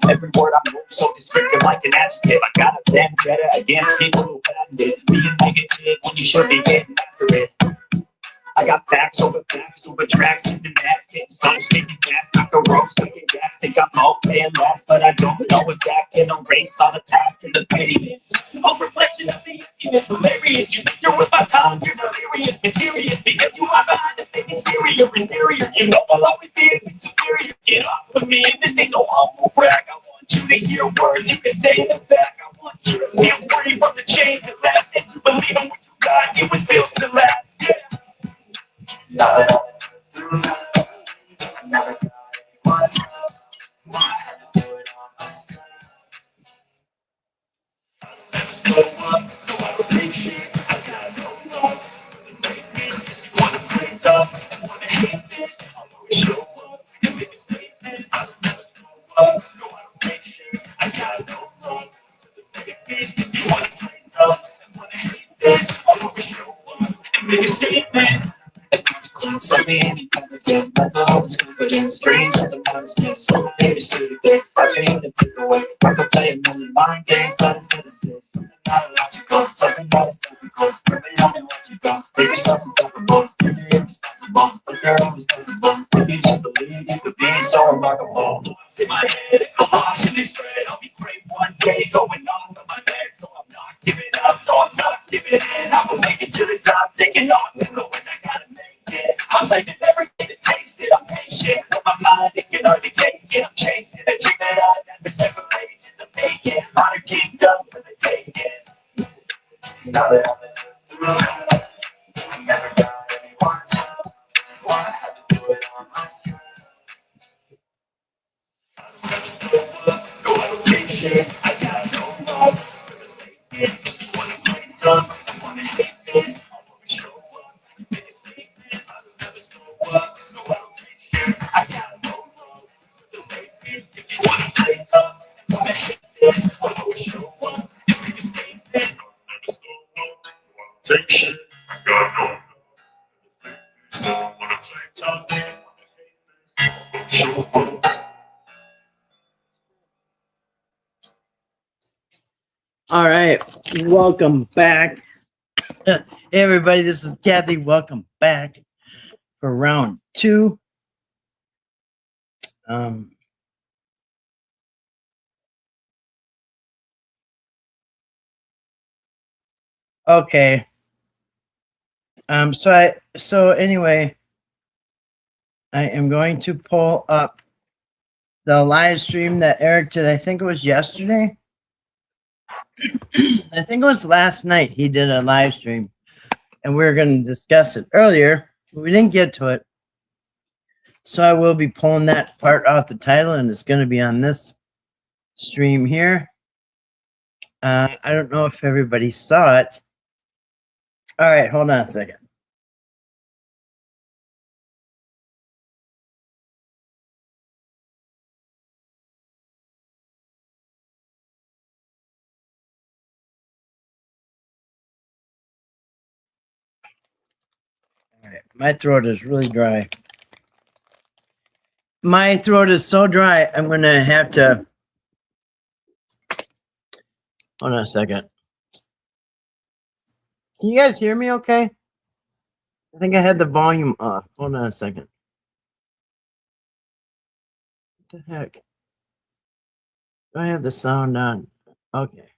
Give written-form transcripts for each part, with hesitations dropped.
Every word I move so descriptive like an adjective. I got a vendetta against people who patented being negative when you should be getting after it. I got facts over tracks, and baskets. I'm speaking fast, I can roast, speaking gas. Think I'm okay and last, but I don't know exactly. Don't erase all the past and the pettiness. A reflection of the emptiness, hilarious. You think you're with my time, you're delirious, mysterious. Because you are behind the thing exterior, inferior. You know I'll always be a bit superior. Get off of me, and this ain't no humble brag. I want you to hear words, you can say the fact. I want you to feel free from the chains that last. And to believe in what you got, it was built to last. Yeah. Now that I've been through that, I never got anyone's love. I had to do it on myself. Never slow up, no I don't take shit. I got no love for the fakeness. You wanna play tough and wanna hate this, I'll always show up and make a statement. I will never slow up, no I don't take shit. I got no love for the fakeness. If you wanna play tough and wanna hate this, I'll always show up and make a statement. A consequence of being incompetent. Never always confident. Strange as a modestness. Baby, see the frustrating to take away. I could play a million mind games, but instead of this, something not illogical, something that is typical. Prove it on me what you got. Make yourself unstoppable. If you're irresponsible, but they're always possible. If you just believe, you could be so remarkable. In my head, collage and they spread. I'll be great one day, going on with my legs. So I'm not giving up, no, I'm not giving in. I will make it to the top, taking on the road. I gotta make. I'm saving everything to taste it. I'm patient with my mind, it can hardly take it. I'm chasing a dream that I never separated. I'm making modern kingdom for the taking. Now that I'm through it, I never got anyone's help. Why I had to do it on myself. I don't ever slow up, no I don't take shit. I got no love for the fakeness. If you wanna play tough, I wanna hate this, I'll always show up and make a statement. I don't ever slow up, no I don't take shit. I got no love for the fakeness. If you wanna play tough and wanna hate this, I'll always show up and make a statement. I don't ever slow up, no I don't take shit. I got no love for the fakeness. If you wanna play tough and wanna hate this, I'll always show up. All right, welcome back. Hey everybody, this is Kathy. Welcome back for round two. Okay. So anyway, I am going to pull up the live stream that Eric did. I think it was yesterday. I think it was last night he did a live stream, and we were going to discuss it earlier, but we didn't get to it. So I will be pulling that part off the title, and it's going to be on this stream here. I don't know if everybody saw it. All right, hold on a second. All right, my throat is really dry. My throat is so dry, I'm going to have to... Hold on a second. Can you guys hear me okay? I think I had the volume off. Hold on a second. What the heck? Do I have the sound on? Okay.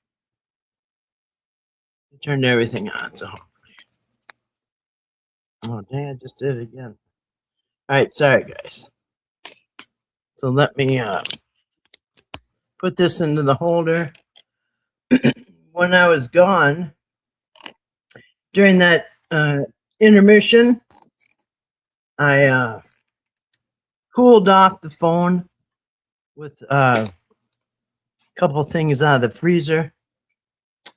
I turned everything on, so... Oh, dang, I just did it again. All right, sorry, guys. So let me put this into the holder. When I was gone, during that intermission, I cooled off the phone with a couple things out of the freezer,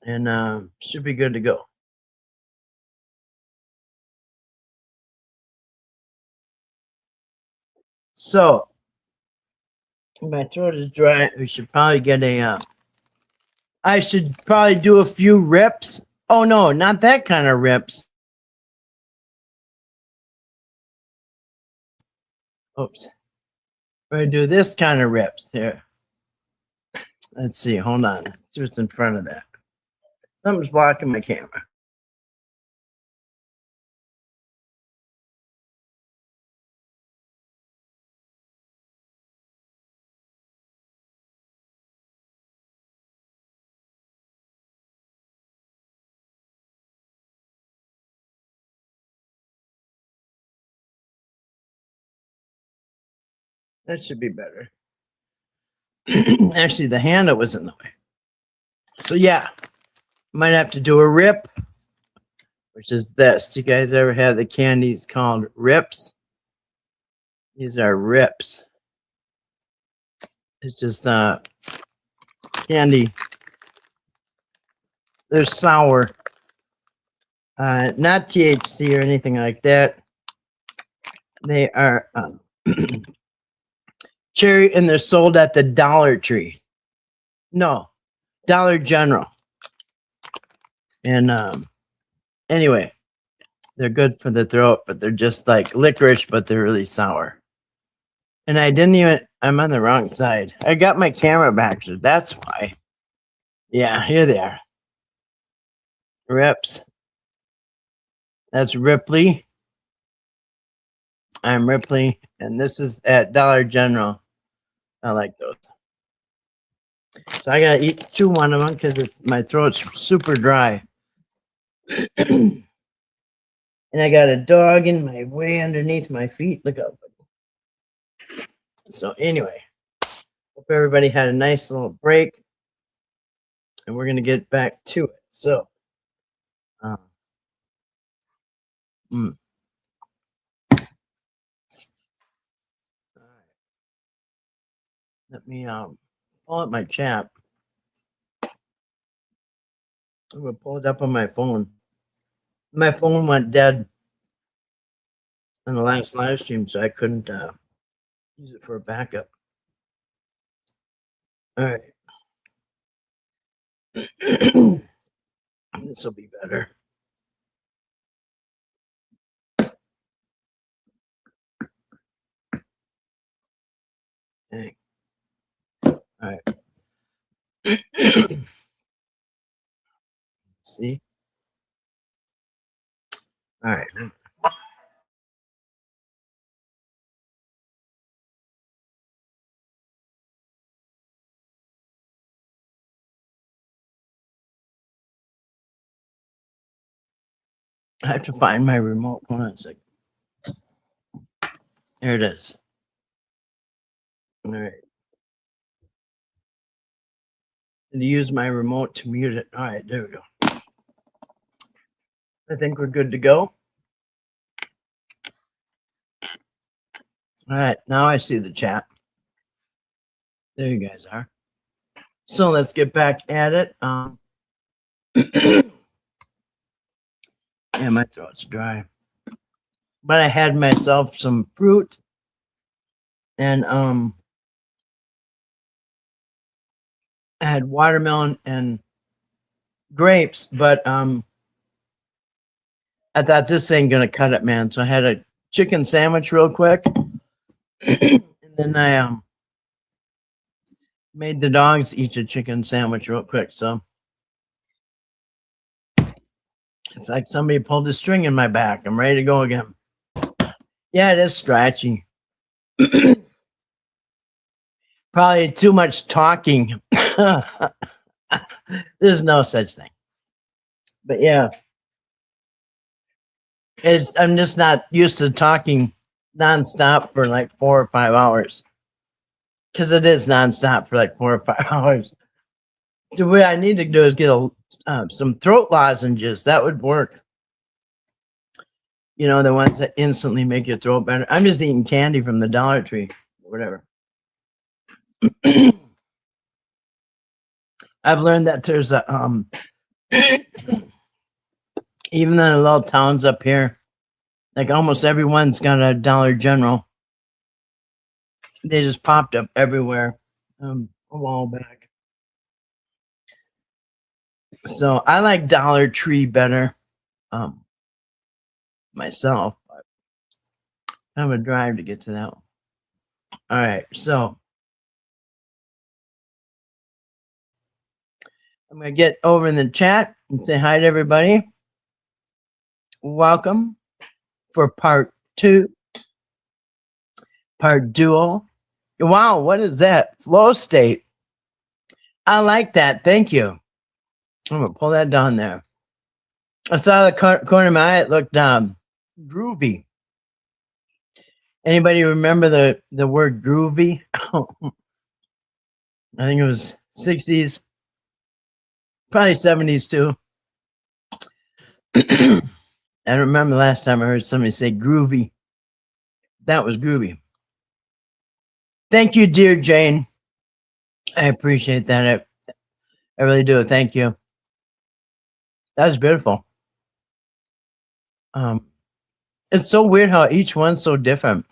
and should be good to go. So, my throat is dry. We should probably get a... I should probably do a few rips. Oh, no, not that kind of rips. Oops. We're going to do this kind of rips here. Let's see. Hold on. Let's see what's in front of that. Something's blocking my camera. That should be better. Actually, the handle was in the way. So yeah, might have to do a rip, which is this. Do you guys ever have the candies called rips? These are rips. It's just candy. They're sour. Not THC or anything like that. They are cherry, and they're sold at the Dollar Tree. No, Dollar General. And anyway, they're good for the throat, but they're just like licorice, but they're really sour. And I didn't even, I'm on the wrong side. I got my camera back, so that's why. Yeah, here they are. Rips. That's Ripley. I'm Ripley, and this is at Dollar General. I like those. So I gotta chew one of them because my throat's super dry. And I got a dog in my way underneath my feet. Look up. So anyway, hope everybody had a nice little break, and we're gonna get back to it. So, all right. Let me pull up my chat. I'm gonna pull it up on my phone. My phone went dead on the last live stream, so I couldn't use it for a backup. All right. This will be better. Dang. All right. See? All right. I have to find my remote. Hold on a second. There it is. All right. And use my remote to mute it. All right, there we go. I think we're good to go. All right, now I see the chat. There you guys are. So let's get back at it. Yeah, my throat's dry. But I had myself some fruit and I had watermelon and grapes, but I thought this ain't gonna cut it, man. So I had a chicken sandwich real quick. And then I made the dogs eat a chicken sandwich real quick. So it's like somebody pulled a string in my back. I'm ready to go again. Yeah, it is scratchy. Probably too much talking. There's no such thing. But yeah, I'm just not used to talking nonstop for like 4 or 5 hours. Because it is nonstop for like 4 or 5 hours. The way I need to do is get some throat lozenges. That would work. You know, the ones that instantly make your throat better. I'm just eating candy from the Dollar Tree, whatever. I've learned that there's a even in the little towns up here, like almost everyone's got a Dollar General. They just popped up everywhere a while back. So I like Dollar Tree better myself, but I have a drive to get to that one. All right, so I'm going to get over in the chat and say hi to everybody. Welcome for part 2, part duo. Wow, what is that? Flow state. I like that. Thank you. I'm going to pull that down there. I saw the corner of my eye. It looked groovy. Anybody remember the word groovy? I think it was 60s, probably 70s too. I don't remember the last time I heard somebody say groovy. That was groovy. Thank you, dear Jane. I appreciate that. I really do. Thank you. That was beautiful. It's so weird how each one's so different.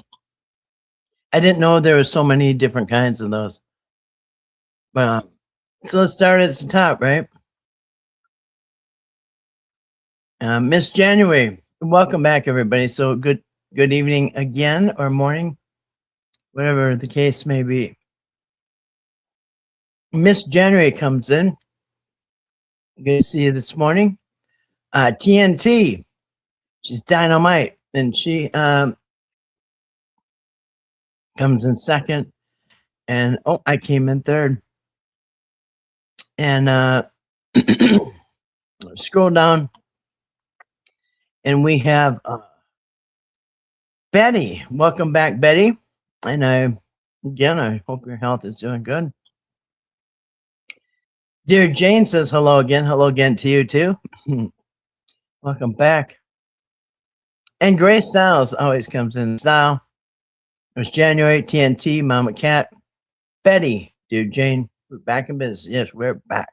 I didn't know there were so many different kinds of those. But so let's start at the top, right? Miss January, welcome back, everybody. So good evening again, or morning, whatever the case may be. Miss January comes in. Good to see you this morning. TNT, she's dynamite, and she comes in second. And I came in third. And scroll down, and we have Betty. Welcome back, Betty. And I hope your health is doing good. Dear Jane says hello again. Hello again to you too. Welcome back. And Grace Styles always comes in style. It was January, TNT, Mama Cat, Betty. Dear Jane, we're back in business. Yes, we're back.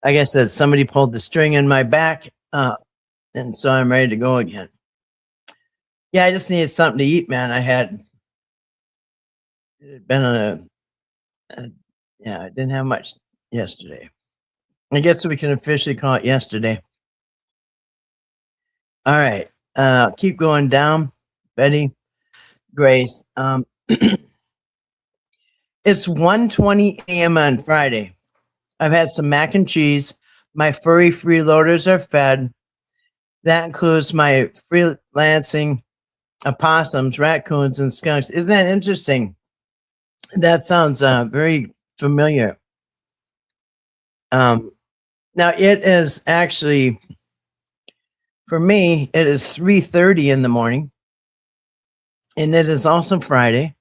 Like I said, somebody pulled the string in my back, and so I'm ready to go again. Yeah, I just needed something to eat, man. It had been on I didn't have much yesterday. I guess we can officially call it yesterday. All right, keep going down, Betty, Grace. It's 1:20 a.m. on Friday. I've had some mac and cheese. My furry freeloaders are fed. That includes my freelancing opossums, raccoons, and skunks. Isn't that interesting? That sounds very familiar. Now it is actually, for me, it is 3:30 in the morning, and it is also Friday.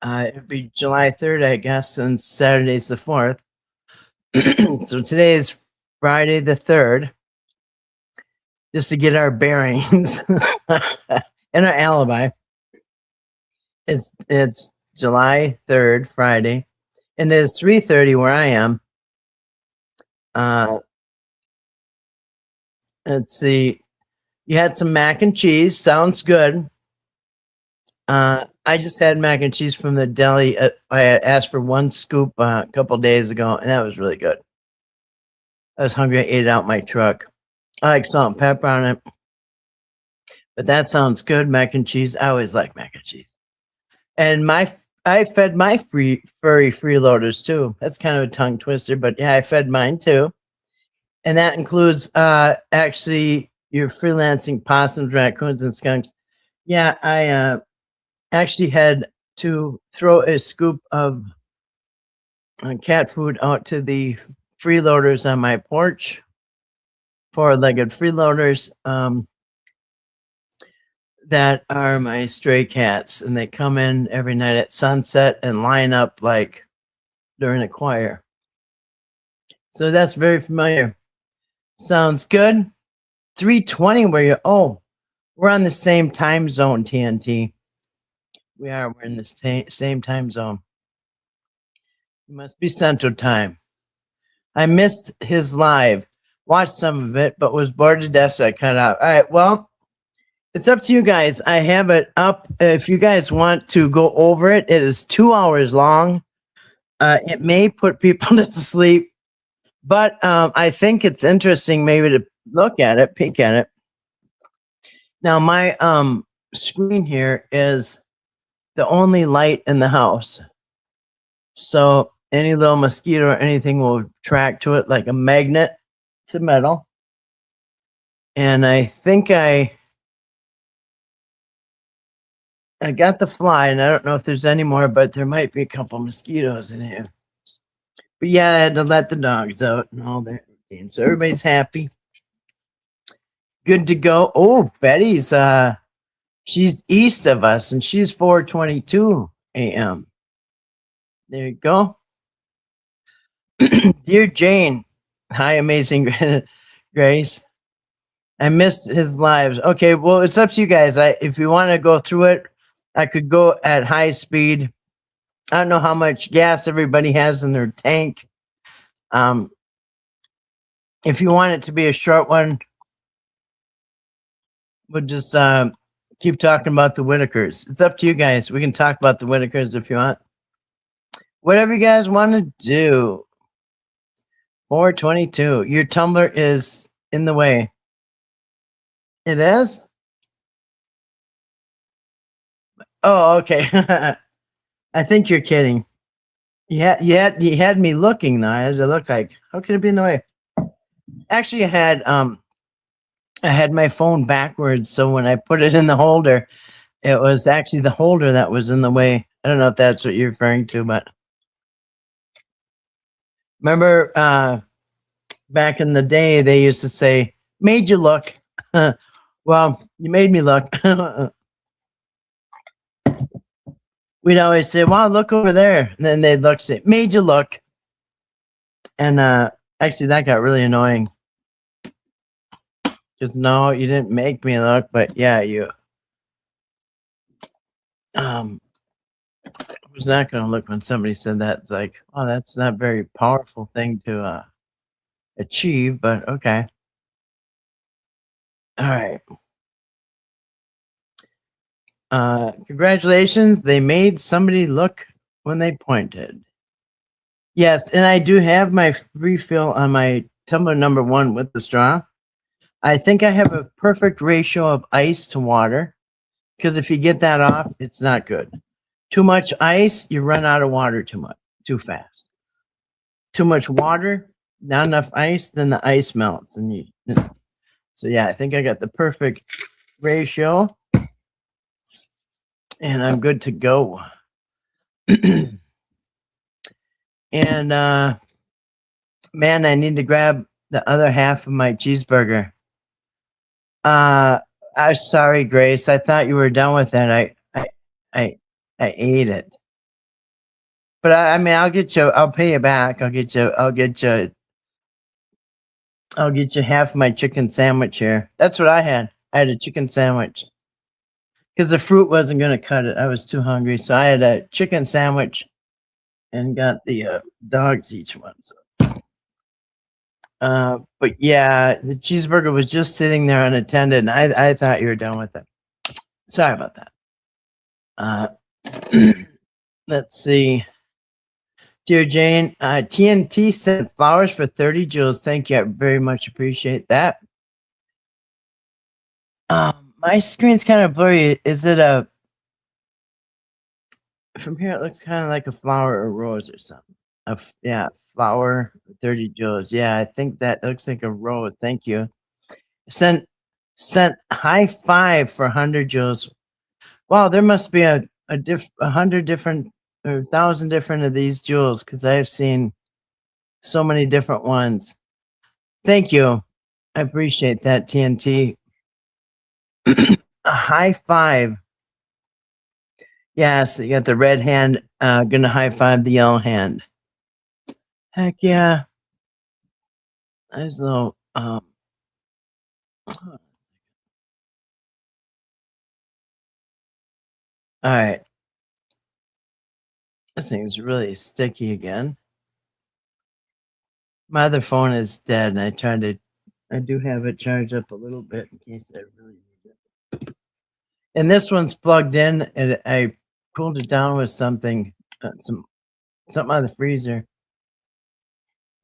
It'd be July 3rd, I guess, and Saturday's the 4th. So today is Friday the 3rd, just to get our bearings and our alibi. It's July 3rd, Friday, and it is 3:30 where I am. Let's see. You had some mac and cheese. Sounds good. I just had mac and cheese from the deli. I had asked for 1 scoop a couple days ago, and that was really good. I was hungry. I ate it out my truck. I like salt and pepper on it. But that sounds good, mac and cheese. I always like mac and cheese. And I fed my furry freeloaders too. That's kind of a tongue twister, but yeah, I fed mine too. And that includes actually your freelancing possums, raccoons, and skunks. Yeah, I actually had to throw a scoop of cat food out to the freeloaders on my porch, 4-legged freeloaders that are my stray cats, and they come in every night at sunset and line up like during a choir. So that's very familiar. Sounds good. 3:20 where you we're on the same time zone, TNT. We're in the same time zone. It must be Central Time. I missed his live. Watched some of it, but was bored to death, so I cut out. All right, well, it's up to you guys. I have it up. If you guys want to go over it, it is 2 hours long. It may put people to sleep, but I think it's interesting maybe to look at it, peek at it. Now, my screen here is the only light in the house. So any little mosquito or anything will track to it like a magnet to metal. And I think I got the fly, and I don't know if there's any more, but there might be a couple mosquitoes in here. But yeah, I had to let the dogs out and all that routine. So everybody's happy. Good to go. Oh, Betty's she's east of us, and she's 4:22 a.m. There you go. Dear Jane, hi, amazing Grace. I missed his lives. Okay, well, it's up to you guys. If you want to go through it, I could go at high speed. I don't know how much gas everybody has in their tank. If you want it to be a short one, we'll just keep talking about the Whitakers. It's up to you guys. We can talk about the Whitakers if you want. Whatever you guys want to do. 4:22. Your tumbler is in the way. It is? Oh, okay. I think you're kidding. You had me looking though. I had to look like, how could it be in the way? Actually, I had my phone backwards, so when I put it in the holder, it was actually the holder that was in the way. I don't know if that's what you're referring to, but remember back in the day they used to say, "Made you look." Well, you made me look. We'd always say, "Wow, look over there," and then they'd look, say, "Made you look." And actually, that got really annoying. Because no, you didn't make me look, but yeah, you. I was not going to look when somebody said that. It's like, oh, that's not a very powerful thing to achieve, but okay. All right. Congratulations. They made somebody look when they pointed. Yes, and I do have my refill on my tumbler number 1 with the straw. I think I have a perfect ratio of ice to water, because if you get that off, it's not good. Too much ice, you run out of water too fast. Too much water, not enough ice, then the ice melts. So yeah, I think I got the perfect ratio. And I'm good to go. And man, I need to grab the other half of my cheeseburger. I'm sorry, Grace. I thought you were done with that. I ate it. But I mean, I'll get you. I'll pay you back. I'll get you half of my chicken sandwich here. That's what I had. I had a chicken sandwich. Because the fruit wasn't going to cut it. I was too hungry. So I had a chicken sandwich and got the dogs each one. So. But yeah, the cheeseburger was just sitting there unattended, and I thought you were done with it. Sorry about that. Let's see. Dear Jane, TNT sent flowers for 30 joules. Thank you. I very much appreciate that. My screen's kind of blurry. Is it from here it looks kind of like a flower or rose or something. Yeah, flower, 30 joules. Yeah, I think that looks like a rose. Thank you. Sent high five for 100 joules. Wow, there must be a 100 different or 1,000 different of these joules, because I've seen so many different ones. Thank you. I appreciate that, TNT. A high five. Yeah, so you got the red hand gonna high five the yellow hand. Heck yeah. There's no all right. This thing's really sticky again. My other phone is dead, and I do have it charged up a little bit in case I really need it. And this one's plugged in, and I cooled it down with something out of the freezer.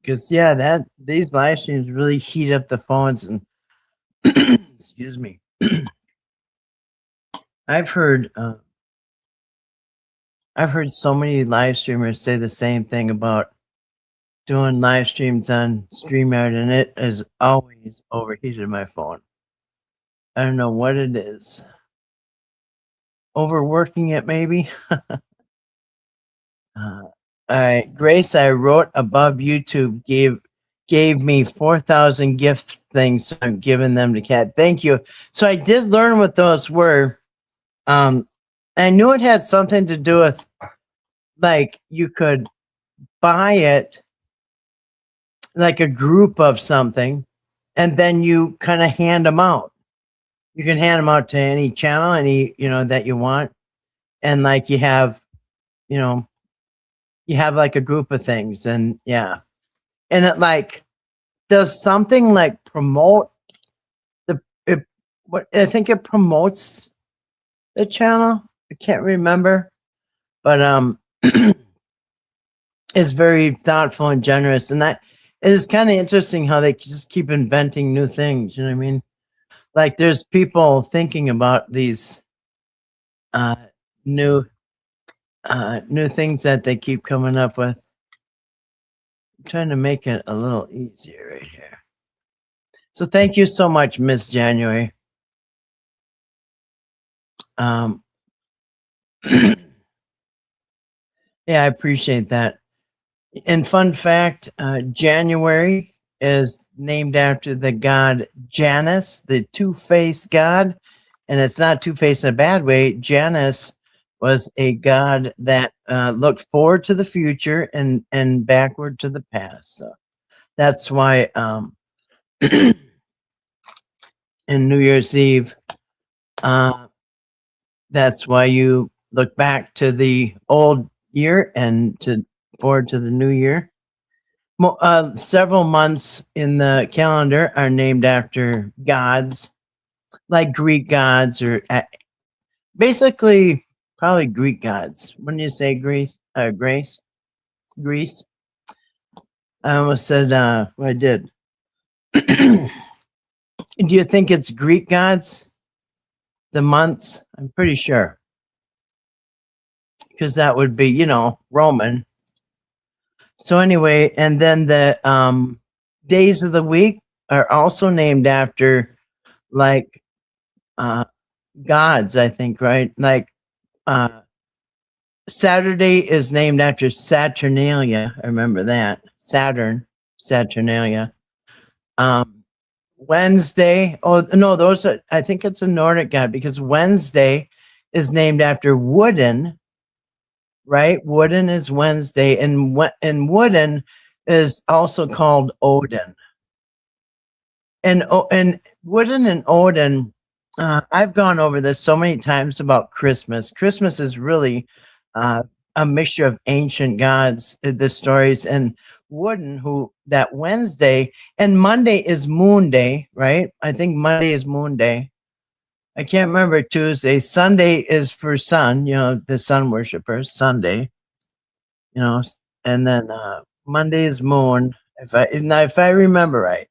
Because yeah, these live streams really heat up the phones, and excuse me. I've heard I've heard so many live streamers say the same thing about doing live streams on StreamYard, and it is always overheated my phone. I don't know what it is. Overworking it, maybe? All right, Grace, I wrote above YouTube gave me 4,000 gift things, so I'm giving them to Kat. Thank you. So I did learn what those were. I knew it had something to do with, like, you could buy it like a group of something, and then you kind of hand them out. You can hand them out to any channel, any, that you want. And like you have like a group of things, and yeah. And it like does something like promote what I think it promotes the channel. I can't remember, but it's very thoughtful and generous, and that it is kind of interesting how they just keep inventing new things. You know what I mean? Like there's people thinking about these new things that they keep coming up with. I'm trying to make it a little easier right here. So thank you so much, Miss January. Yeah, I appreciate that. And fun fact, January is named after the god Janus, the two-faced god. And it's not two-faced in a bad way. Janus was a god that looked forward to the future and backward to the past. So that's why in New Year's Eve, that's why you look back to the old year and to forward to the new year. Several months in the calendar are named after gods, like Greek gods, or basically probably Greek gods. When you say Greece, Greece. I almost said what I did. Do you think it's Greek gods? The months? I'm pretty sure. Because that would be, Roman. So anyway, and then the days of the week are also named after like gods, I think, right? Like Saturday is named after Saturnalia. I remember that. Saturnalia. Wednesday, oh no, those are, I think it's a Nordic god, because Wednesday is named after Woden, right? Woden is Wednesday, and Woden is also called Odin. And Woden and Odin, I've gone over this so many times about Christmas. Christmas is really a mixture of ancient gods, the stories, and Woden, that Wednesday, and Monday is Moon Day, right? I think Monday is Moon Day. I can't remember Tuesday. Sunday is for sun, the sun worshippers, Sunday, and then Monday is Moon, if I remember right.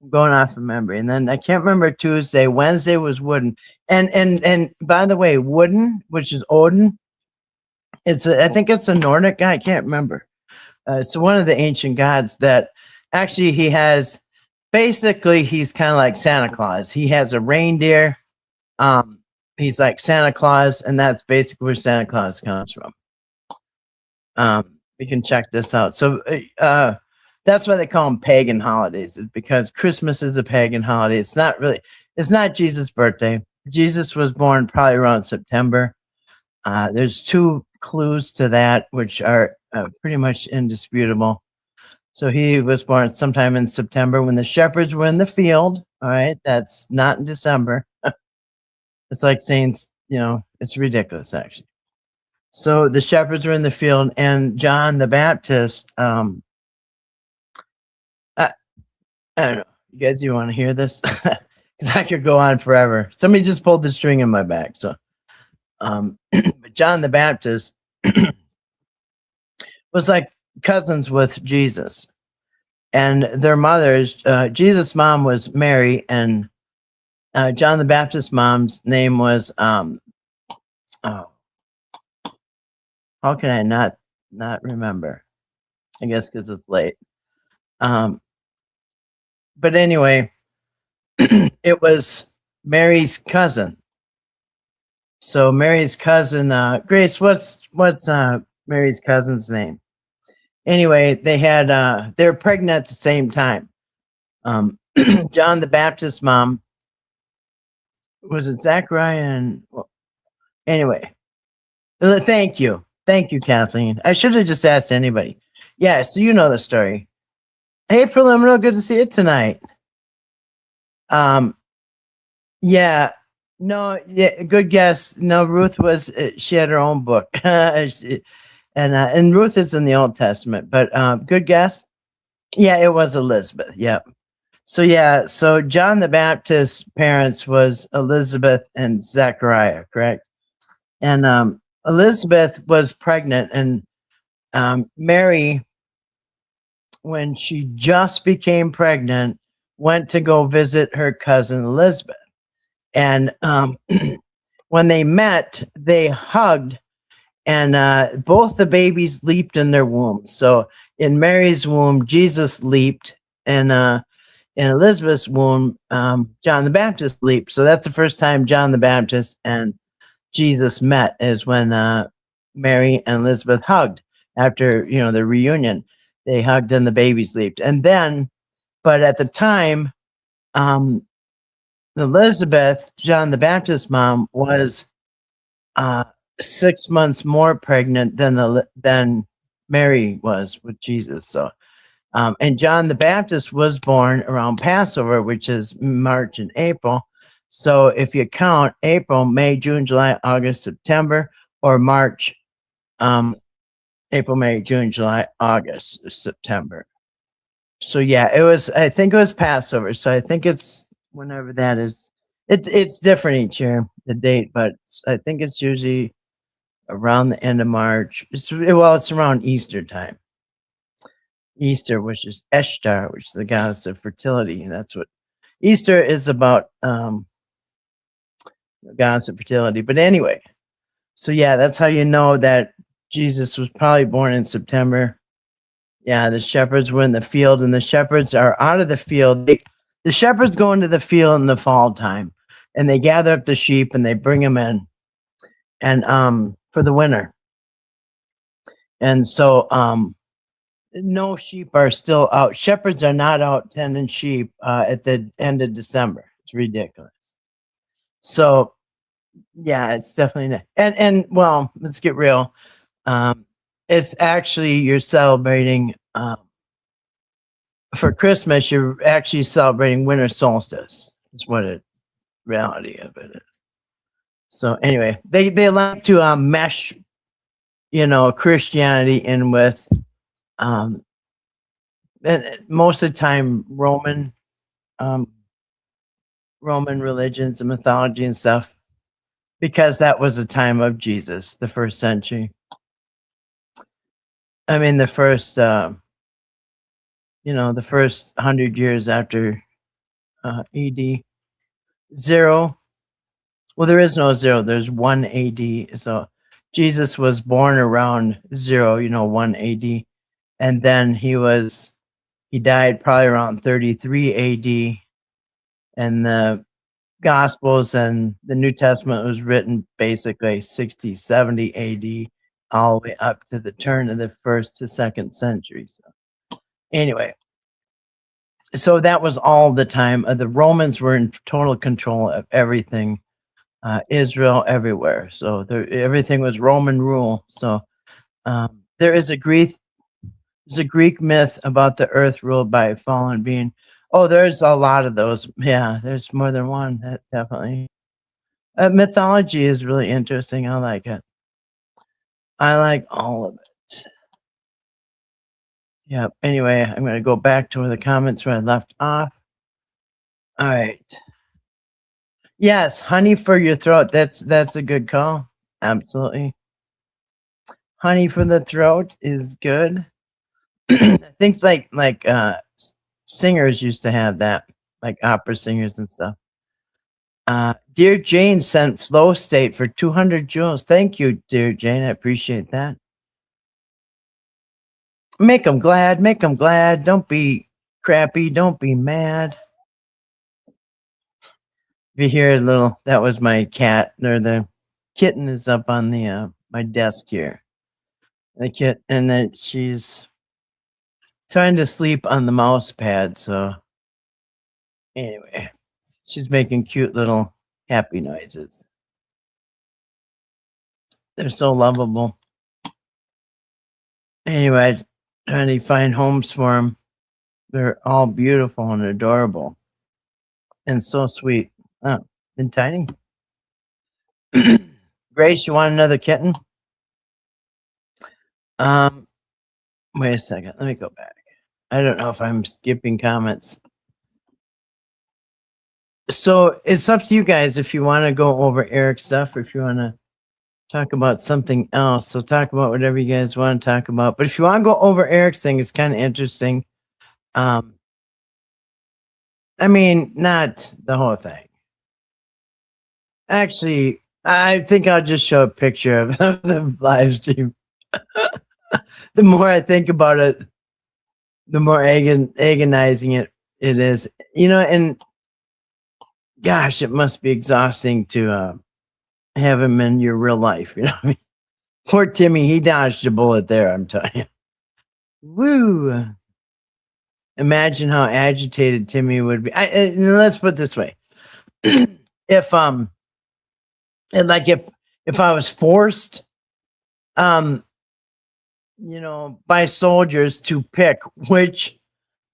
I'm going off of memory. And then I can't remember Tuesday. Wednesday was Wooden. And by the way, Wooden, which is Odin, I think it's a Nordic guy. I can't remember. So one of the ancient gods that actually he's kind of like Santa Claus. He has a reindeer. He's like Santa Claus, and that's basically where Santa Claus comes from. We can check this out. So that's why they call them pagan holidays, is because Christmas is a pagan holiday. It's not Jesus' birthday. Jesus was born probably around September. There's two clues to that, which are pretty much indisputable. So he was born sometime in September when the shepherds were in the field. All right. That's not in December. It's like saying, it's ridiculous, actually. So the shepherds were in the field, and John the Baptist, I don't know. You guys, you want to hear this? Because I could go on forever. Somebody just pulled the string in my back. So, but John the Baptist was like cousins with Jesus, and their mothers. Jesus' mom was Mary, and John the Baptist's mom's name was How can I not remember? I guess because it's late. Um, but anyway, it was Mary's cousin. So Mary's cousin, Grace, what's Mary's cousin's name? Anyway, they were pregnant at the same time. John the Baptist's mom, was it Zachariah? And well, anyway, thank you, Kathleen. I should have just asked anybody. Yeah, so you know the story. Hey, Preliminal, good to see you tonight. Yeah, no, yeah, good guess. No, Ruth was she had her own book, and Ruth is in the Old Testament, but good guess. Yeah, it was Elizabeth. Yep. So yeah, so John the Baptist's parents was Elizabeth and Zachariah, correct? And Elizabeth was pregnant, and Mary, when she just became pregnant, went to go visit her cousin Elizabeth. And when they met, they hugged, and both the babies leaped in their womb. So in Mary's womb, Jesus leaped, and in Elizabeth's womb, John the Baptist leaped. So that's the first time John the Baptist and Jesus met, is when Mary and Elizabeth hugged after the reunion. They hugged and the babies leaped, and then, but at the time, Elizabeth, John the Baptist's mom, was 6 months more pregnant than Mary was with Jesus. So, and John the Baptist was born around Passover, which is March and April. So if you count April, May, June, July, August, September, or March, April, May, June, July, August, September. So yeah, I think it was Passover. So I think it's whenever that is. It's different each year, the date, but I think it's usually around the end of March. It's around Easter time. Easter, which is Eshtar, which is the goddess of fertility. And that's what Easter is about, goddess of fertility. But anyway, so yeah, that's how you know that Jesus was probably born in September. Yeah, the shepherds were in the field, and the shepherds are out of the field. The shepherds go into the field in the fall time, and they gather up the sheep and they bring them in, and for the winter. And so no sheep are still out. Shepherds are not out tending sheep at the end of December. It's ridiculous. So yeah, it's definitely not. And well, let's get real. It's actually you're celebrating for Christmas. You're actually celebrating winter solstice. Is what it reality of it is. So anyway, they like to mesh, Christianity in with and most of the time Roman religions and mythology and stuff, because that was the time of Jesus, the first century. I mean, the first, the first 100 years after AD. Zero. Well, there is no zero. There's 1 AD. So Jesus was born around 1 AD. And then he died probably around 33 AD. And the Gospels and the New Testament was written basically 60, 70 AD, all the way up to the turn of the first to second century. So anyway, so that was all the time. The Romans were in total control of everything, Israel, everywhere. So everything was Roman rule. So there is a Greek myth about the earth ruled by a fallen being. Oh, there's a lot of those. Yeah, there's more than one. Definitely. Mythology is really interesting. I like it. I like all of it. Yeah. Anyway, I'm going to go back to the comments where I left off. All right. Yes, honey for your throat. That's a good call. Absolutely. Honey for the throat is good. Things like singers used to have that, like opera singers and stuff. Dear Jane sent Flow State for 200 joules. Thank you, dear Jane. I appreciate that. Make them glad. Make them glad. Don't be crappy. Don't be mad. If you hear a little, that was my cat, or the kitten is up on the my desk here. The kit, and then she's trying to sleep on the mouse pad. So anyway, she's making cute little happy noises. They're so lovable. Anyway, trying to find homes for them. They're all beautiful and adorable, and so sweet. Oh, and tiny. Grace, you want another kitten? Wait a second. Let me go back. I don't know if I'm skipping comments. So it's up to you guys if you want to go over Eric's stuff or if you want to talk about something else. So talk about whatever you guys want to talk about. But if you want to go over Eric's thing, it's kind of interesting. I mean, not the whole thing. Actually, I think I'll just show a picture of the live stream. The more I think about it, the more agonizing it is. You know, and gosh, it must be exhausting to have him in your real life. You know what I mean? Poor Timmy, he dodged a bullet there, I'm telling you. Woo! Imagine how agitated Timmy would be. Let's put it this way. If I was forced by soldiers to pick which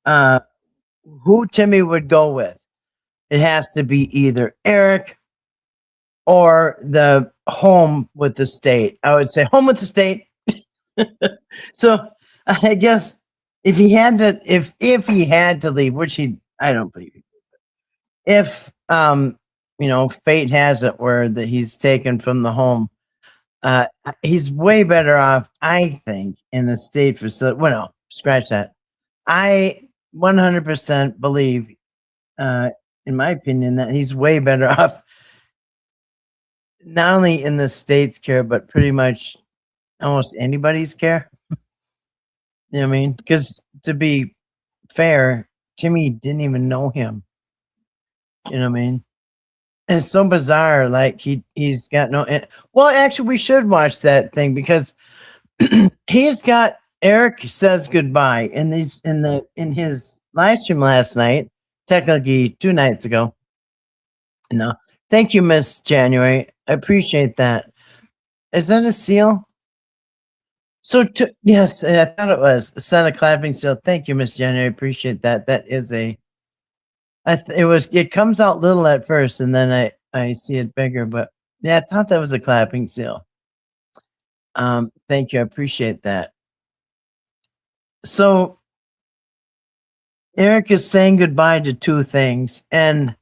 who Timmy would go with, it has to be either Eric or the home with the state. I would say home with the state. So I guess if he had to leave, which I don't believe he would. If fate has it where that he's taken from the home, he's way better off, I think, in the state facility. Well, no, scratch that. I 100% believe, in my opinion, that he's way better off not only in the state's care, but pretty much almost anybody's care. You know what I mean? Because to be fair, Timmy didn't even know him. You know what I mean? And it's so bizarre. Like he's got no. Well, actually, we should watch that thing because he's got Eric says goodbye in his live stream last night. Technically, 2 nights ago. No, thank you, Miss January. I appreciate that. Is that a seal? So yes, I thought it was a set of clapping seal. Thank you, Miss January. Appreciate that. That is a. It comes out little at first, and then I see it bigger. But yeah, I thought that was a clapping seal. Thank you. I appreciate that. So Eric is saying goodbye to 2 things, and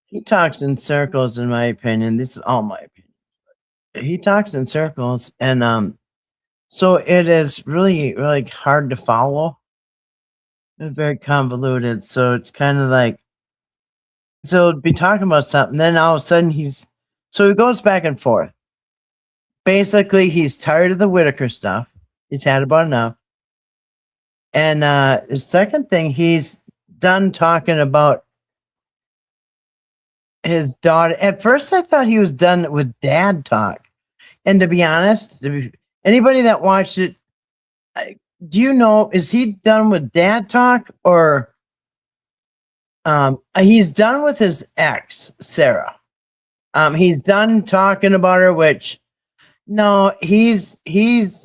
he talks in circles. In my opinion, this is all my opinion. He talks in circles, and so it is really, really hard to follow. It's very convoluted. So it's kind of like, so be talking about something, then all of a sudden he goes back and forth. Basically, he's tired of the Whitaker stuff. He's had about enough. And the second thing, he's done talking about his daughter. At first, I thought he was done with dad talk. And to be honest, anybody that watched it, do you know, is he done with dad talk or he's done with his ex, Sarah? He's done talking about her, which no, he's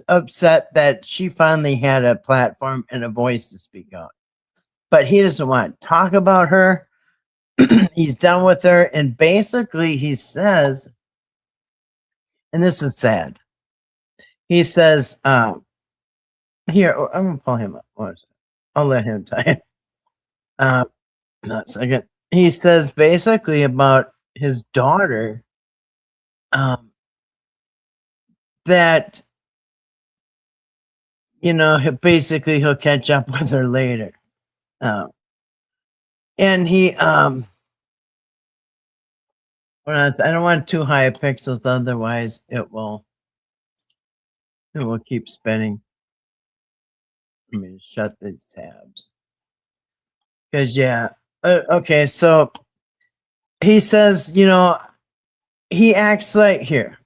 upset that she finally had a platform and a voice to speak out. But he doesn't want to talk about her. He's done with her, and basically he says, and this is sad. He says, here, I'm gonna pull him up. I'll let him tell you. Not a second. He says basically about his daughter, that basically he'll catch up with her later. And he I don't want too high pixels, otherwise it will keep spinning. Let me shut these tabs. Because, yeah. Okay, so he says, you know, he acts like, here.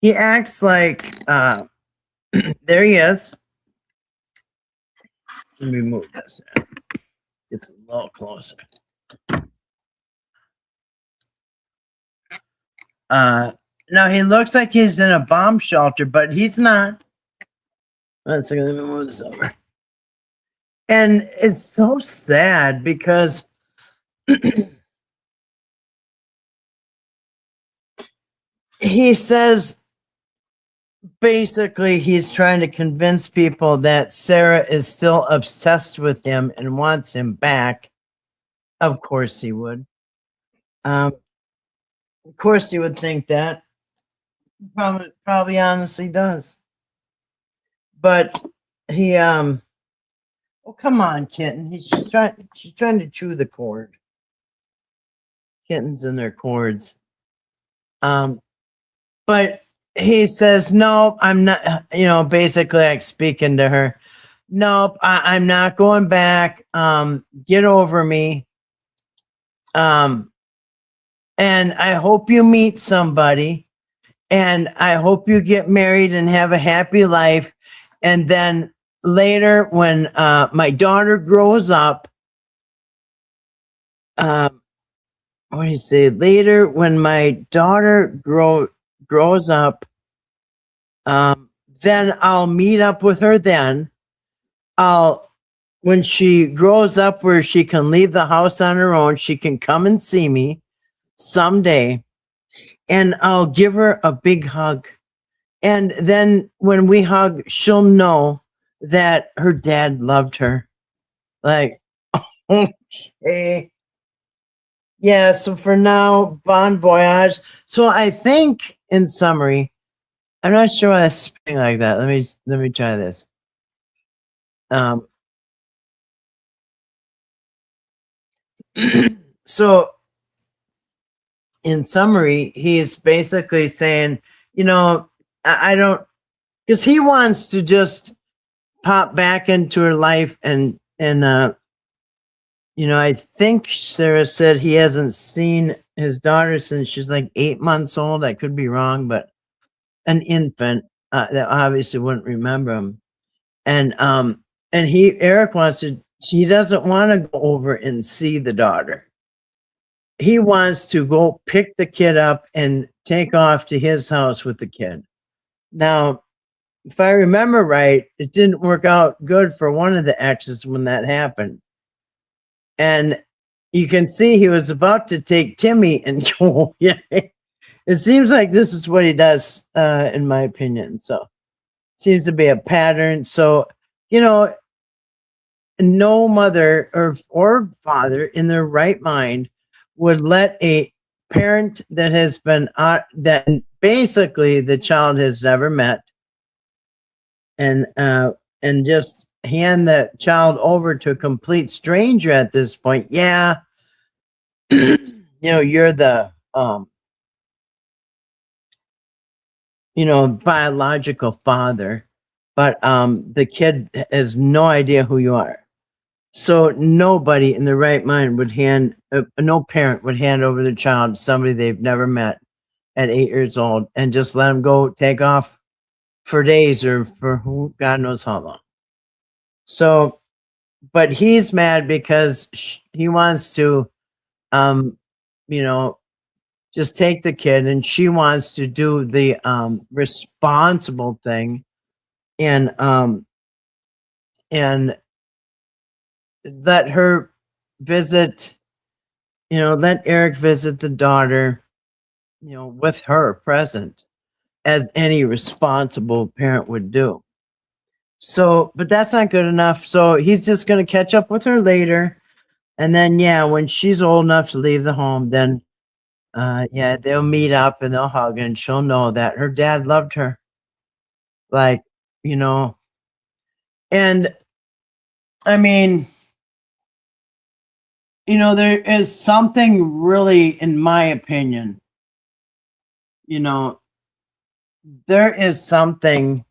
He acts like, there he is. Let me move this. It's a little closer. Now he looks like he's in a bomb shelter, but he's not. One second, let me move this over. And it's so sad because he says basically he's trying to convince people that Sarah is still obsessed with him and wants him back. Of course he would. Of course he would think that. Probably honestly does. But he oh come on, kitten. She's trying to chew the cord. Kittens and their cords. But he says, nope, I'm not, you know, basically like speaking to her. Nope, I'm not going back. Get over me. And I hope you meet somebody. And I hope you get married and have a happy life. And then later, when my daughter grows up, what do you say? Later, when my daughter grows up, then I'll meet up with her. Then when she grows up where she can leave the house on her own, she can come and see me someday, and I'll give her a big hug. And then when we hug, she'll know that her dad loved her. Like, okay. Yeah, so for now, bon voyage. So I think, in summary, I'm not sure why that's spinning like that. Let me try this. So in summary, he is basically saying, you know, I don't, because he wants to just pop back into her life and you know, I think Sarah said he hasn't seen his daughter since she's like 8 months old. I could be wrong, but an infant that obviously wouldn't remember him. And Eric wants to, he doesn't want to go over and see the daughter. He wants to go pick the kid up and take off to his house with the kid. Now, if I remember right, it didn't work out good for one of the exes when that happened. And you can see he was about to take Timmy and go. Yeah, it seems like this is what he does, in my opinion. So, seems to be a pattern. So, you know, no mother or father in their right mind would let a parent that has been that basically the child has never met and just hand the child over to a complete stranger at this point. Yeah, you know, you're the you know, biological father, but the kid has no idea who you are. So nobody in the right mind would no parent would hand over their child to somebody they've never met at 8 years old and just let them go take off for days or for who God knows how long. So, but he's mad because he wants to, you know, just take the kid, and she wants to do the responsible thing and let her visit, you know, let Eric visit the daughter, you know, with her present, as any responsible parent would do. So, but that's not good enough. So he's just going to catch up with her later. And then, yeah, when she's old enough to leave the home, then, yeah, they'll meet up and they'll hug, and she'll know that her dad loved her. Like, you know, and I mean, you know, there is something really, in my opinion, you know, there is something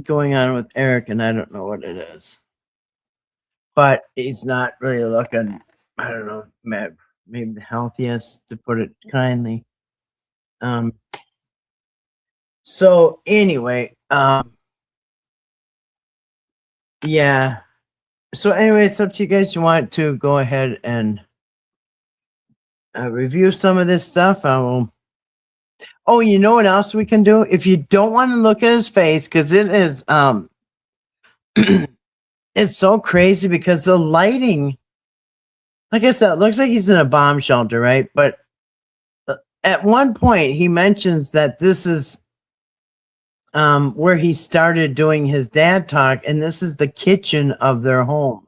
going on with Eric, and I don't know what it is. But he's not really looking, I don't know, maybe the healthiest, to put it kindly. So anyway, yeah. So anyway, it's up to you guys. You want to go ahead and review some of this stuff? I will. Oh, you know what else we can do? If you don't want to look at his face, because it is it's so crazy because the lighting, like I said, it looks like he's in a bomb shelter, right? But at one point he mentions that this is where he started doing his dad talk, and this is the kitchen of their home.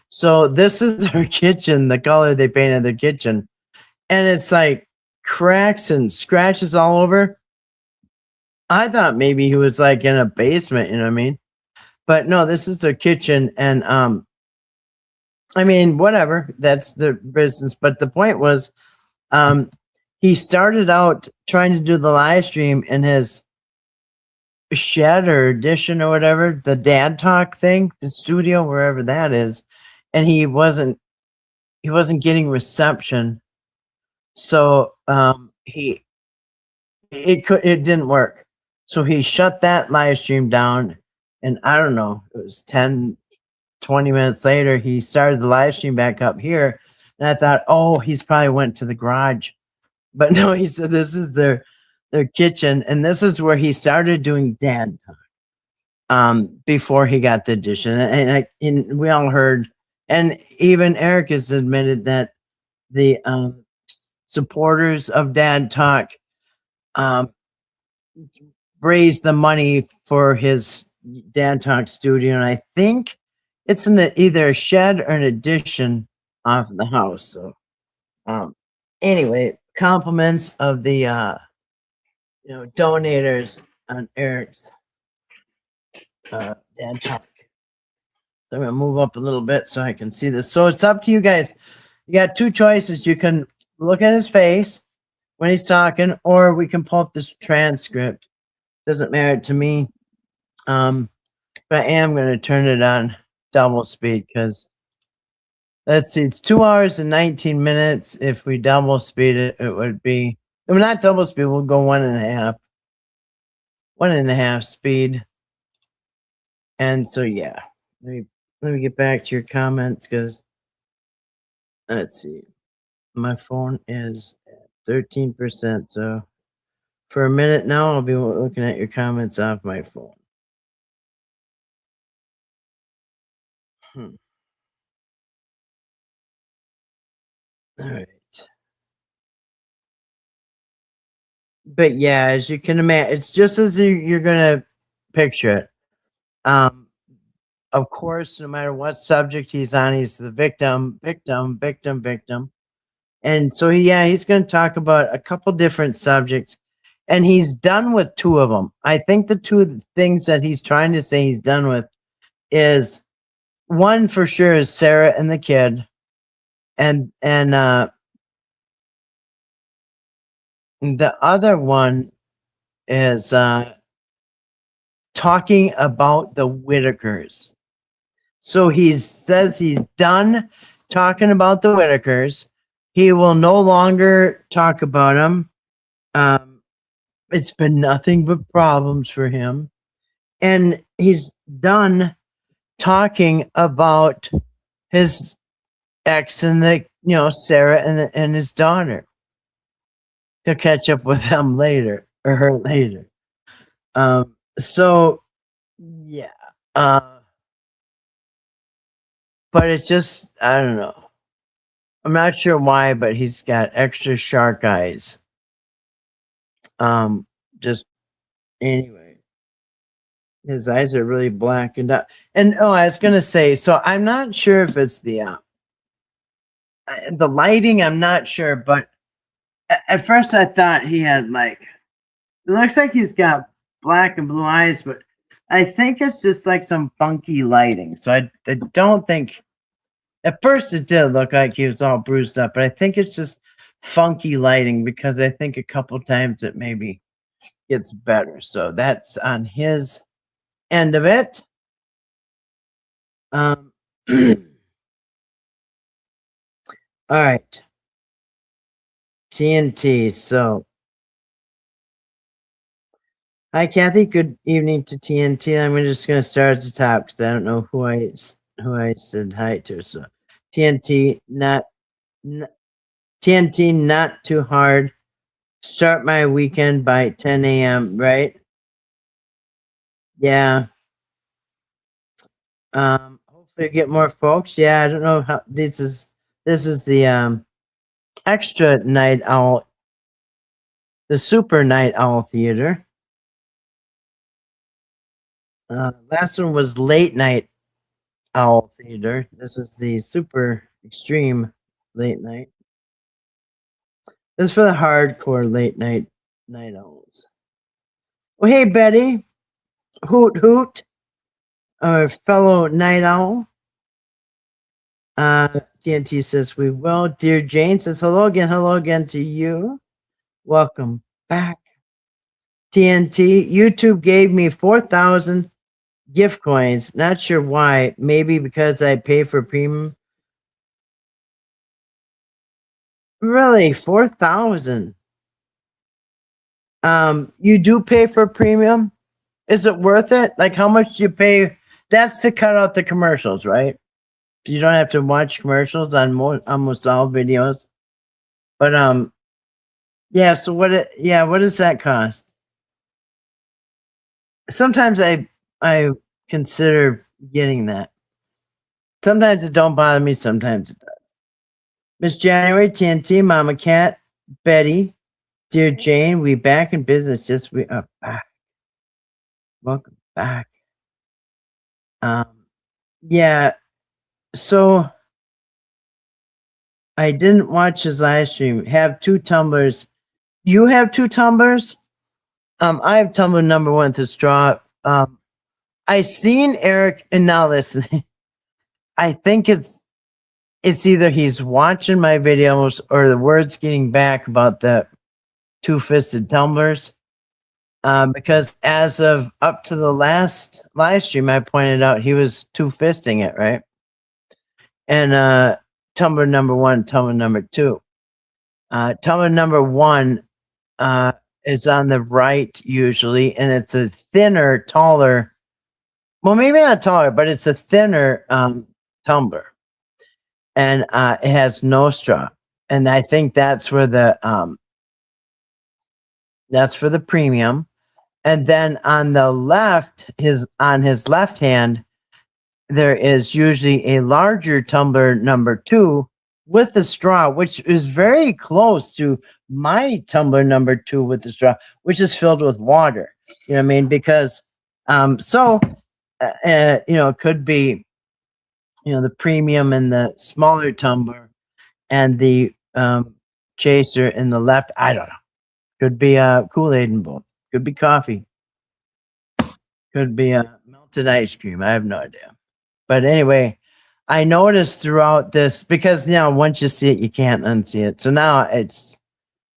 So this is their kitchen, the color they painted their kitchen, and it's like cracks and scratches all over. I thought maybe he was like in a basement, you know what I mean? But no, this is their kitchen, and I mean, whatever, that's their business. But the point was, he started out trying to do the live stream in his shed or addition or whatever, the dad talk thing, the studio, wherever that is, and he wasn't getting reception. So it didn't work. So he shut that live stream down, and I don't know, it was 10, 20 minutes later, he started the live stream back up here, and I thought, oh, he's probably went to the garage. But no, he said this is their kitchen, and this is where he started doing dad talk before he got the addition. And we all heard, and even Eric has admitted that the supporters of dad talk raised the money for his dad talk studio, and I think it's in either a shed or an addition off the house. So anyway, compliments of the donators on Eric's dad talk. So I'm gonna move up a little bit so I can see this. So it's up to you guys. You got two choices. You can look at his face when he's talking, or we can pull up this transcript. Doesn't matter to me. But I am gonna turn it on double speed because let's see, it's 2 hours and 19 minutes. If we double speed it, it would be, if not double speed, we'll go 1.5. 1.5 speed. And so yeah, let me get back to your comments because let's see. My phone is at 13%. So for a minute now, I'll be looking at your comments off my phone. All right. But yeah, as you can imagine, it's just as you're gonna picture it. Of course, no matter what subject he's on, he's the victim. And so he's gonna talk about a couple different subjects, and he's done with 2 of them. I think the 2 things that he's trying to say he's done with is, one for sure is Sarah and the kid, and the other one is talking about the Whitakers. So he says he's done talking about the Whitakers. He will no longer talk about them. It's been nothing but problems for him. And he's done talking about his ex and Sarah and his daughter. He'll catch up with them later, or her later. So yeah. But it's just, I don't know. I'm not sure why, but he's got extra shark eyes. Just anyway, his eyes are really blackened out. And I was gonna say, so I'm not sure if it's the lighting. I'm not sure, but at first I thought he had it looks like he's got black and blue eyes, but I think it's just like some funky lighting. So I don't think, at first it did look like he was all bruised up, but I think it's just funky lighting because I think a couple times it maybe gets better. So that's on his end of it. All right. TNT. So, hi, Kathy. Good evening to TNT. I'm just going to start at the top because I don't know who I said hi to. So, TNT, TNT, not too hard. Start my weekend by 10 a.m. Right? Yeah. Hopefully get more folks. Yeah, I don't know how this is the extra night owl, the super night owl theater. Last one was late night owl theater. This is the super extreme late night. This is for the hardcore late night owls. Well, hey Betty, hoot hoot, our fellow night owl. TNT says we will. Dear Jane says hello again to you. Welcome back. TNT, YouTube gave me 4,000 gift coins. Not sure why. Maybe because I pay for premium. Really, 4,000. You do pay for premium? Is it worth it? Like, how much do you pay? That's to cut out the commercials, right? You don't have to watch commercials on almost all videos. But yeah. So what does that cost? Sometimes I consider getting that. Sometimes it don't bother me. Sometimes it does. Miss January, TNT, Mama Cat, Betty, dear Jane, we back in business. Yes, we are back. Welcome back. Yeah. So I didn't watch his live stream. Have 2 tumblers. You have 2 tumblers? I have tumbler number 1 with the straw. I seen Eric, and now listen. I think it's either he's watching my videos or the word's getting back about the 2-fisted tumblers. Because as of up to the last live stream, I pointed out he was 2-fisting it, right? And tumbler number 1, tumbler number 2. Tumbler number 1 is on the right usually, and it's a thinner, taller. Well, maybe not taller, but it's a thinner tumbler, and it has no straw. And I think that's for the premium. And then on the left, on his left hand, there is usually a larger tumbler number 2 with the straw, which is very close to my tumbler number 2 with the straw, which is filled with water. You know what I mean? Because it could be, the premium in the smaller tumbler and the chaser in the left. I don't know. Could be Kool-Aid in both. Could be coffee. Could be melted ice cream. I have no idea. But anyway, I noticed throughout this, because once you see it, you can't unsee it. So now it's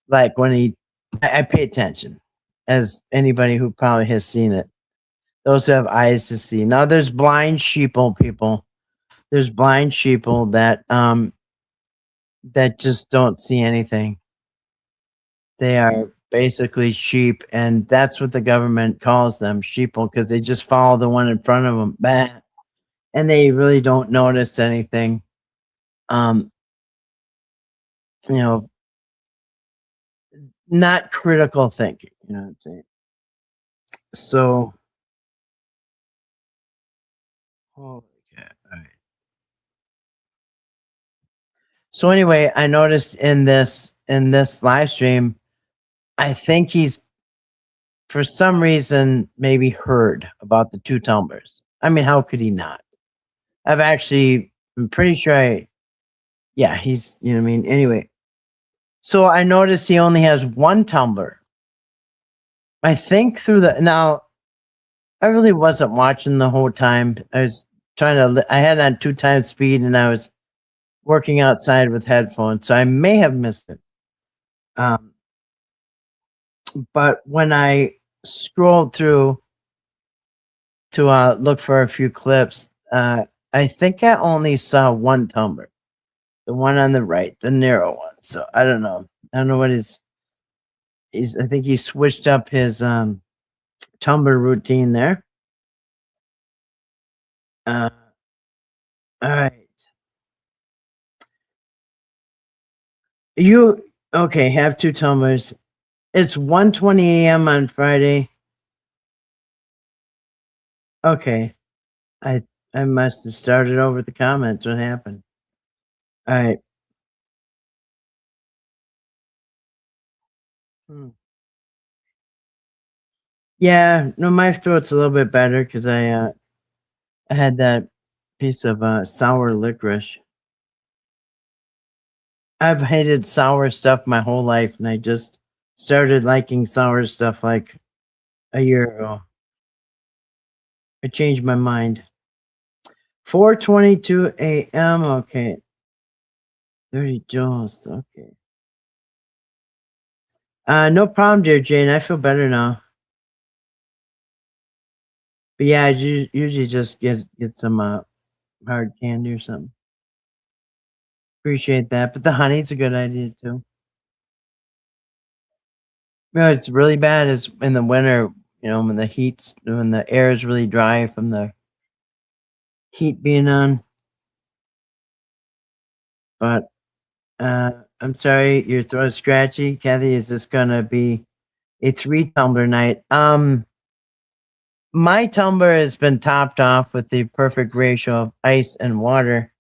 like when I pay attention, as anybody who probably has seen it. Those who have eyes to see. Now there's blind sheeple people. There's blind sheeple that just don't see anything. They are basically sheep, and that's what the government calls them, sheeple, because they just follow the one in front of them. Bah. And they really don't notice anything. Not critical thinking, you know what I'm saying? So, holy cow. All right. So anyway, I noticed in this live stream, I think he's, for some reason, maybe heard about the 2 tumblers. I mean, how could he not? I'm pretty sure he's, you know what I mean? Anyway, so I noticed he only has 1 tumbler. I think now, I really wasn't watching the whole time. I was I had on 2 times speed, and I was working outside with headphones, so I may have missed it. But when I scrolled through to look for a few clips. I think I only saw one tumbler, the one on the right, the narrow one. So I don't know. I don't know what he's. I think he switched up his tumbler routine there. All right. You okay? Have two tumblers. It's 1:20 a.m. on Friday. Okay, I must have started over the comments. What happened? All right. Yeah, no, my throat's a little bit better because I had that piece of sour licorice. I've hated sour stuff my whole life, and I just started liking sour stuff like a year ago. I changed my mind. 4:22 a.m. Okay. 30 joules. Okay. No problem, dear Jane. I feel better now. But yeah, I usually just get some hard candy or something. Appreciate that. But the honey's a good idea too. No, it's really bad. It's in the winter, when the air is really dry from the heat being on. But I'm sorry, your throat's scratchy. Kathy, is this gonna be a 3 tumbler night? My tumbler has been topped off with the perfect ratio of ice and water.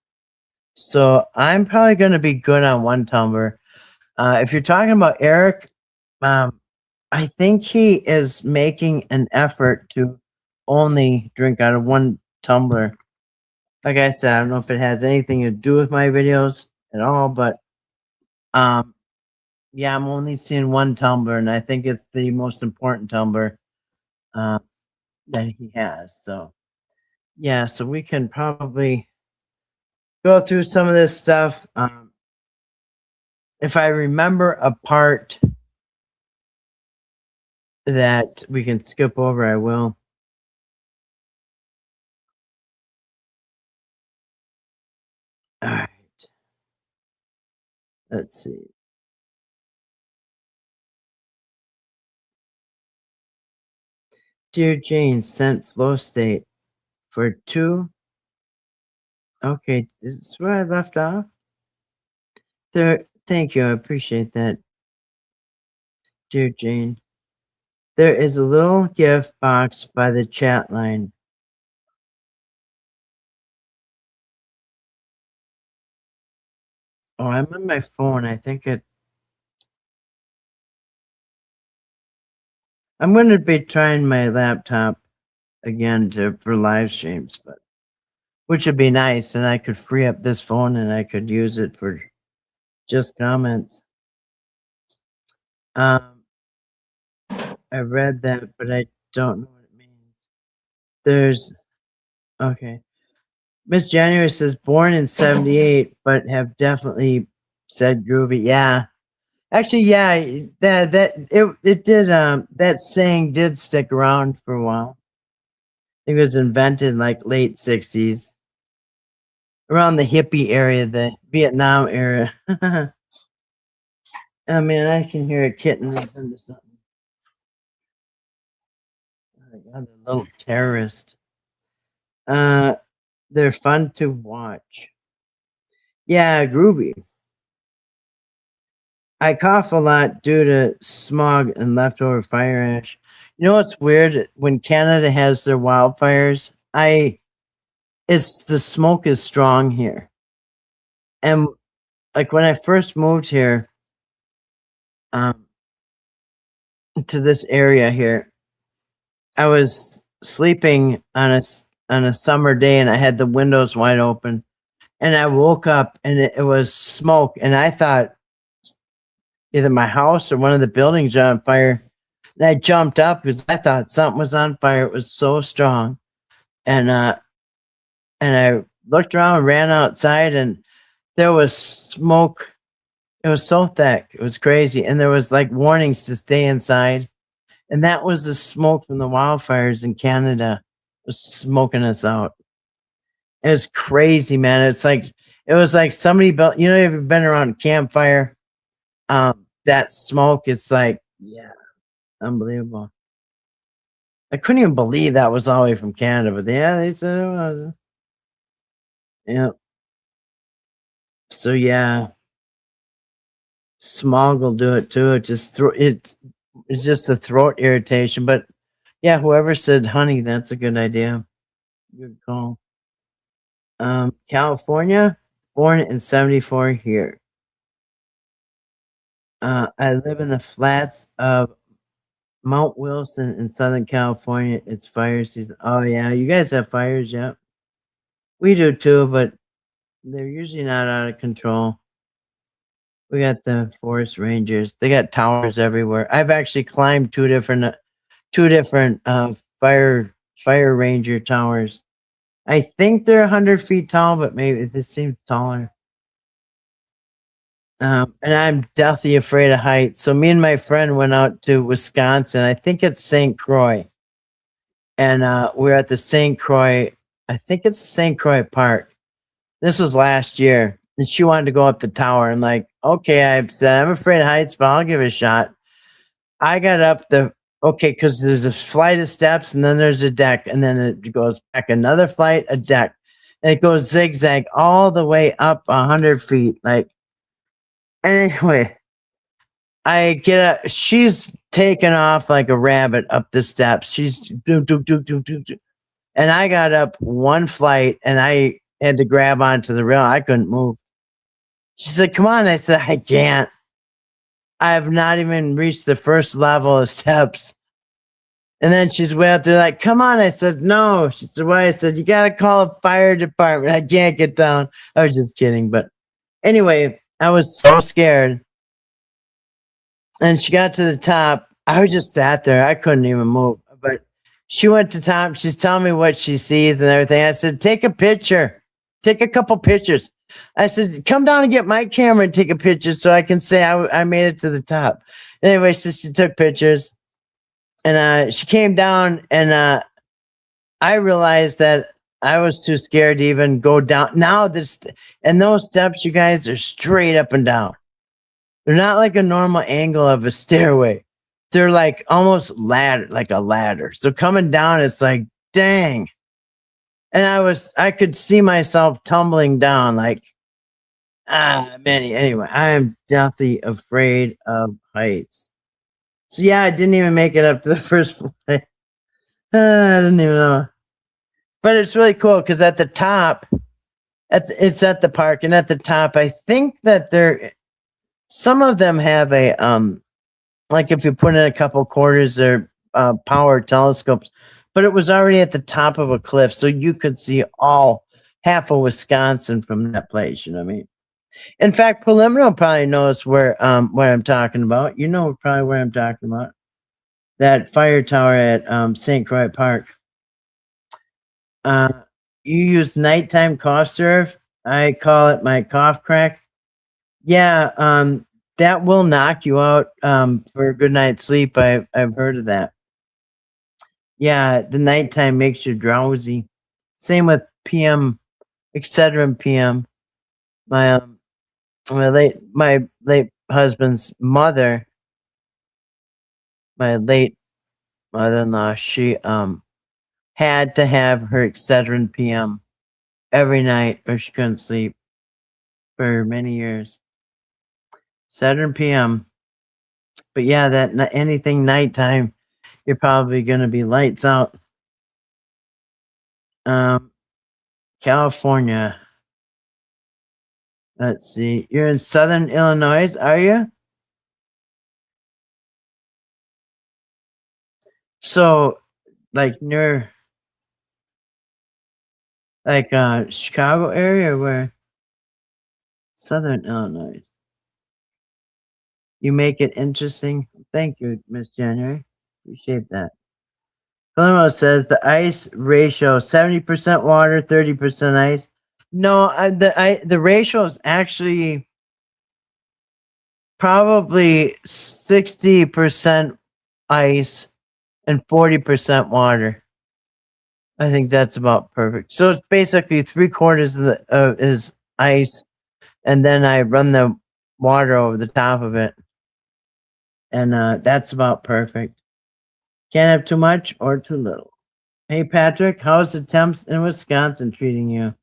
So I'm probably gonna be good on 1 tumbler. If you're talking about Eric, I think he is making an effort to only drink out of 1 tumbler. Like I said, I don't know if it has anything to do with my videos at all, but yeah, I'm only seeing 1 tumbler, and I think it's the most important tumbler that he has. So yeah, so we can probably go through some of this stuff. If I remember a part that we can skip over, I will. All right. Let's see. Dear Jane, sent flow state for 2. Okay, is this where I left off? There. Thank you. I appreciate that. Dear Jane, there is a little gift box by the chat line. Oh, I'm on my phone. I think I'm going to be trying my laptop again for live streams, but which would be nice, and I could free up this phone and I could use it for just comments. I read that, but I don't know what it means. Okay. Miss January says born in 78, but have definitely said groovy. Yeah. Actually, yeah, it did that saying did stick around for a while. It was invented like late 60s. Around the hippie area, the Vietnam era. Oh man, I can hear a kitten into something. Oh my God, the little terrorist. They're fun to watch. Yeah, groovy. I cough a lot due to smog and leftover fire ash. You know what's weird? When Canada has their wildfires, the smoke is strong here. And like when I first moved here, to this area here, I was sleeping on a summer day and I had the windows wide open, and I woke up and it was smoke, and I thought either my house or one of the buildings are on fire. And I jumped up because I thought something was on fire. It was so strong. And I looked around and ran outside, and there was smoke. It was so thick. It was crazy. And there was like warnings to stay inside. And that was the smoke from the wildfires in Canada. was smoking us out. It was crazy, man. It was like somebody built. You know, if you've been around a campfire, that smoke. It's like, yeah, unbelievable. I couldn't even believe that was all the way from Canada, but yeah, they said it was. Yeah. So yeah, smog will do it too. It's just a throat irritation. But yeah, whoever said honey, that's a good idea. Good call. California, born in '74 here. I live in the flats of Mount Wilson in Southern California. It's fire season. Oh yeah, you guys have fires, yeah. We do too, but they're usually not out of control. We got the forest rangers. They got towers everywhere. I've actually climbed two different fire ranger towers. I think they're 100 feet tall, but maybe this seems taller. And I'm deathly afraid of heights. So me and my friend went out to Wisconsin. I think it's St. Croix, and we're at the St. Croix. I think it's the St. Croix Park. This was last year, and she wanted to go up the tower. And like, okay, I said I'm afraid of heights, but I'll give it a shot. I got up because there's a flight of steps, and then there's a deck, and then it goes back another flight, a deck, and it goes zigzag all the way up 100 feet. Like, anyway, I get up. She's taking off like a rabbit up the steps. She's do do do do do do, and I got up one flight, and I had to grab onto the rail. I couldn't move. She said, "Come on." I said, "I can't. I have not even reached the first level of steps." And then she's way out there like, "Come on." I said, "No." She said, "Why?" I said, "You got to call a fire department. I can't get down." I was just kidding. But anyway, I was so scared. And she got to the top. I was just sat there. I couldn't even move. But she went to top. She's telling me what she sees and everything. I said, "Take a picture. Take a couple pictures." I said, "Come down and get my camera and take a picture so I can say I made it to the top." Anyway, so she took pictures. And she came down, and I realized that I was too scared to even go down. Now and those steps, you guys, are straight up and down. They're not like a normal angle of a stairway. They're like almost like a ladder. So coming down, it's like, dang. And I could see myself tumbling down like, anyway, I am deathly afraid of heights. So yeah, I didn't even make it up to the first flight. I didn't even know. But it's really cool because at the top, it's at the park, and at the top, I think that some of them have a like if you put in a couple quarters, they're power telescopes. But it was already at the top of a cliff, so you could see all half of Wisconsin from that place. You know what I mean? In fact, Preliminary probably knows where what I'm talking about. You know probably where I'm talking about. That fire tower at St. Croix Park. You use nighttime cough syrup. I call it my cough crack. Yeah, that will knock you out for a good night's sleep. I've heard of that. Yeah, the nighttime makes you drowsy. Same with PM, Excedrin PM. My my late husband's mother, my late mother-in-law, she had to have her Excedrin PM every night or she couldn't sleep for many years. Excedrin PM. But yeah, anything nighttime, you're probably gonna be lights out. California. Let's see. You're in Southern Illinois, are you? So, like near, like Chicago area, or where? Southern Illinois. You make it interesting. Thank you, Miss January. Appreciate that. Palermo says the ice ratio 70% water, 30% ice. No, the ratio is actually probably 60% ice and 40% water. I think that's about perfect. So it's basically 3/4 of the is ice, and then I run the water over the top of it, and that's about perfect. Can't have too much or too little. Hey Patrick, how's the temps in Wisconsin treating you?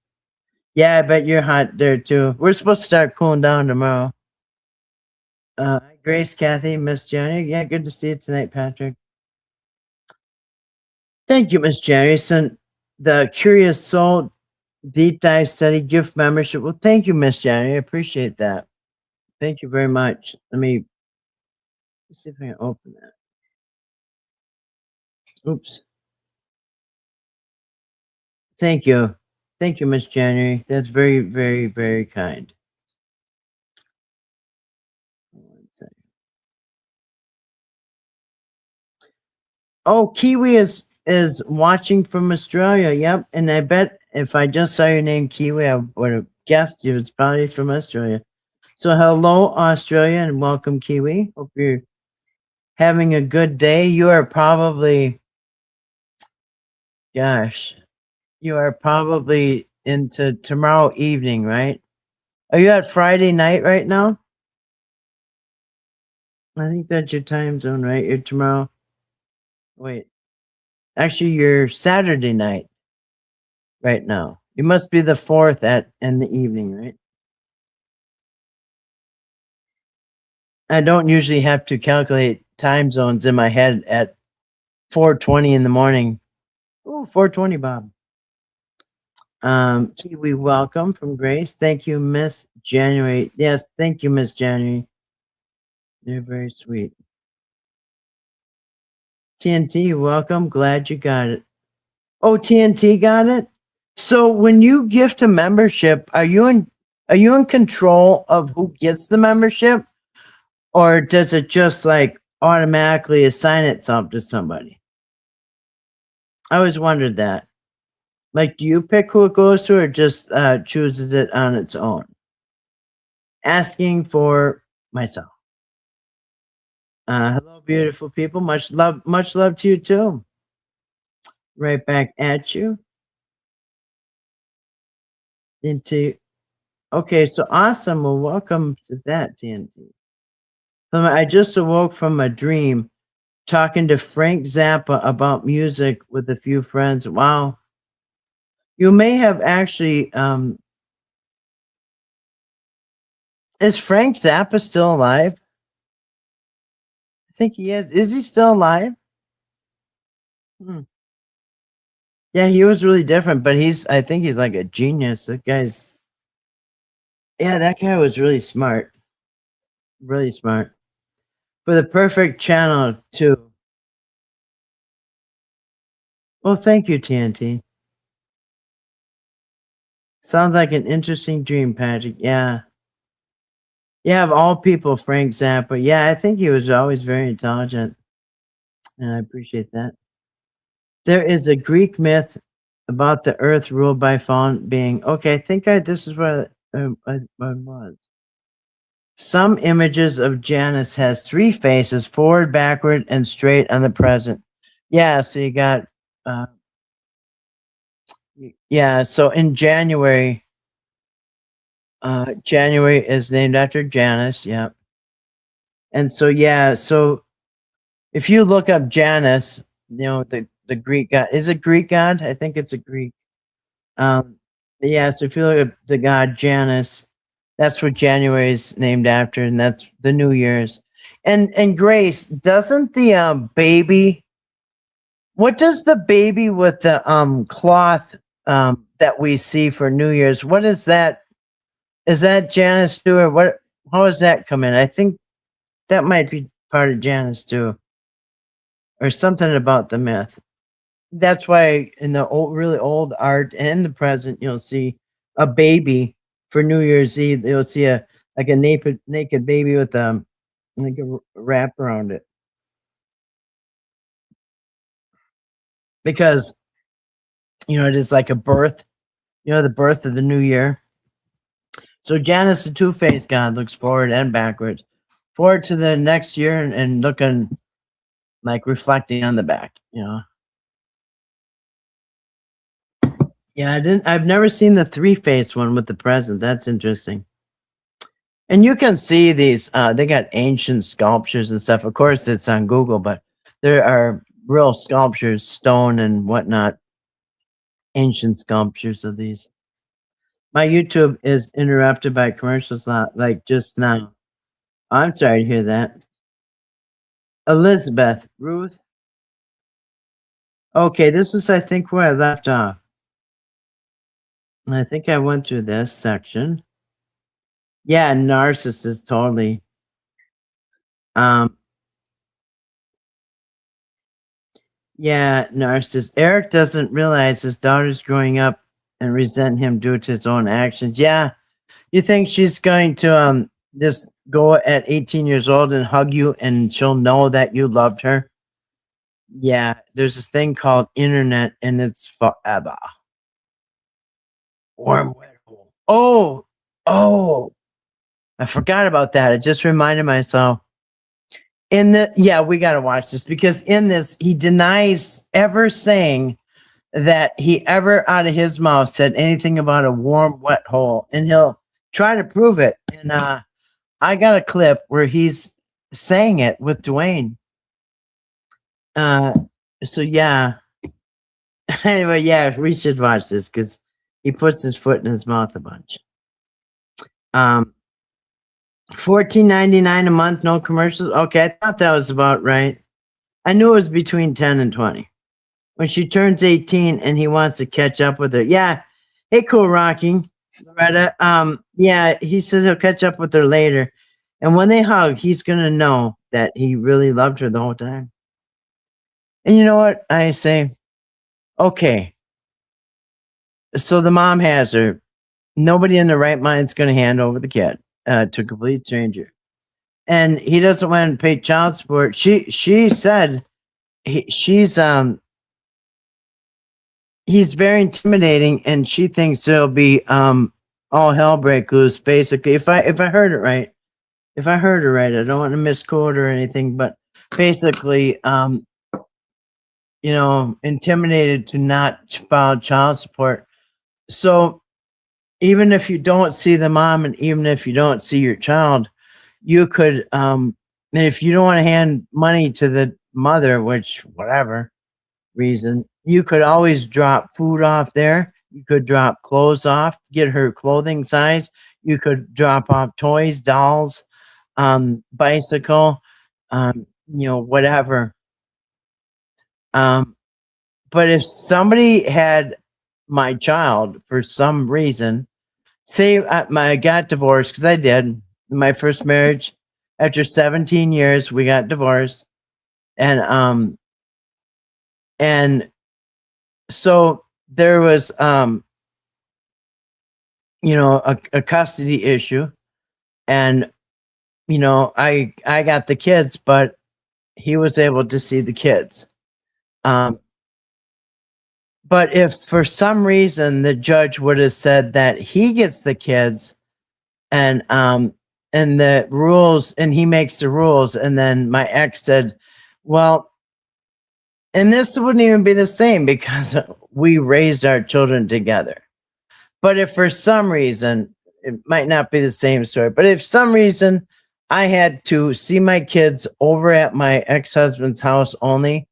Yeah, I bet you're hot there too. We're supposed to start cooling down tomorrow. Grace, Kathy, Miss Jenny. Yeah, good to see you tonight, Patrick. Thank you, Miss Jenny. Sent the Curious Soul Deep Dive Study gift membership. Well, thank you, Miss Jenny. I appreciate that. Thank you very much. Let's see if I can open that. Oops. Thank you. Thank you, Miss January. That's very, very, very kind. One second. Oh, Kiwi is watching from Australia. Yep. And I bet if I just saw your name Kiwi, I would have guessed you. It's probably from Australia. So hello, Australia, and welcome, Kiwi. Hope you're having a good day. You are probably, gosh, you are probably into tomorrow evening, right? Are you at Friday night right now? I think that's your time zone, right? You're tomorrow. Wait, actually, you're Saturday night right now. You must be the 4th in the evening, right? I don't usually have to calculate time zones in my head at 4:20 in the morning. Ooh, 4:20, Bob. Kiwi, welcome from Grace. Thank you, Miss January. Yes, thank you, Miss January. You're very sweet. TNT, welcome. Glad you got it. Oh, TNT got it. So when you gift a membership, are you in control of who gets the membership, or does it just like automatically assign itself to somebody? I always wondered that. Like, do you pick who it goes to, or just chooses it on its own? Asking for myself. Hello, beautiful people. Much love to you too. Right back at you. Into Okay, so awesome. Well, welcome to that, TNT. I just awoke from a dream talking to Frank Zappa about music with a few friends. Wow. You may have actually is Frank Zappa still alive? I think he is. Is he still alive? Hmm. Yeah, he was really different, but I think he's like a genius. That guy was really smart. Really smart. For the perfect channel too. Well, thank you, TNT. Sounds like an interesting dream, Patrick. Yeah. Yeah, of all people, Frank Zappa. Yeah, I think he was always very intelligent, and I appreciate that. There is a Greek myth about the earth ruled by fallen being. Okay, I think this is where I was. Some images of Janus has 3 faces: forward, backward, and straight on the present. Yeah, so you got yeah, so in January, January is named after Janus, yeah. And so yeah, so if you look up Janus, the Greek god, is it Greek god? I think it's a Greek. Yeah, so if you look at the god Janus, that's what January is named after, and that's the New Year's. And Grace, doesn't the baby? What does the baby with the cloth that we see for New Year's? What is that? Is that Janus too, or what? How does that come in? I think that might be part of Janus too, or something about the myth. That's why in the really old art and the present, you'll see a baby for New Year's Eve. You'll see a naked baby with like a wrap around it, because it is like a birth. The birth of the new year. So Janus, the two-faced god, looks forward and backwards, forward to the next year and looking like reflecting on the back. Yeah, I've never seen the three-face one with the present. That's interesting. And you can see these. They got ancient sculptures and stuff. Of course, it's on Google, but there are real sculptures, stone and whatnot, ancient sculptures of these. My YouTube is interrupted by commercials like just now. I'm sorry to hear that. Elizabeth, Ruth. Okay, this is, I think, where I left off. I think I went through this section. Yeah, narcissist, totally. Yeah, narcissist. Eric doesn't realize his daughter's growing up and resent him due to his own actions. Yeah, you think she's going to just go at 18 years old and hug you and she'll know that you loved her? Yeah, there's this thing called internet and it's forever. Warm wet hole. Oh, I forgot about that. I just reminded myself. We got to watch this because in this, he denies ever saying that he ever out of his mouth said anything about a warm, wet hole, and he'll try to prove it. And I got a clip where he's saying it with Dwayne. So yeah. Anyway, yeah, we should watch this because he puts his foot in his mouth a bunch. $14.99 a month, no commercials. Okay, I thought that was about right. I knew it was between 10 and 20. When she turns 18 and he wants to catch up with her. Yeah. Hey, cool rocking. Loretta. Yeah, he says he'll catch up with her later. And when they hug, he's gonna know that he really loved her the whole time. And you know what? I say, okay. So the mom has her. Nobody in the right mind is gonna hand over the kid to a complete stranger. And he doesn't want to pay child support. She said he's very intimidating, and she thinks there'll be all hell break loose. Basically, if I heard it right, I don't want to misquote or anything, but basically, intimidated to not file child support. So even if you don't see the mom, and even if you don't see your child, you could, and if you don't want to hand money to the mother, which whatever reason, you could always drop food off there. You could drop clothes off, get her clothing size. You could drop off toys, dolls, bicycle, whatever. But if somebody had my child for some reason, say I got divorced, because I did in my first marriage. After 17 years, we got divorced, and so there was a custody issue, and I got the kids, but he was able to see the kids. But if for some reason the judge would have said that he gets the kids, and the rules, and he makes the rules, and then my ex said, well, and this wouldn't even be the same because we raised our children together. But if for some reason, it might not be the same story, but if some reason I had to see my kids over at my ex-husband's house only,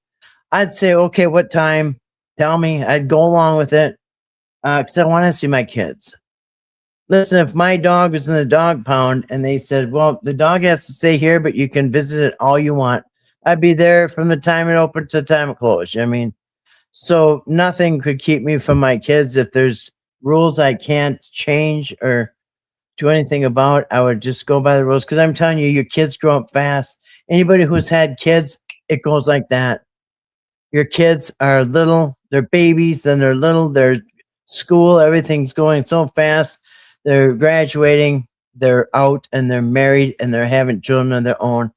I'd say, okay, what time? Tell me. I'd go along with it because I want to see my kids. Listen, if my dog was in the dog pound and they said, well, the dog has to stay here, but you can visit it all you want, I'd be there from the time it opened to the time it closed. I mean, so nothing could keep me from my kids. If there's rules I can't change or do anything about, I would just go by the rules. Because I'm telling you, your kids grow up fast. Anybody who's had kids, it goes like that. Your kids are little, they're babies, then they're little, they're school, everything's going so fast. They're graduating, they're out, and they're married, and they're having children of their own.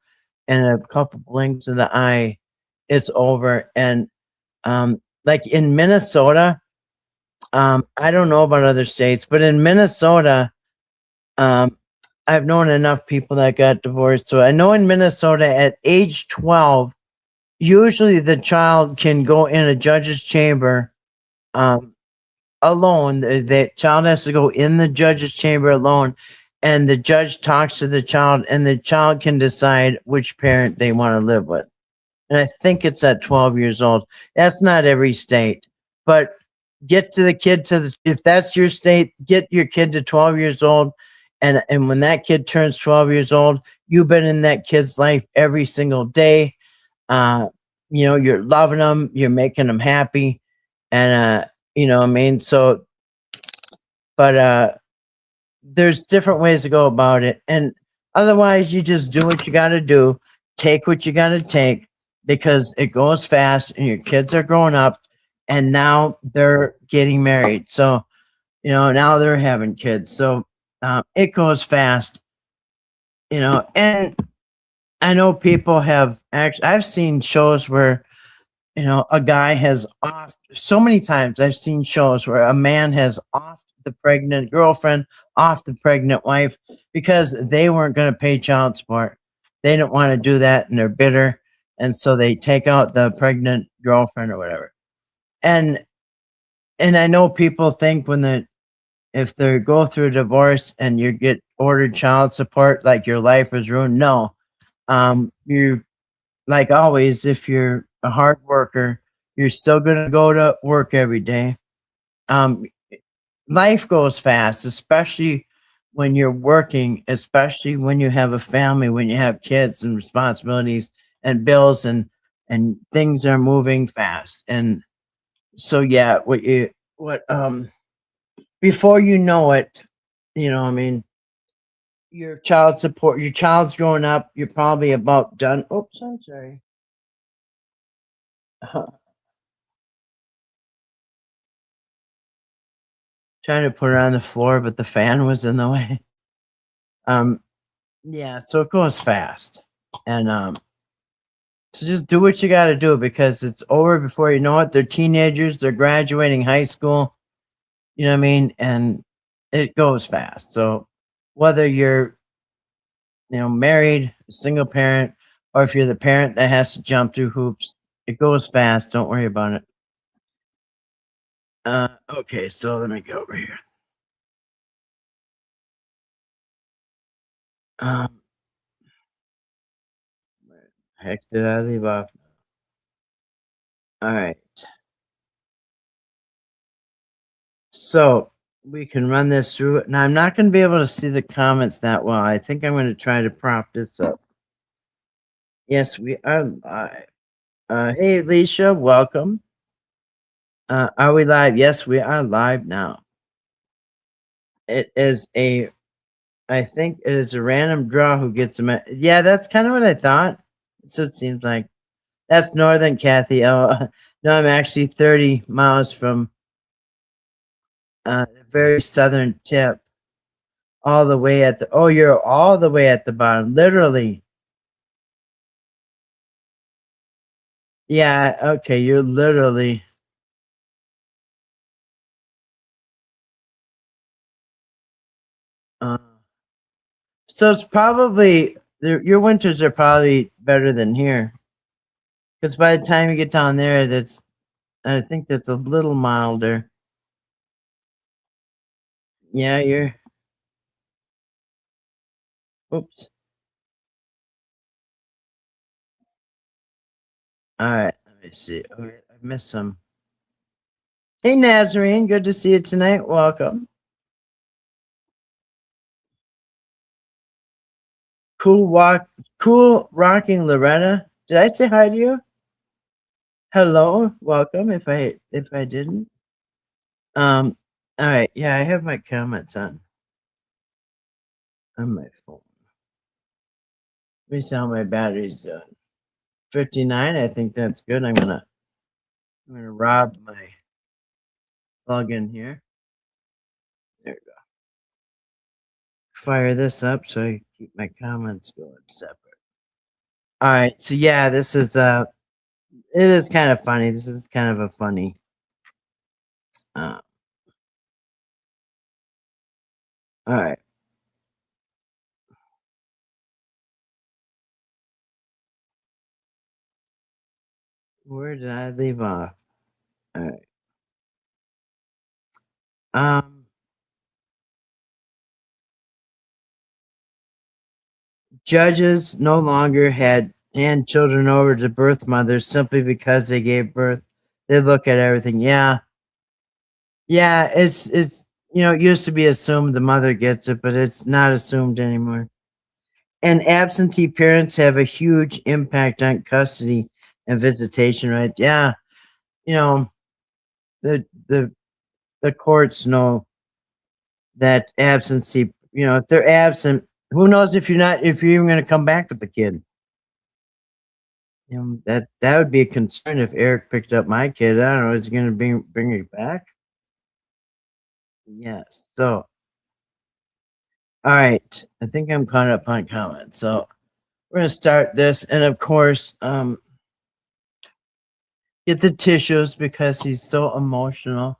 And a couple blinks of the eye, it's over. And like in Minnesota, I don't know about other states, but in Minnesota, I've known enough people that got divorced. So I know in Minnesota at age 12, usually the child can go in a judge's chamber alone. The child has to go in the judge's chamber alone, and the judge talks to the child, and the child can decide which parent they want to live with. And I think it's at 12 years old. That's not every state, but get to the kid to the, if that's your state, get your kid to 12 years old. And when that kid turns 12 years old, you've been in that kid's life every single day. Uh, you're loving them, you're making them happy. And, what I mean? So, but, there's different ways to go about it. And otherwise, you just do what you got to do, take what you got to take because it goes fast and your kids are growing up and now they're getting married. So, now they're having kids. So it goes fast, and I know people have actually, I've seen shows where, a guy has off so many times. I've seen shows where a man has off the pregnant girlfriend, off the pregnant wife because they weren't going to pay child support. They didn't want to do that and they're bitter. And so they take out the pregnant girlfriend or whatever. And I know people think if they go through a divorce and you get ordered child support, like your life is ruined. No. You, like always, if you're a hard worker, you're still going to go to work every day. Um, Life goes fast, especially when you're working, especially when you have a family, when you have kids and responsibilities and bills and things are moving fast. And so yeah, before you know it, I mean, your child support, your child's growing up, you're probably about done. Oops, I'm sorry. Trying to put her on the floor, but the fan was in the way. Um, yeah, so it goes fast. And so just do what you got to do because it's over before you know it. They're teenagers, they're graduating high school, you know what I mean? And it goes fast. So whether you're, married, a single parent, or if you're the parent that has to jump through hoops, it goes fast. Don't worry about it. Okay, so let me go over here. Um, where the heck did I leave off? All right. So we can run this through it. Now I'm not going to be able to see the comments that well. I think I'm going to try to prop this up. Yes, we are live. Hey, Alicia, welcome. Are we live? Yes, we are live now. It is I think it is a random draw who gets them. Yeah, that's kind of what I thought. So it seems like that's Northern Kathy. Oh, no, I'm actually 30 miles from the very southern tip. All the way at the, oh, you're all the way at the bottom, literally. Yeah, okay, you're literally. Uh, so it's probably, your winters are probably better than here. Because by the time you get down there, I think that's a little milder. Yeah, oops. All right, let me see. Okay, I missed some. Hey, Nazarene, good to see you tonight. Welcome. Cool rocking Loretta. Did I say hi to you? Hello, welcome. If I didn't, all right. Yeah, I have my comments on my phone. Let me see how my battery's doing. 59. I think that's good. I'm gonna rob my plug in here. There we go. Fire this up so I keep my comments going separate. All right. So yeah, this is it is kind of funny. This is kind of a funny uh all right. Where did I leave off? All right. Judges no longer hand children over to birth mothers simply because they gave birth. They look at everything. Yeah. It's it used to be assumed the mother gets it, but it's not assumed anymore. And absentee parents have a huge impact on custody and visitation, right? Yeah. You know, the the the courts know that absentee, if they're absent, who knows if you're even going to come back with the kid. That would be a concern if Eric picked up my kid. I don't know, is he going to bring it back? Yes. So, all right. I think I'm caught up on comments. So we're going to start this, and of course, get the tissues because he's so emotional.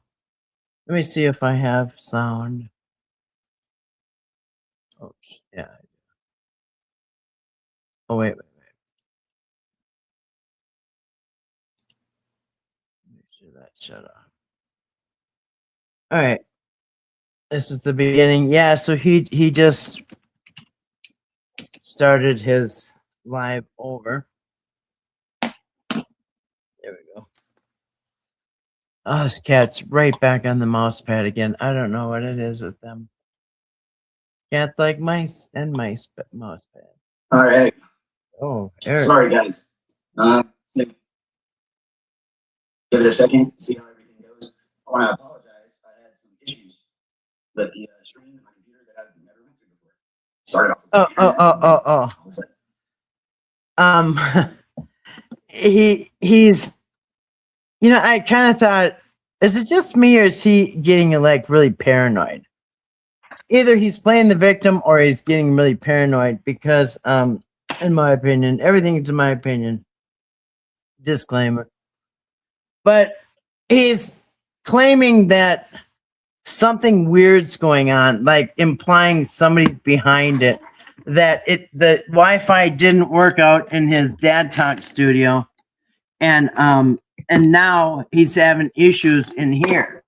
Let me see if I have sound. Oh, yeah. Oh, wait. Make sure that shut off. All right. This is the beginning. Yeah, so he just started his live over. There we go. Oh, this cat's right back on the mouse pad again. I don't know what it is with them. Cats like mice and mouse pad. All right. Oh, Eric. Sorry, guys. Give it a second, see how everything goes. I want to apologize. I had some issues with the screen of my computer that I've never went through before. Started off. He's I kind of thought, is it just me or is he getting like really paranoid? Either he's playing the victim or he's getting really paranoid because in my opinion, everything is in my opinion. Disclaimer. But he's claiming that something weird's going on, like implying somebody's behind it, that the Wi-Fi didn't work out in his Dad Talk studio, and now he's having issues in here.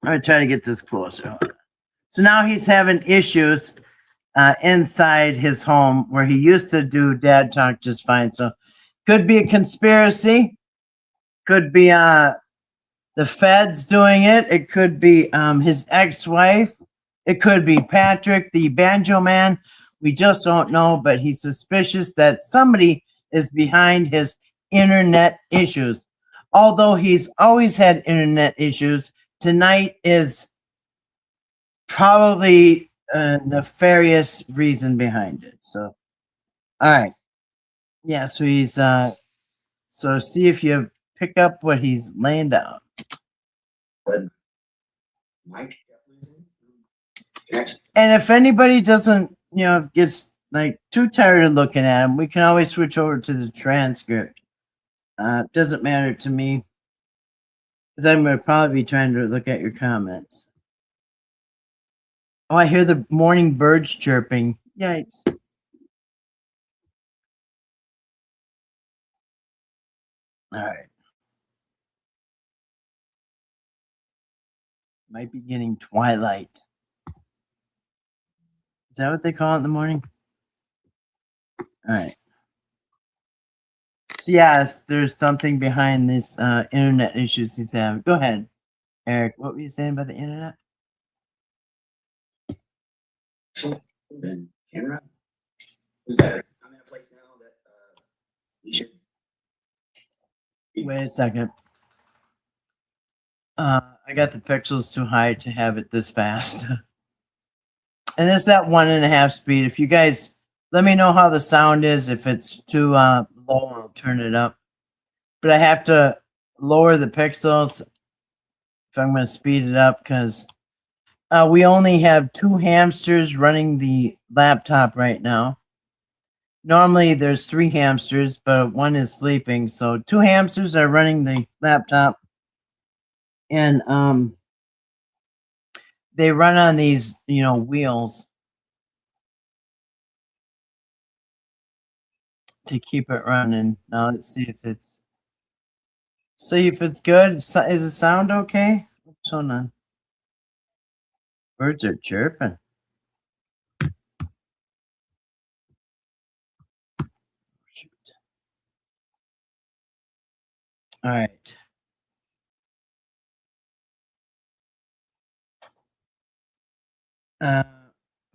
I'm gonna try to get this closer. So now he's having issues inside his home where he used to do Dad Talk just fine. So could be a conspiracy, could be the feds doing it. It could be his ex-wife. It could be Patrick, the banjo man. We just don't know, but he's suspicious that somebody is behind his internet issues. Although he's always had internet issues, tonight is probably a nefarious reason behind it. So, all right. Yeah, so he's so see if you pick up what he's laying down. Mike. And if anybody doesn't, gets like too tired of looking at him, we can always switch over to the transcript. Doesn't matter to me because I'm going to probably be trying to look at your comments. Oh, I hear the morning birds chirping. Yikes. All right. Might be getting twilight. Is that what they call it in the morning? All right. So yes, there's something behind this internet issues he's having. Go ahead, Eric. What were you saying about the internet? Camera is better. I'm in a place now that you should. Wait a second. I got the pixels too high to have it this fast. And it's at 1.5 speed. If you guys let me know how the sound is. If it's too low, I'll turn it up. But I have to lower the pixels if I'm going to speed it up because we only have 2 hamsters running the laptop right now. Normally there's 3 hamsters, but one is sleeping. So 2 hamsters are running the laptop. And they run on these, wheels to keep it running. Now let's see if it's good. Is the sound okay? What's going on? Birds are chirping. Shoot. All right.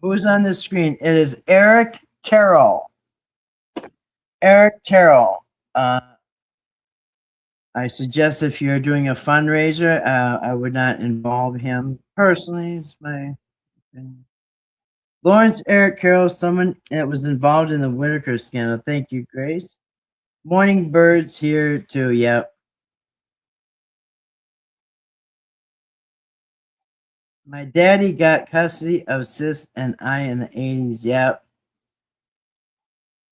Who's on the screen? It is Eric Carroll. Eric Carroll. I suggest if you're doing a fundraiser, I would not involve him personally. It's my opinion. Lawrence Eric Carroll, someone that was involved in the Whitaker scandal. Thank you, Grace. Morning Birds here too. Yep. My daddy got custody of Sis and I in the 80s. Yep.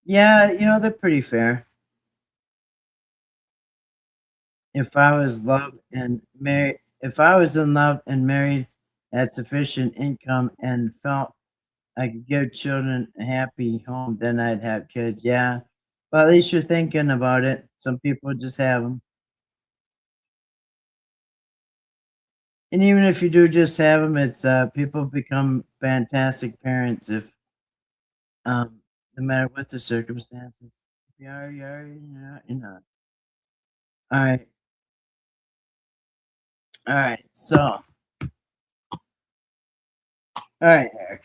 Yeah, you know, they're pretty fair. If I was in love and married, had sufficient income and felt I could give children a happy home, then I'd have kids. Yeah. Well, at least you're thinking about it. Some people just have them. And even if you do just have them, it's people become fantastic parents if no matter what the circumstances. If you are, you are. You're not, you're not. All right. All right. So, all right, Eric.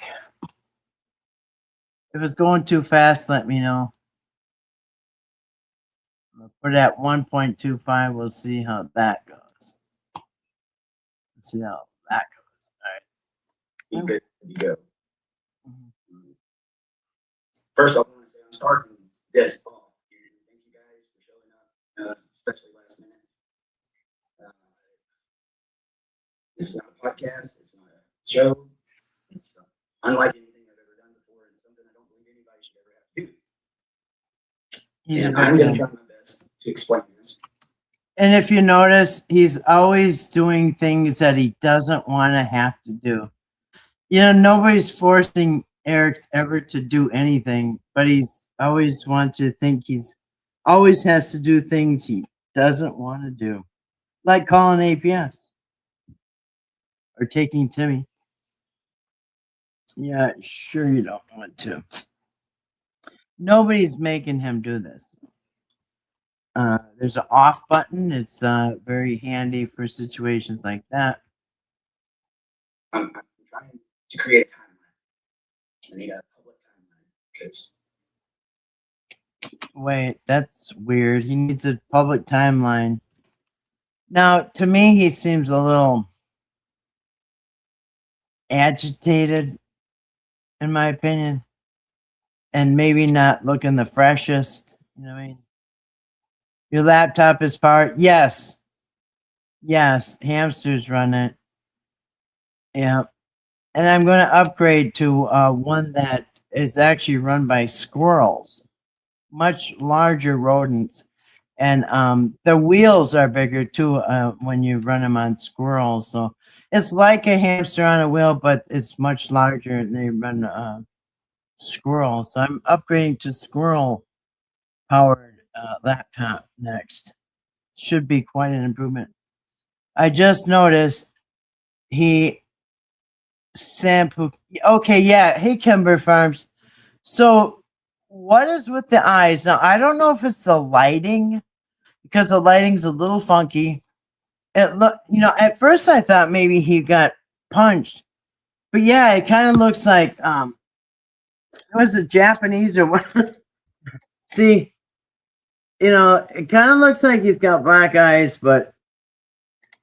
If it's going too fast, let me know. I'll put it at 1.25. We'll see how that goes. Let's see how that goes. All right. You good? You go. Mhm. First, I want to say I'm starting this off. Thank you guys for showing up, especially last minute. This is not a podcast. It's not a show. It's unlike anything I've ever done before, and something I don't believe anybody should ever have to do. And I'm going to try my best to explain this. And if you notice, he's always doing things that he doesn't want to have to do. You know, nobody's forcing Eric ever to do anything, but he's always wants to think he's always has to do things he doesn't want to do. Like calling APS or taking Timmy. Yeah, sure you don't want to. Nobody's making him do this. There's an off button. It's very handy for situations like that. I'm trying to create a timeline. I need a public timeline because Wait, that's weird. He needs a public timeline. Now, to me, he seems a little agitated, in my opinion, and maybe not looking the freshest. You know what I mean? Your laptop is powered. Yes. Yes. Hamsters run it. Yeah. And I'm going to upgrade to one that is actually run by squirrels, much larger rodents. And the wheels are bigger too when you run them on squirrels. So it's like a hamster on a wheel, but it's much larger and they run squirrel. So I'm upgrading to squirrel powered laptop next. Should be quite an improvement. I just noticed he shampoo. Okay, yeah. Hey, Kimber Farms. So what is with the eyes? Now, I don't know if it's the lighting because the lighting's a little funky. It look, you know, at first I thought maybe he got punched, but yeah, it kind of looks like was it Japanese or what? See, you know, it kind of looks like he's got black eyes, but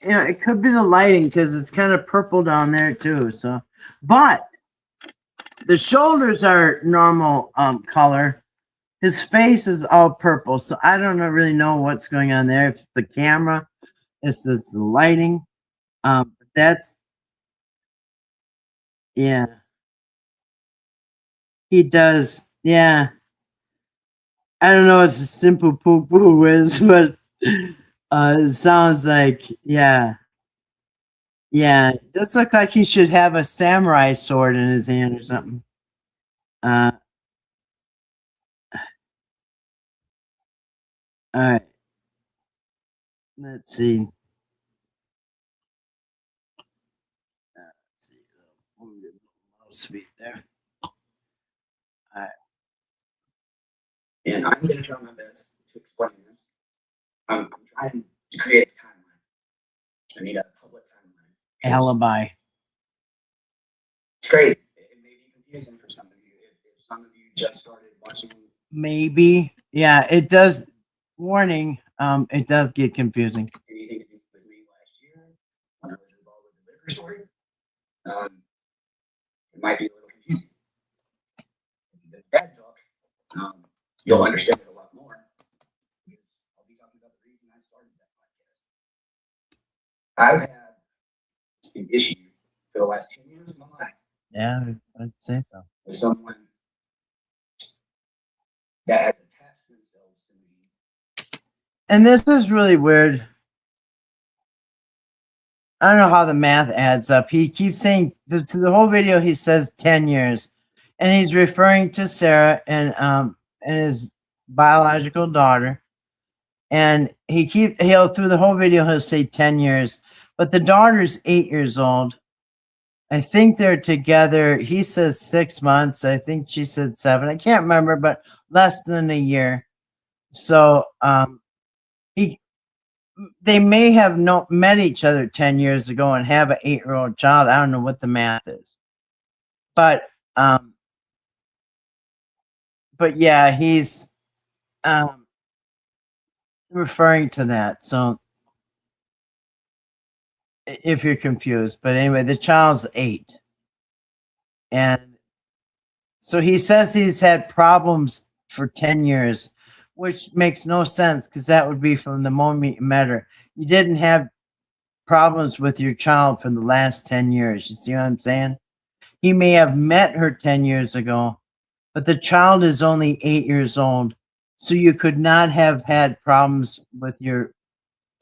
you know, it could be the lighting because it's kind of purple down there too. So, but the shoulders are normal color. His face is all purple, so I don't really know what's going on there. If the camera, it's the lighting. That's yeah. He does. Yeah. I don't know. It's a simple poo poo whiz, but it sounds like yeah. Yeah, it does look like he should have a samurai sword in his hand or something. Uh, all right. Let's see. Let's see. mouse feet there. And I'm going to try my best to explain this. I'm trying to create a timeline. I need a public timeline. Alibi. It's crazy. It may be confusing for some of you. If some of you just started watching, Maybe. Yeah, it does. Warning. It does get confusing. anything to do with me last year when I was involved with the liquor story, it might be a little confusing. If you've been bad talk, you'll understand it a lot more because I'll be talking about the reason I started that podcast. I've had an issue for the last 10 years of my life Yeah, I'd say so. with someone that has attached themselves to me. And this is really weird. I don't know how the math adds up. He keeps saying to the whole video. He says 10 years, and he's referring to Sarah and his biological daughter. And he'll through the whole video he'll say 10 years, but the daughter's 8 years old. I think they're together. He says 6 months. I think she said 7. I can't remember, but less than a year. So they may have met each other 10 years ago and have an 8-year-old child. I don't know what the math is, but yeah, he's referring to that. So if you're confused, but anyway, the child's 8, and so he says he's had problems for 10 years, which makes no sense because that would be from the moment you met her. You didn't have problems with your child for the last 10 years. You see what I'm saying? He may have met her 10 years ago, but the child is only 8 years old. So you could not have had problems with your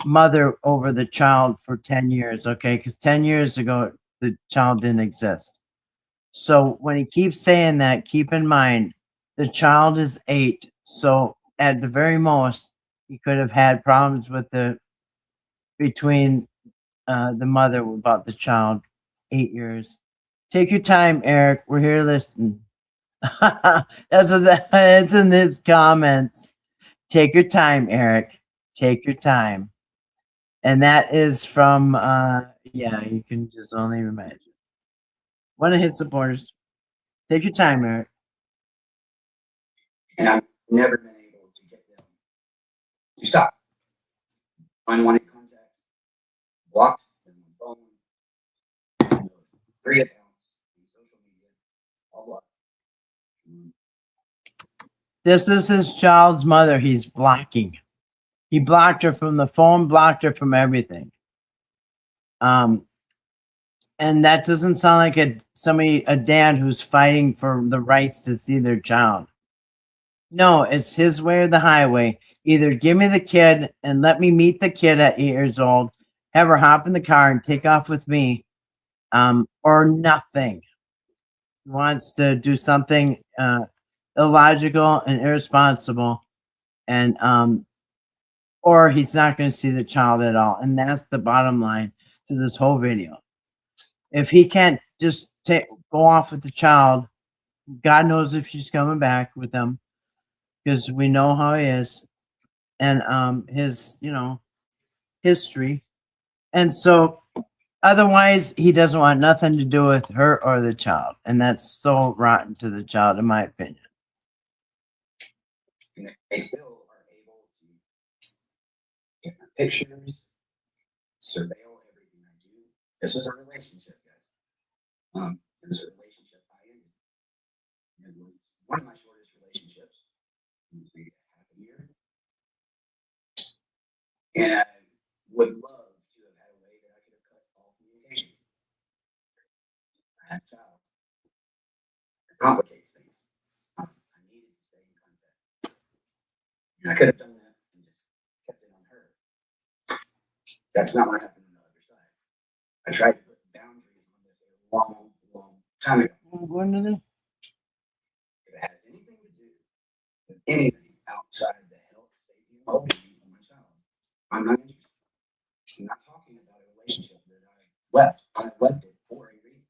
mother over the child for 10 years, okay? Because 10 years ago, the child didn't exist. So when he keeps saying that, keep in mind, the child is 8. So at the very most, he could have had problems between the mother about the child. 8 years. Take your time, Eric. We're here listening. That's in his comments. Take your time, Eric. Take your time. And that is from yeah, you can just only imagine. One of his supporters. Take your time, Eric. And I've never been able to get them to stop. Unwanted contact, blocked them on phone, 3 accounts on social media, all blocked. This is his child's mother he's blocking. He blocked her from the phone, blocked her from everything. And that doesn't sound like a dad who's fighting for the rights to see their child. No, it's his way or the highway. Either give me the kid and let me meet the kid at 8 years old, have her hop in the car and take off with me, or nothing. He wants to do something illogical and irresponsible, and or he's not going to see the child at all. And that's the bottom line to this whole video. If he can't just go off with the child, God knows if she's coming back with him, because we know how he is, and his history. And so otherwise he doesn't want nothing to do with her or the child, and that's so rotten to the child, in my opinion. And they still are able to get my pictures, surveil everything I do. This is a relationship, guys. This is a relationship I ended. It was one of my shortest relationships. It was maybe half a year. And I would love to have had a way that I could have cut all communication. I had a child. It complicates things. I needed to stay in contact. And I could have done that and just kept it on her. That's not what happened on the other side. I tried to put boundaries on this a long, long time ago. If it has anything to do with anything outside the health, safety, and well-being of my child, I'm not interested. I'm not talking about a relationship that I left. I left it for a reason.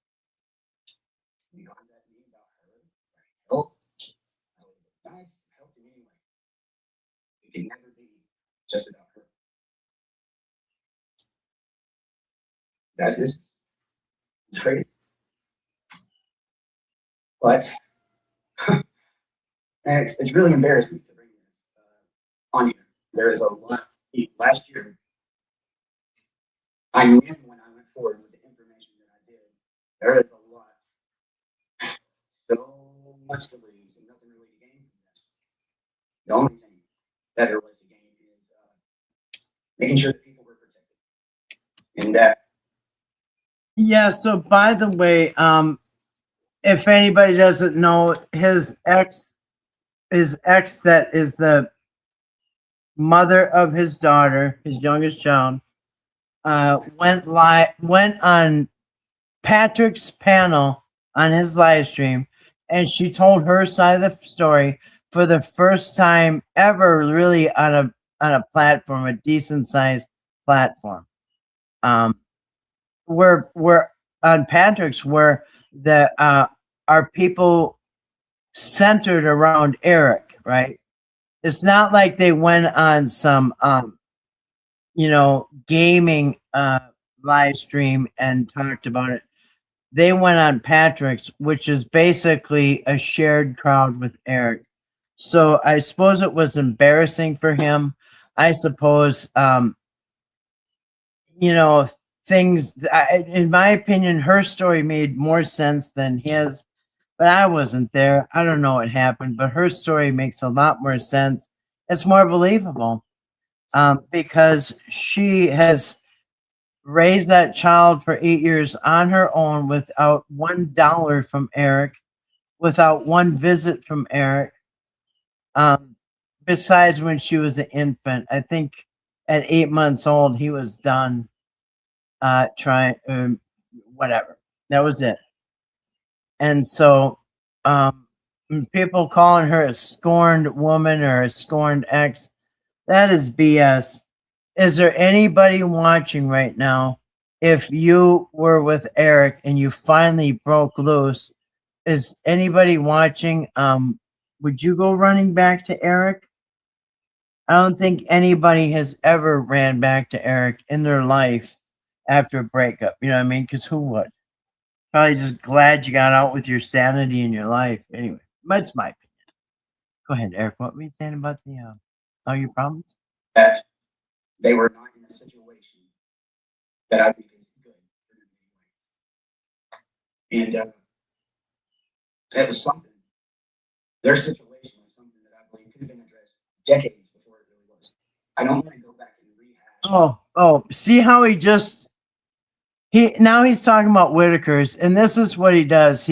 just about her. That's this. It's crazy. But and it's really embarrassing to bring this on here. There is a lot. Last year, I knew when I went forward with the information that I did, there is a lot, so much to lose and nothing really to gain from this. The only thing that there was to gain is making sure that people were protected. And that. Yeah. So, by the way, if anybody doesn't know, his ex that is the mother of his daughter, his youngest child, went on Patrick's panel on his live stream, and she told her side of the story for the first time ever, really on a platform, a decent sized platform. We're on Patrick's, where the are people centered around Eric, right? It's not like they went on some gaming live stream and talked about it. They went on Patrick's, which is basically a shared crowd with Eric. So I suppose it was embarrassing for him. I suppose things, in my opinion, her story made more sense than his, but I wasn't there. I don't know what happened, but her story makes a lot more sense. It's more believable because she has raised that child for 8 years on her own without $1 from Eric, without one visit from Eric. Besides when she was an infant, I think at 8 months old, he was done trying, whatever. That was it. And so people calling her a scorned woman or a scorned ex, that is BS. Is there anybody watching right now? If you were with Eric and you finally broke loose, is anybody watching? Would you go running back to Eric? I don't think anybody has ever ran back to Eric in their life after a breakup. You know what I mean? Because who would? Probably just glad you got out with your sanity in your life. Anyway, that's my opinion. Go ahead, Eric. What were you saying about the all your problems? That they were not in a situation that I think is good for them anyway. And that was something. Their situation was something that I believe could have been addressed decades before it really was. I don't want to go back and rehash. Oh, see how now he's talking about Whitaker's, and this is what he does.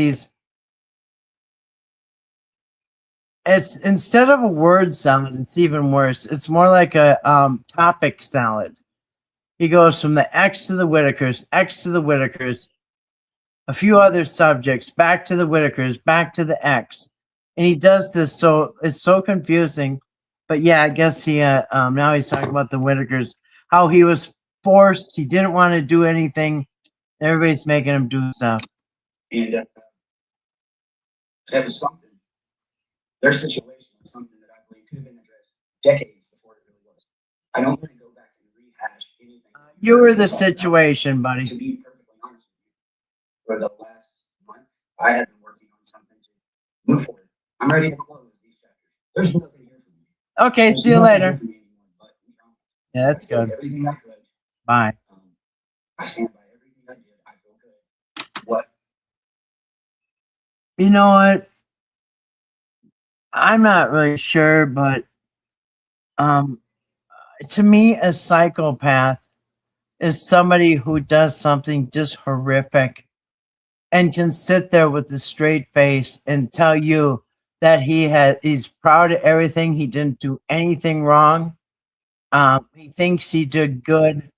It's instead of a word salad, it's even worse. It's more like a topic salad. He goes from the X to the Whitakers, X to the Whitakers, a few other subjects, back to the Whitakers, back to the X. And he does this, so it's so confusing. But yeah, I guess he now he's talking about the Whitakers, how he was forced, he didn't want to do anything. Everybody's making him do stuff. And that was something. Their situation was something that I believe could have been addressed decades before it really was. I don't want to go back and rehash anything. You were the situation, buddy. To be perfectly honest with you, for the last month, I have been working on something to move forward. I'm ready to close these chapters. There's nothing here for me. Okay, see you later. Yeah, that's good. Everything I could. Bye. I stand by everything I did. I feel good. What? You know what? I'm not really sure, but to me, a psychopath is somebody who does something just horrific and can sit there with a straight face and tell you that he's proud of everything. He didn't do anything wrong. He thinks he did good.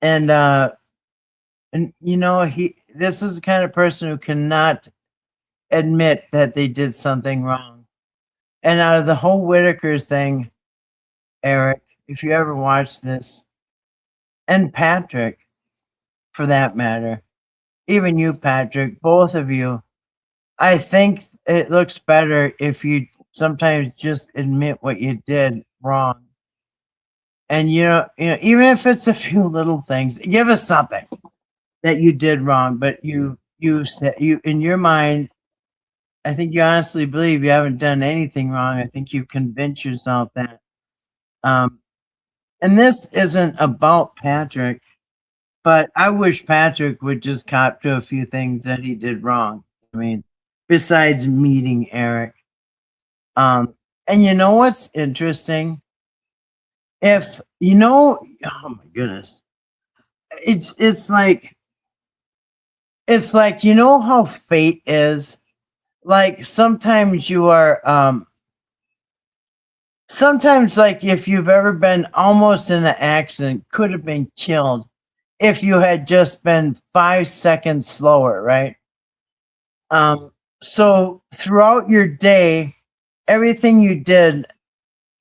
And this is the kind of person who cannot admit that they did something wrong. And out of the whole Whitaker thing, Eric, if you ever watch this, and Patrick, for that matter, even you, Patrick, both of you, I think it looks better if you sometimes just admit what you did wrong. And even if it's a few little things, give us something that you did wrong, but you said you in your mind, I think you honestly believe you haven't done anything wrong. I think you convinced yourself that. Um, and this isn't about Patrick, but I wish Patrick would just cop to a few things that he did wrong. I mean, besides meeting Eric. And you know what's interesting? If oh my goodness, it's like how fate is. Like sometimes you are sometimes, like if you've ever been almost in an accident, could have been killed if you had just been 5 seconds slower, right? So throughout your day, everything you did,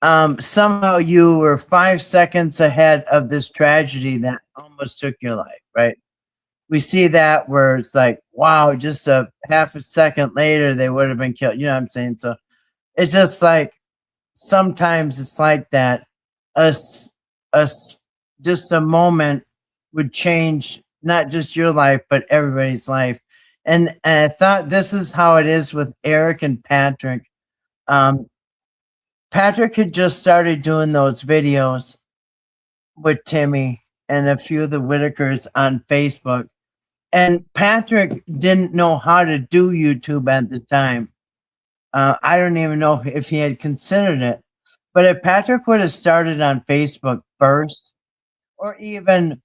somehow you were 5 seconds ahead of this tragedy that almost took your life, right? We see that where it's like, wow, just a half a second later, they would have been killed. You know what I'm saying? So it's just like, sometimes it's like that. Us, just a moment would change not just your life, but everybody's life. And I thought this is how it is with Eric and Patrick. Patrick had just started doing those videos with Timmy and a few of the Whitakers on Facebook. And Patrick didn't know how to do YouTube at the time. I don't even know if he had considered it. But if Patrick would have started on Facebook first, or even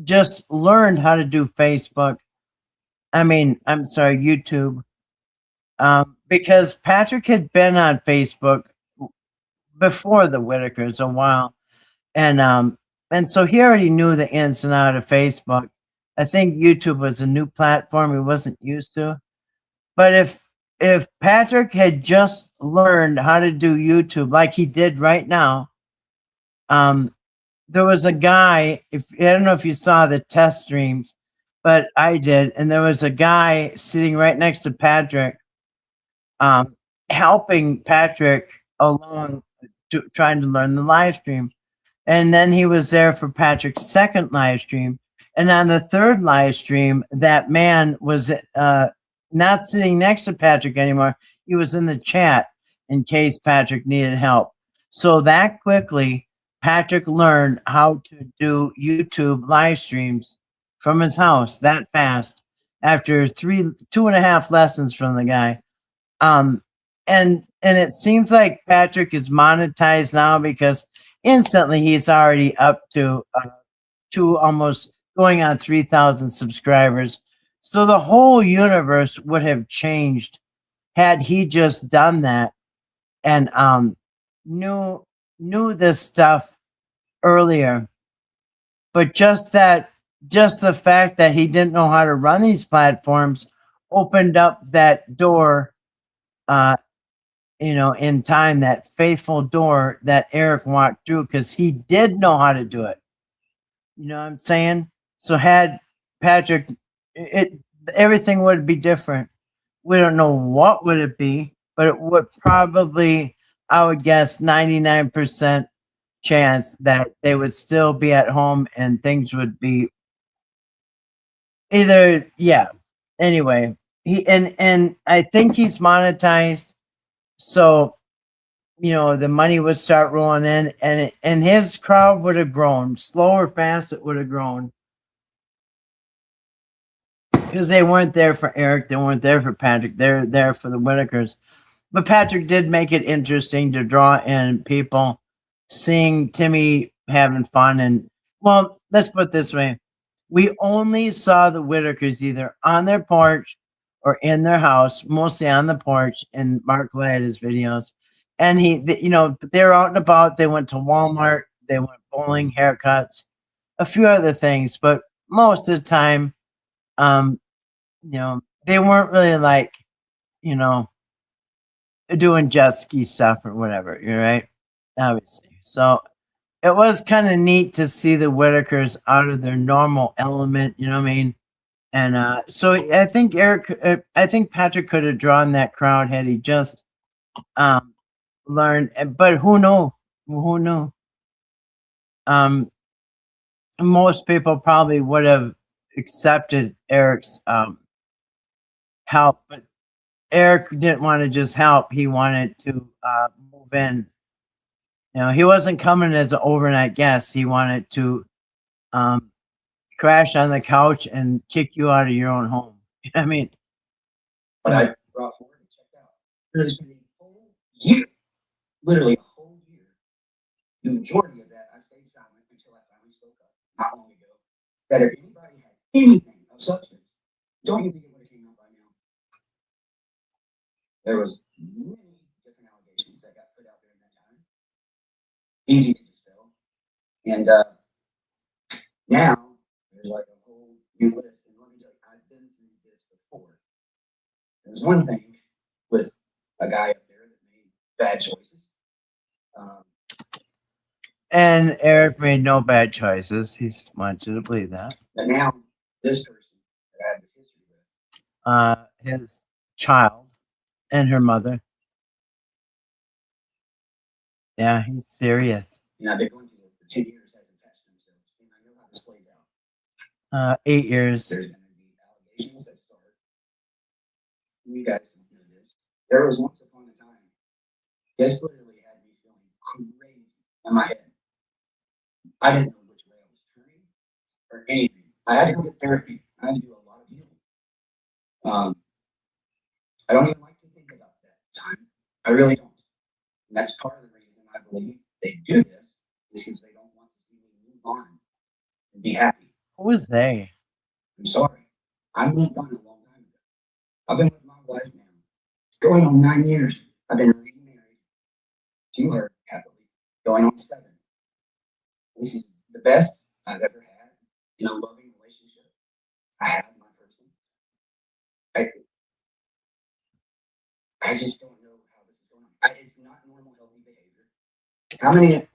just learned how to do Facebook, YouTube, because Patrick had been on Facebook before the Whitakers a while, and so he already knew the ins and out of Facebook. I think YouTube was a new platform he wasn't used to. But if Patrick had just learned how to do YouTube like he did right now, there was a guy, I don't know if you saw the test streams, but I did, and there was a guy sitting right next to Patrick, helping Patrick along trying to learn the live stream. And then he was there for Patrick's second live stream. And on the third live stream, that man was not sitting next to Patrick anymore. He was in the chat in case Patrick needed help. So that quickly, Patrick learned how to do YouTube live streams from his house that fast after 2.5 lessons from the guy. And it seems like Patrick is monetized now because instantly he's already up to almost going on 3,000 subscribers. So the whole universe would have changed had he just done that and knew this stuff earlier. But just the fact that he didn't know how to run these platforms opened up that door, in time, that faithful door that Eric walked through, because he did know how to do it. You know what I'm saying? So had Patrick, everything would be different. We don't know what would it be, but it would probably, I would guess, 99% chance that they would still be at home and things would be either, yeah. Anyway, and I think he's monetized, so the money would start rolling in, and his crowd would have grown. Slow or fast, it would have grown. Because they weren't there for Eric, they weren't there for Patrick, they're there for the Whitakers. But Patrick did make it interesting to draw in people seeing Timmy having fun. And, well, let's put it this way. We only saw the Whitakers either on their porch or in their house, mostly on the porch, in Mark Ladd's videos. And they were out and about. They went to Walmart. They went bowling, haircuts, a few other things. But most of the time, they weren't really like, doing jet ski stuff or whatever. You're right, obviously. So it was kind of neat to see the Whitakers out of their normal element. You know what I mean? And so I think Patrick could have drawn that crowd had he just learned. But who knows? Who knew? Most people probably would have accepted Eric's help, but Eric didn't want to just help. He wanted to move in. You know, he wasn't coming as an overnight guest. He wanted to um, crash on the couch and kick you out of your own home. I mean, But I brought forward and checked out. There's been a whole year, literally a whole year. The majority of that, I stayed silent until I finally spoke up, not long ago, that if anybody had anything of substance, don't you think it would have came out by now? There was many different allegations that got put out there in that time. Easy to dispel. And now there's like a whole new list. And let me tell you, I've been through this before. There's one thing with a guy up there that made bad choices. and Eric made no bad choices. He wants you to believe that. But now this person that I have this history with, His child and her mother. Yeah, he's serious. you know, they've been through it for 10 years, hasn't touched themselves. And I know how this plays out. 8 years. There's going to be allegations that start. You guys don't know this. There was once upon a time, this literally had me feeling crazy in my head. I didn't know which way I was turning or anything. I had to go get therapy. I had to do a lot of healing. I don't even like to think about that time. I really don't. And that's part of the reason I believe they do this is because they don't want to see me move on and be happy. Who was they? I'm sorry. I moved on a long time ago. I've been with my wife now, going on 9 years. I've been remarried to her happily, going on 7. This is the best I've ever had in a loving relationship. I have my person. I just don't know how this is going on. It's not normal, healthy behavior. How many?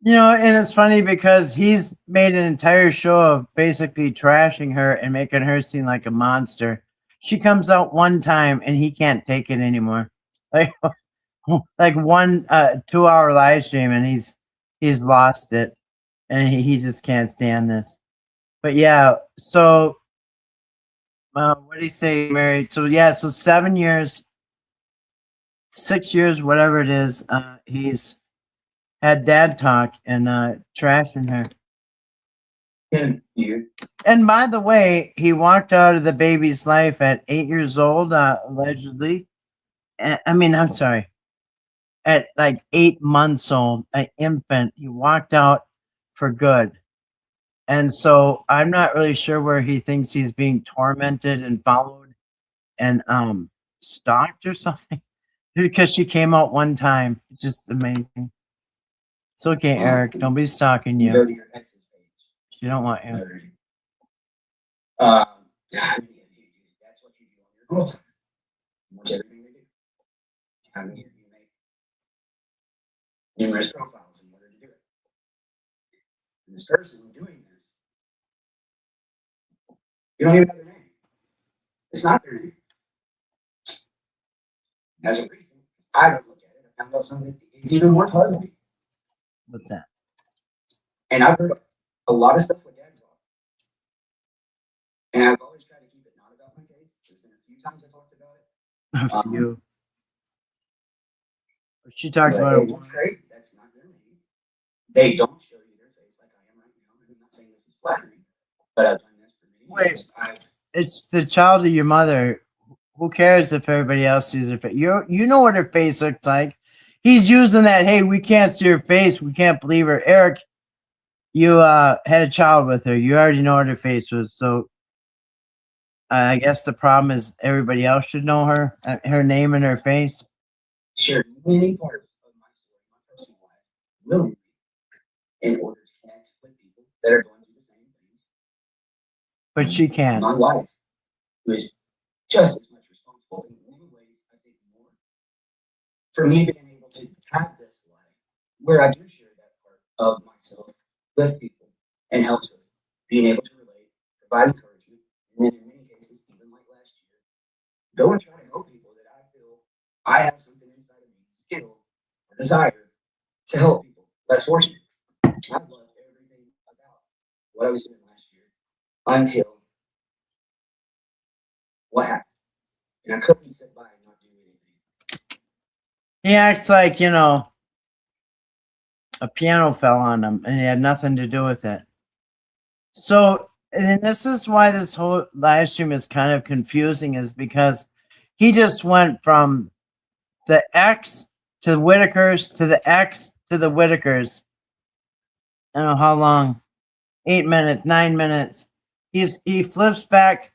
You know, and it's funny because he's made an entire show of basically trashing her and making her seem like a monster. She comes out one time and he can't take it anymore. Like one 2-hour live stream and he's lost it and he just can't stand this. But yeah, so what did he say? Married? So yeah, so 7 years, 6 years, whatever it is. He's had dad talk and trashing her. You. And by the way, he walked out of the baby's life at 8 years old, allegedly. I'm sorry, at like 8 months old, an infant. He walked out for good. And so I'm not really sure where he thinks he's being tormented and followed and stalked or something. Because she came out one time. It's just amazing. It's okay, Eric. Don't be stalking You go you. to your ex's page. She don't want you. I mean, that's what you do on your girl's time. Watch everything they do. I mean, you make numerous profiles in order to do it. And this person doing this, you don't even know their name. It's not their name. As a reason, I don't look at it. I found out something that is even more puzzling. What's that? And I've heard a lot of stuff with dad talk. And I've always tried to keep it not about my case. There's been a few times I talked about it. A few. She talked But about it. it's crazy. That's not their name. They don't show you their face like I am right now. I'm not saying this is flattering, but I've done this for many years. It's the child of your mother. Who cares if everybody else sees her face? You know what her face looks like. He's using that, hey, we can't see her face. We can't believe her. Eric, you had a child with her. You already know what her face was. So I guess the problem is everybody else should know her name and her face. Share many parts of my story, my personal life, willingly, in order to connect with people that are going through the same things. But she can't. My wife, who is just as much responsible in many ways, I think more, for me being able to have this life where I do share that part of myself with people and helps us being able to relate, provide encouragement, and then in many cases, even like last year, go and try to help people that I feel I have something inside of me, skill, or desire to help people. less fortunate. I loved everything about what I was doing last year until what happened. And I couldn't sit by and not do anything. He acts like, you know, a piano fell on him and he had nothing to do with it. So, and this is why this whole live stream is kind of confusing, is because he just went from the X to the Whitakers to the X to the Whitakers. I don't know how long. 8 minutes, 9 minutes. He flips back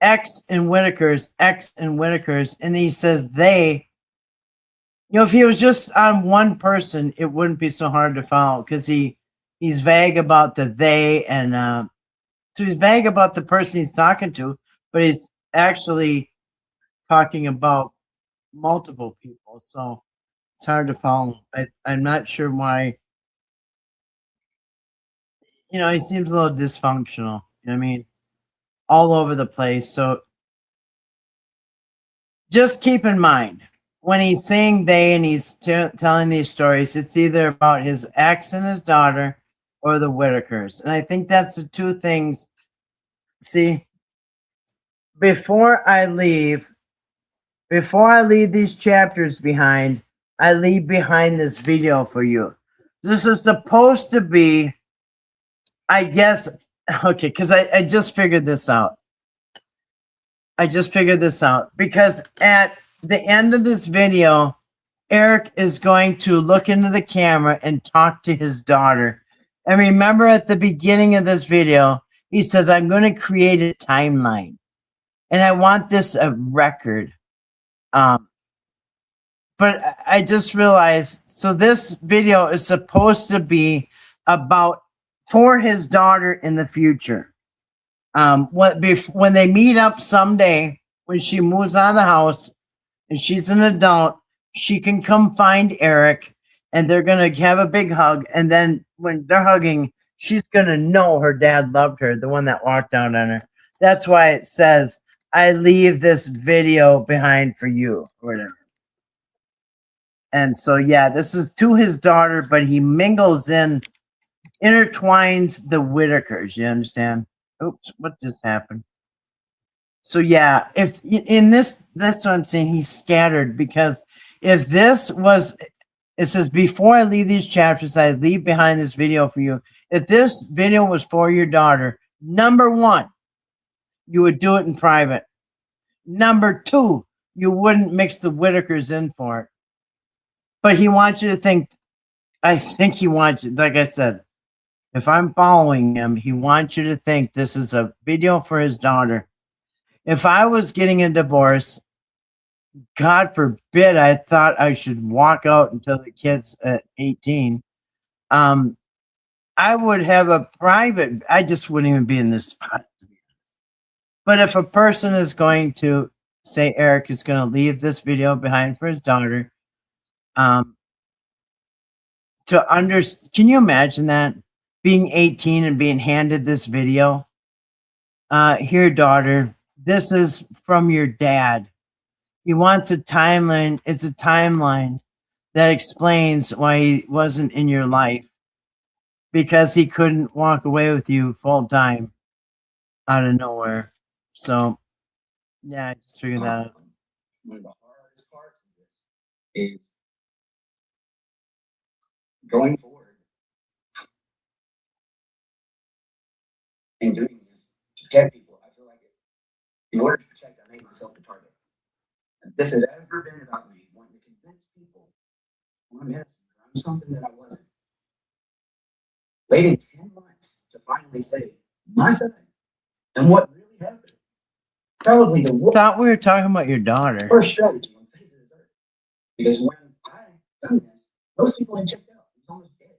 X and Whitakers, X and Whitakers, and he says they. You know, if he was just on one person, it wouldn't be so hard to follow, because he's vague about the they, and so he's vague about the person he's talking to, but he's actually talking about multiple people. So it's hard to follow. I'm not sure why. You know, he seems a little dysfunctional. You know what I mean? All over the place. So just keep in mind, when he's saying they and he's telling these stories, it's either about his ex and his daughter or the Whitakers. And I think that's the two things. See, before I leave these chapters behind, I leave behind this video for you. This is supposed to be, I guess, okay, because I just figured this out. Because at the end of this video, Eric is going to look into the camera and talk to his daughter. And remember, at the beginning of this video, he says, I'm going to create a timeline. And I want this a record. But I just realized, so this video is supposed to be about for his daughter in the future. When they meet up someday, when she moves out of the house and she's an adult, she can come find Eric and they're going to have a big hug. And then when they're hugging, she's going to know her dad loved her, the one that walked out on her. That's why it says, I leave this video behind for you, or whatever. And so, yeah, this is to his daughter, but he intertwines the Whitakers. You understand? Oops, what just happened? So, yeah, if in this, that's what I'm saying. He's scattered, because if this was, it says, before I leave these chapters, I leave behind this video for you. If this video was for your daughter, number one, you would do it in private. Number two, you wouldn't mix the Whitakers in for it. But he wants you to think, I think he wants you, like I said, if I'm following him, he wants you to think this is a video for his daughter. If I was getting a divorce, God forbid, I thought I should walk out until the kid's at 18. I would have a private, I just wouldn't even be in this spot. But if a person is going to say Eric is going to leave this video behind for his daughter, can you imagine that? Being 18 and being handed this video? Here, daughter, this is from your dad. He wants a timeline. It's a timeline that explains why he wasn't in your life, because he couldn't walk away with you full time out of nowhere. So, yeah, I just figured that out. One of the hardest parts of this is going forward and doing this to protect people. I feel like in order to protect, I made myself the target. If this had ever been about me wanting to convince people I'm innocent, I'm something that I wasn't. Waiting 10 months to finally say my side and what really happened. Probably the worst. Thought we were talking about your daughter. First strategy on the face of this earth. Because when I done this, most people had checked out. It was almost dead.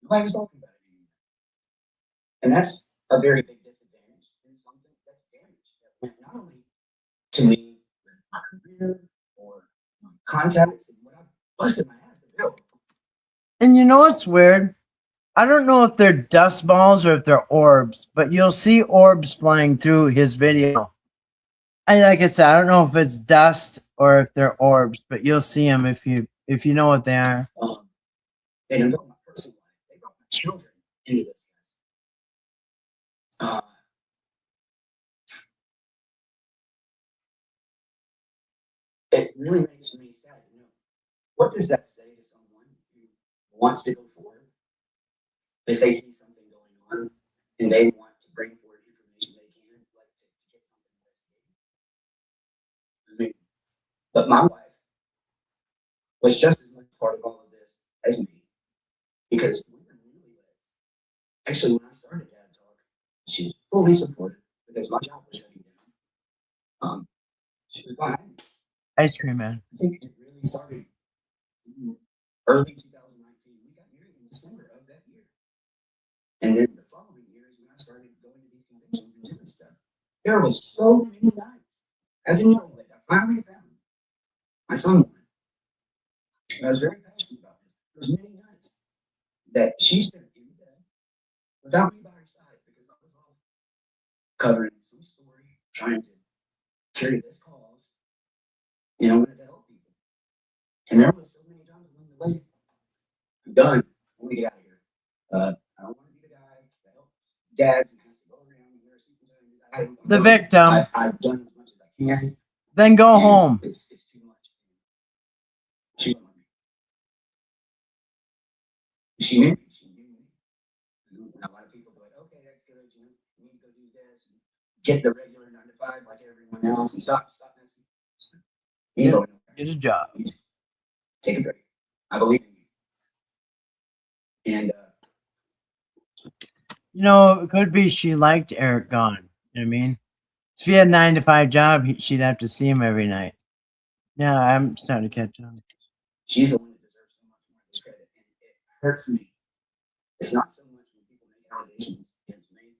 Nobody was talking about it anymore. And that's a very big disadvantage and something that's damage that went not only to me, but my career or my contacts and what I busted my ass to build. And you know what's weird? I don't know if they're dust balls or if they're orbs, but you'll see orbs flying through his video. Like I said, I don't know if it's dust or if they're orbs, but you'll see them if you know what they are. They invoked my children into this. It really makes me sad. What does that say to someone who wants to go forward? They say see something going on, and they want to bring forward information they can, like to get something investigated. But my wife was just as much part of all of this as me, because we were newlyweds. Actually, when I started Dad Talk, she was fully supportive because my job was shutting down. She was behind me. Ice cream man. I think it really started early 2019. We got married in December of that year. And then the following years, when I started going to these conventions and doing stuff, there was so many nights. As a newlywed, I finally found my son. I was very passionate about this. There was many nights that she spent in bed without me by her side because I was off covering some story, trying to carry this cause, wanted to help people. And there was so many times along the way, I'm done. I want to get out of here. I don't want to be the guy that helps dads and has to go around and wear sequins. The victim. I've done as much as I can. Then go home. It's too much. She won't let me. She knew me. She knew me. A lot of people go like, okay, that's good. You need to go do this and get the regular 9 to 5 like everyone else and stop messing. You know, Get a job. you just take a break. I believe in you. And It could be she liked Eric gone. You know what I mean? If he had a 9 to 5 job, she'd have to see him every night. Yeah, I'm starting to catch on. she's the one that deserves so much more discredit, and it hurts me. It's not so much when people make allegations against me.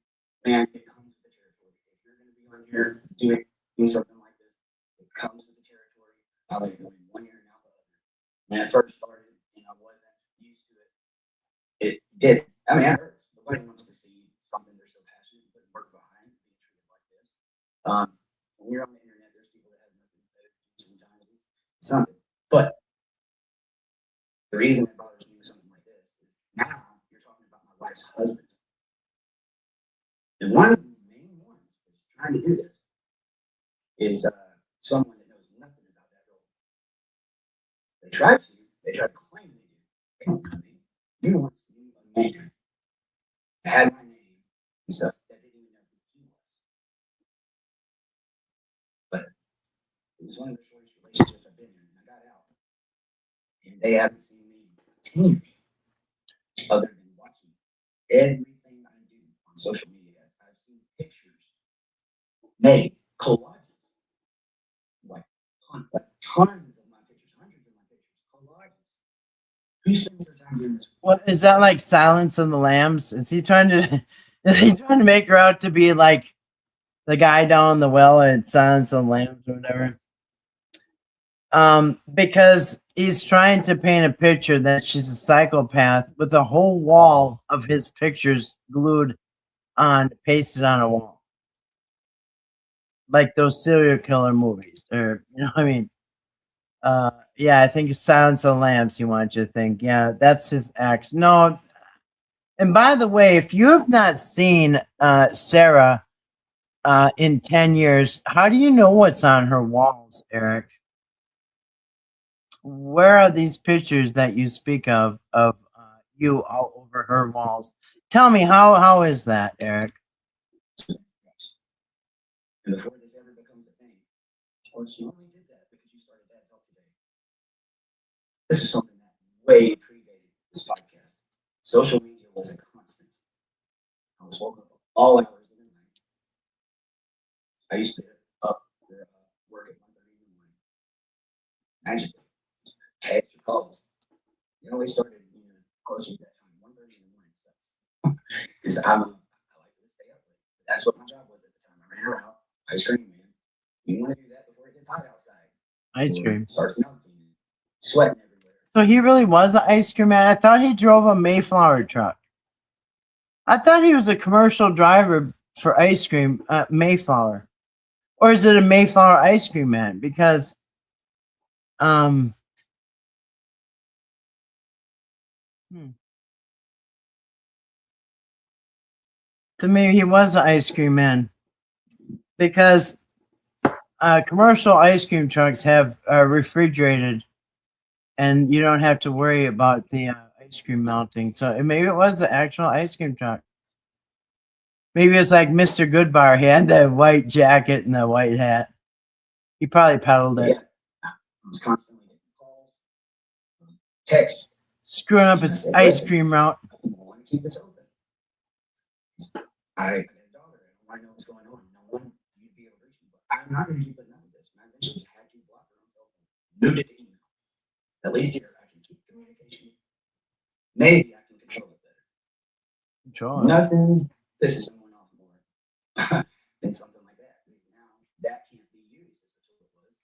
Man, it comes with the territory. If you're going to be on here doing something like this, it comes with the territory. I'll let it go in one ear and out the other. When I first started, I wasn't used to it. It did. I mean, it hurts. Nobody wants to see something they're so passionate and put work behind being treated like this. When you're on the internet, there's people that have nothing better to do sometimes. Something. But the reason it bothers me with something like this is now you're talking about my wife's husband. And one of the main ones that's trying to do this is someone that knows nothing about that role. They try to claim they do. They don't know me. You want to be a man that had my name and stuff that didn't even know who he was. But it was one of the shortest relationships I've been in, and I got out. And they haven't seen me in 10 years, other than watching everything I do on social media. I've seen pictures made, collages, like tons of my pictures, hundreds of my pictures, collages. Who spends their time doing this? What is that like? Silence of the Lambs? Is he trying to? Is he trying to make her out to be like the guy down the well at Silence of the Lambs or whatever? Because he's trying to paint a picture that she's a psychopath with a whole wall of his pictures glued on, pasted on a wall. Like those serial killer movies. Or, what I mean? Yeah, I think it's Silence of the Lambs he wants you to think. Yeah, that's his ex. No. And by the way, if you have not seen Sarah in 10 years, how do you know what's on her walls, Eric? Where are these pictures that you speak of you all over her walls? Tell me, how is that, Eric? And before this ever becomes a thing, or she only did that because you started Dad Talk today. This is something that way predated this podcast. Social media was a constant. I was woke up all hours of the night. I used to get up for work at 1:30 in the morning. Magically. Text or calls. It always started closer to that time, 1:30 in the morning. Because I like to stay up late. That's what my job was at the time. I ran around, ice cream man. You want to do that before it gets hot outside. Ice cream. Starts melting, sweating everywhere. So he really was an ice cream man. I thought he drove a Mayflower truck. I thought he was a commercial driver for ice cream at Mayflower. Or is it a Mayflower ice cream man? Because to me, he was an ice cream man because commercial ice cream trucks have refrigerated, and you don't have to worry about the ice cream melting. So maybe it was the actual ice cream truck. Maybe it's like Mr. Goodbar. He had the white jacket and the white hat. He probably peddled it. Yeah. I was constantly getting calls, texts. Screwing up his ice cream route. I want to keep this open. I got a daughter. I know what's going on. No one you'd be able to reach me, but I'm not going to keep putting up with this. And I eventually just had to block her on cell phone. Moved it to email. At least here I can keep communication. Maybe I can control it better. Control it. Nothing. This is someone off more than something like that. Because now that can't be used as a tool it was.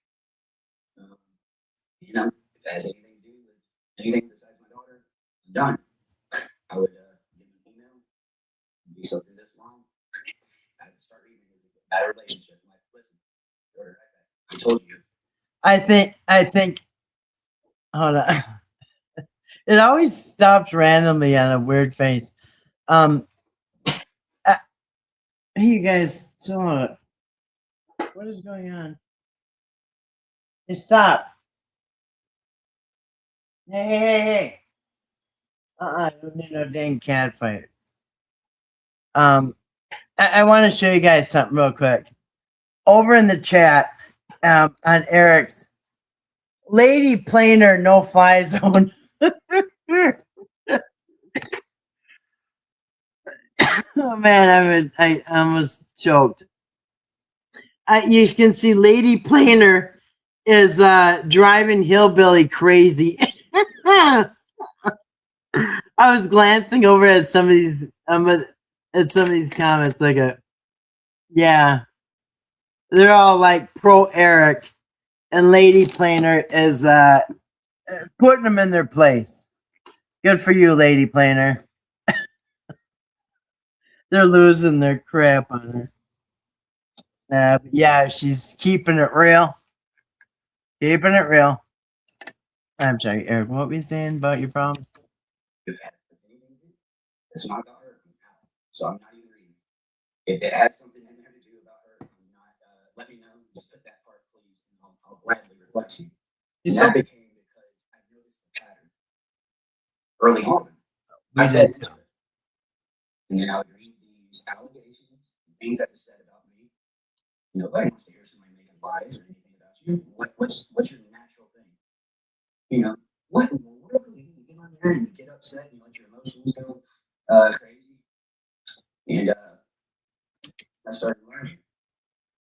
You know, if it has anything to do with anything besides my daughter, I'm done. I would give an email, be something this long. I would start reading it as a bad relationship. I'm like, listen, order right back. I told you. I think. Hold on. It always stops randomly on a weird face. Hey, you guys, so what is going on? Hey, stop. Hey. I don't need no dang cat fight. I want to show you guys something real quick. Over in the chat, on Eric's Lady Planer no fly zone. Oh man, I almost choked. You can see Lady Planer is driving hillbilly crazy. I was glancing over at some of these comments, yeah, they're all like pro Eric, and Lady Planer is putting them in their place. Good for you, Lady Planer. They're losing their crap on her. Yeah, she's keeping it real. Keeping it real. I'm sorry, Eric. What were you saying about your problems? It's not about her now, so I'm not even reading. If it has something in there to do about her, I'm not. Let me know. Just put that part, please, and I'll gladly reply to you. And that became because I noticed the pattern early on. I fed into it, and then I would read these allegations, and things that were said about me. Nobody wants to hear somebody making lies or anything about you. What's your natural thing? What you get on there and you get upset and you let your emotions go crazy. And I started learning,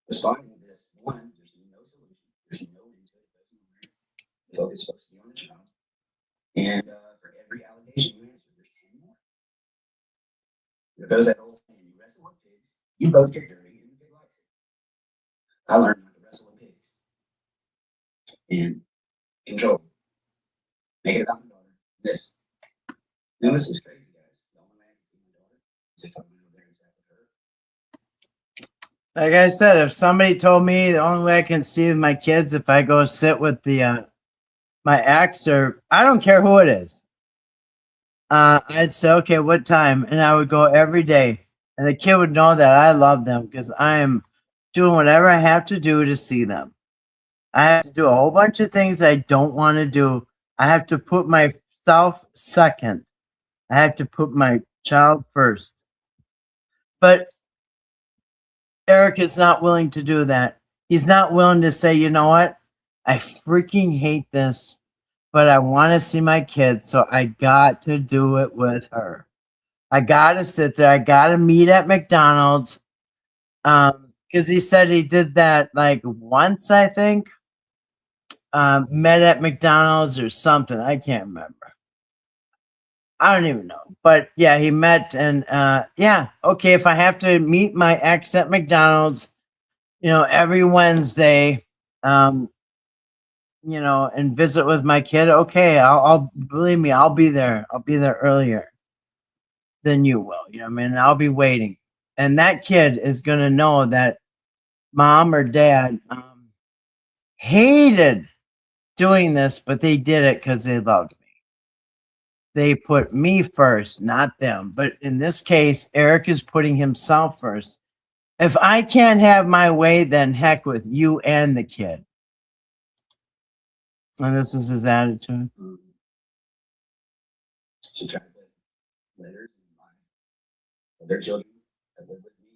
responding to this. One, there's no solution. There's no answer. The focus is supposed to be on the child. And for every allegation you answer, there's 10 more. There goes that old saying, you wrestle with pigs, you both get dirty, and the pig likes it. I learned not to wrestle with pigs. And control. Make it about my daughter. This. Now this is crazy, guys. The only way I can see my daughter is if I went over there and sat with her. Like I said, if somebody told me the only way I can see my kids if I go sit with the my ex, or I don't care who it is, I'd say, okay, what time? And I would go every day. And the kid would know that I love them because I am doing whatever I have to do to see them. I have to do a whole bunch of things I don't want to do. I have to put myself second. I have to put my child first. But Eric is not willing to do that. He's not willing to say, you know what? I freaking hate this, but I want to see my kids, so I got to do it with her. I got to sit there. I got to meet at McDonald's. Because he said he did that like once, I think. Met at McDonald's or something. I can't remember. I don't even know. But yeah, he met, and yeah, okay, if I have to meet my ex at McDonald's, every Wednesday, and visit with my kid, okay, I'll believe me, I'll be there. I'll be there earlier than you will. I'll be waiting. And that kid is going to know that mom or dad hated doing this, but they did it because they loved me. they put me first, not them. But in this case, Eric is putting himself first. If I can't have my way, then heck with you and the kid. And this is his attitude. She tried to put letters in my other children that live with me.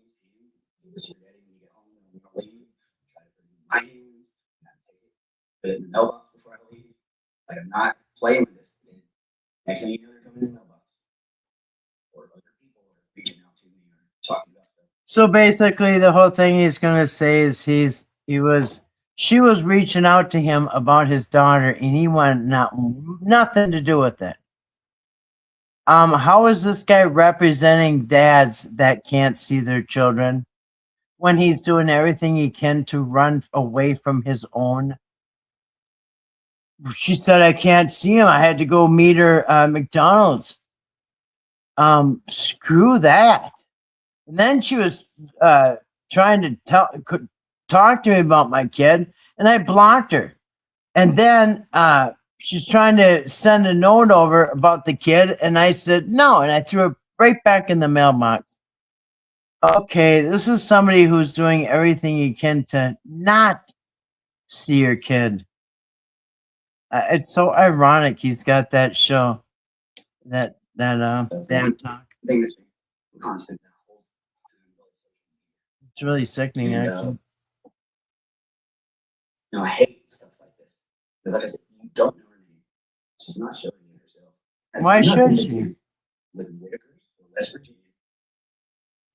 Give us your daddy when you get home and we're gonna leave. Try to put it in my hands, not take it, put it in the mailbox before I leave. Like I'm not playing with this. And next thing you know, they're coming in the mailbox. Or other people are reaching out to me or talking about stuff. So basically, the whole thing he's gonna say is she was reaching out to him about his daughter, and he wanted nothing to do with it. How is this guy representing dads that can't see their children when he's doing everything he can to run away from his own? She said, I can't see him. I had to go meet her at McDonald's. Screw that. And then she was trying to talk to me about my kid, and I blocked her. And then she's trying to send a note over about the kid, and I said no, and I threw it right back in the mailbox. Okay, this is somebody who's doing everything he can to not see your kid. It's so ironic he's got that show, that Dad Talk. I think it's constant. It's really sickening, And, actually. I hate stuff like this. Because like I said, you don't know her name. She's not showing you herself. That's Why nothing should to she? do with Whitakers or West Virginia.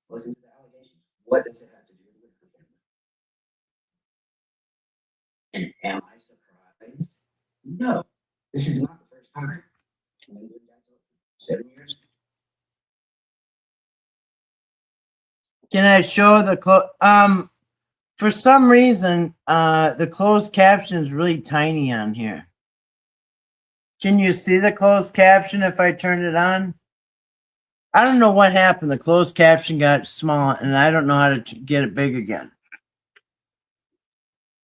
Listen to the allegations. What does it have to do with the Whitaker family? And am I surprised? No. This is not the first time. I've been doing that for 7 years. Can I show the for some reason, the closed caption is really tiny on here. Can you see the closed caption if I turn it on? I don't know what happened. The closed caption got small, and I don't know how to get it big again.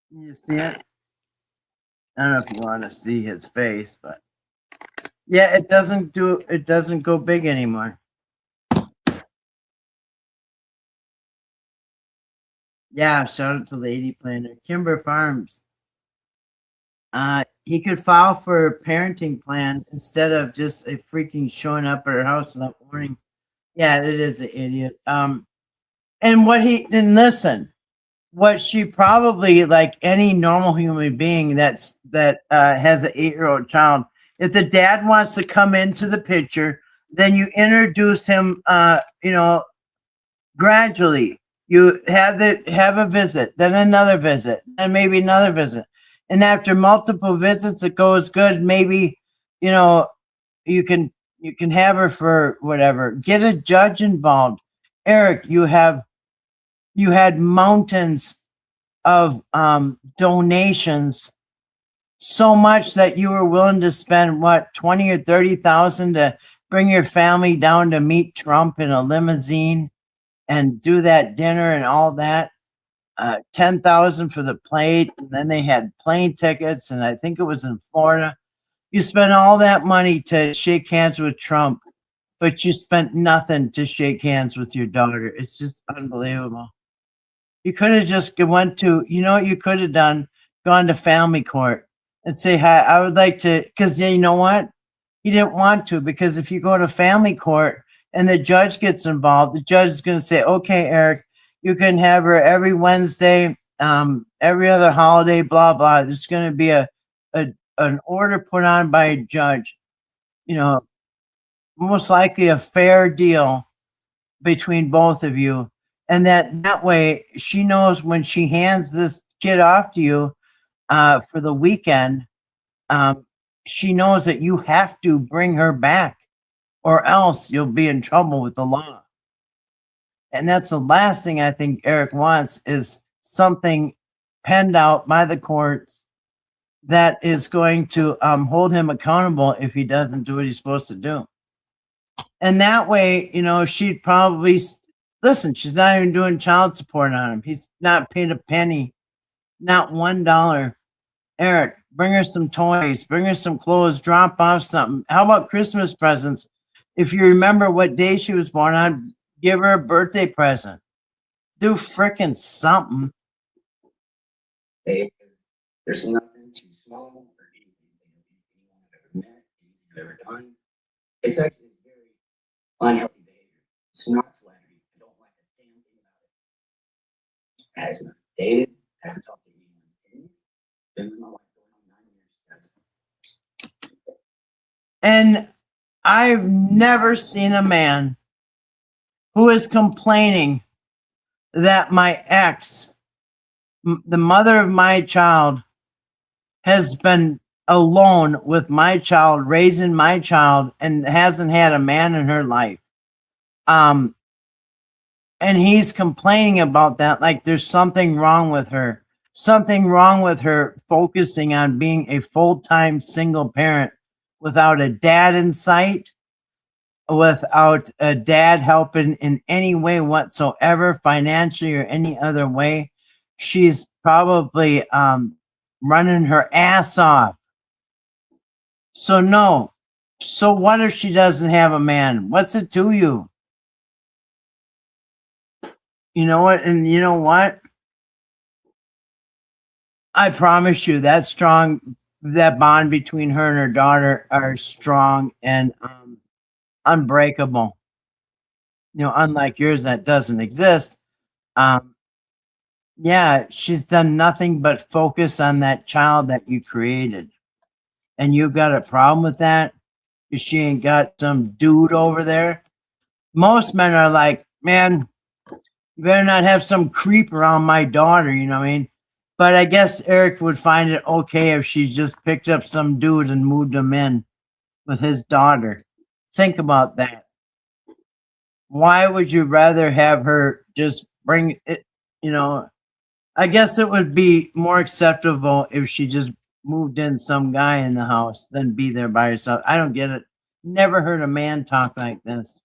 Can you see it? I don't know if you want to see his face, but yeah, it doesn't go big anymore. Yeah, shout out to Lady Planner. Kimber Farms. He could file for a parenting plan instead of just a freaking showing up at her house without warning. Yeah, it is an idiot. And listen, what she probably, like any normal human being that has an 8-year-old child, if the dad wants to come into the picture, then you introduce him, gradually. You have a visit, then another visit, and maybe another visit. And after multiple visits, it goes good. Maybe, you can have her for whatever. Get a judge involved. Eric, you had mountains of donations, so much that you were willing to spend what, 20 or 30,000 to bring your family down to meet Trump in a limousine and do that dinner and all that. 10,000 for the plate, and then they had plane tickets, and I think it was in Florida. You spent all that money to shake hands with Trump, but you spent nothing to shake hands with your daughter. It's just unbelievable. You could have just went to, what you could have done? Gone to family court and say, hi, I would like to, because you know what? You didn't want to, because if you go to family court and the judge gets involved, the judge is going to say, okay, Eric, you can have her every Wednesday, every other holiday, blah, blah. There's going to be an order put on by a judge, most likely a fair deal between both of you. And that way she knows when she hands this kid off to you for the weekend, she knows that you have to bring her back or else you'll be in trouble with the law. And that's the last thing I think Eric wants, is something penned out by the courts that is going to hold him accountable if he doesn't do what he's supposed to do. And that way, she'd probably listen. She's not even doing child support on him. He's not paid a penny, not $1. Eric, Bring her some toys, bring her some clothes, drop off something. How about Christmas presents? If you remember what day she was born on, give her a birthday present. Do frickin' something. There's nothing too small or anything anyone I've ever met, anything I've ever done. It's actually very unhealthy behavior. It's not flattering. I don't like a damn thing about it. Hasn't dated, hasn't talked to anyone in 10 years. Been with my wife going on 9 years. And I've never seen a man who is complaining that my ex, the mother of my child, has been alone with my child, raising my child, and hasn't had a man in her life. And he's complaining about that like there's something wrong with her. Something wrong with her focusing on being a full-time single parent without a dad in sight, without a dad helping in any way whatsoever, financially or any other way. She's probably running her ass off. So no. So what if she doesn't have a man? What's it to you? You know what? And you know what? I promise you that bond between her and her daughter are strong and unbreakable. You know, unlike yours that doesn't exist. Yeah, she's done nothing but focus on that child that you created. And you've got a problem with that? Because she ain't got some dude over there. Most men are like, man, you better not have some creep around my daughter, you know what I mean? But I guess Eric would find it okay if she just picked up some dude and moved him in with his daughter. Think about that. Why would you rather have her just bring it, you know? I guess it would be more acceptable if she just moved in some guy in the house than be there by herself. I don't get it. Never heard a man talk like this.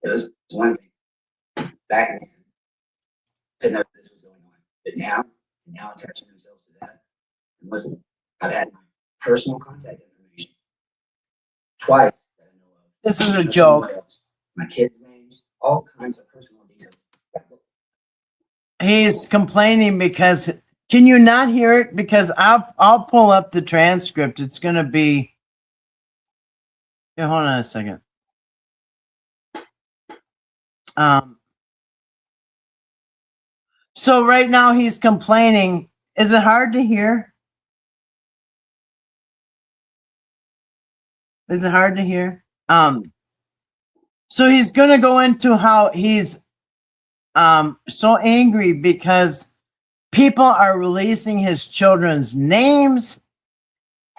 It was one thing back then to know this was going on. But now attaching themselves to that. And listen, I've had my personal contact information twice that I know of. This is a joke. My kids' names, all kinds of personal details. He's complaining because can you not hear it? Because I'll pull up the transcript. It's gonna be. Yeah, hold on a second. So right now he's complaining. Is it hard to hear? Is it hard to hear? So he's gonna go into how he's so angry because people are releasing his children's names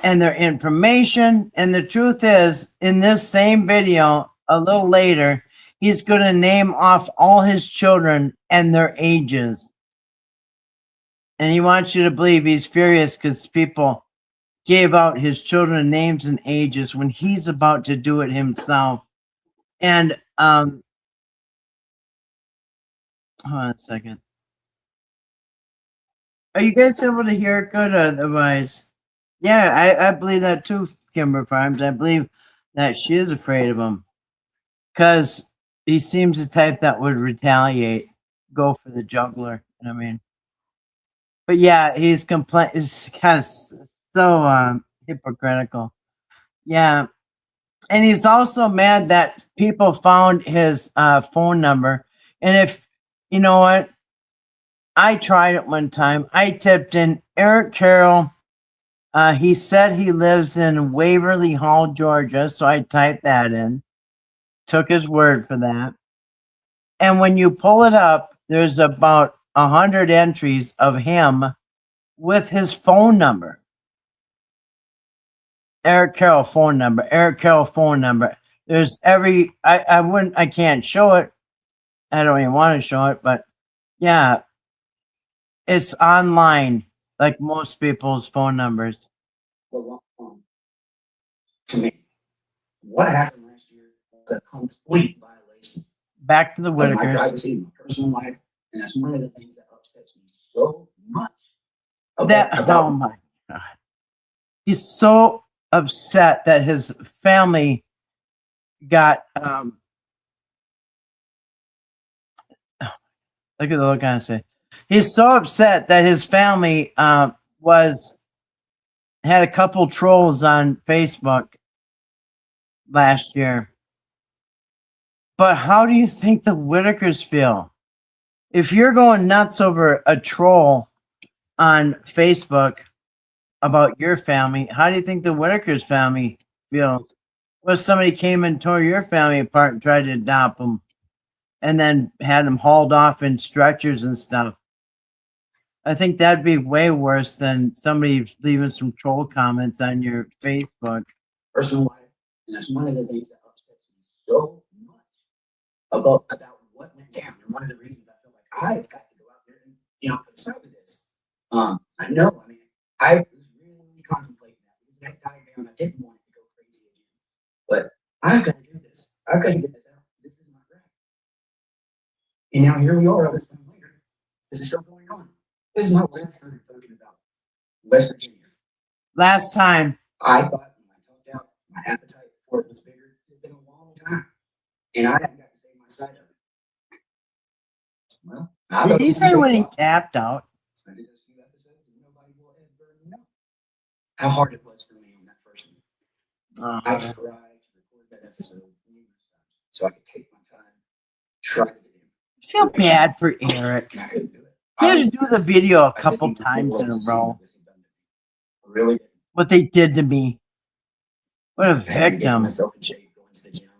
and their information. And the truth is, in this same video, a little later, he's going to name off all his children and their ages. And he wants you to believe he's furious because people gave out his children names and ages when he's about to do it himself. And hold on a second. Are you guys able to hear it good? Otherwise, yeah, I believe that too, Kimber Farms. I believe that she is afraid of him because he seems the type that would retaliate, go for the juggler. You know what I mean? But yeah, he's kind of so hypocritical. Yeah. And he's also mad that people found his phone number. And if, you know what? I tried it one time. I typed in Eric Carroll. He said he lives in Waverly Hall, Georgia. So I typed that in. Took his word for that. And when you pull it up, there's about 100 entries of him with his phone number. Eric Carroll phone number. Eric Carroll phone number. There's I can't show it. I don't even want to show it, but yeah, it's online like most people's phone numbers. Well, to me, what happened last year was a complete violation Back to the of my Whitakers. privacy, my personal life, and that's one of the things that upsets me so much. Oh my God. He's so upset that his family got look at the look on his face. He's so upset that his family had a couple trolls on Facebook last year. But how do you think the Whitakers feel? If you're going nuts over a troll on Facebook about your family, how do you think the Whitakers family feels? Well, somebody came and tore your family apart and tried to adopt them and then had them hauled off in stretchers and stuff. I think that'd be way worse than somebody leaving some troll comments on your Facebook. Personal life, and that's one of the things that upsets me so much about what went down, and one of the reasons I feel like I've got to go out there and put aside with this. I know. I mean, I was really contemplating that because that died down. I didn't want it to go crazy again, but I've got to do this. I've got to get this out. This is not right. And now here we are, all this time later. This is still going on. This is my last time talking about West Virginia. Last time. I thought when I talked out, my appetite for it was bigger. It's been a long time. And I haven't got to say my side of it. Well, Did he say when he tapped out? I did those few episodes and nobody will ever know how hard it was for me on that first one. I tried to record that episode numerous times so I could take my time, try to get in. I feel bad for Eric. And I couldn't do it. He had to do the video a couple times in a row. Really? What they did to me. What a I had to get victim. myself in shape, going to the gym,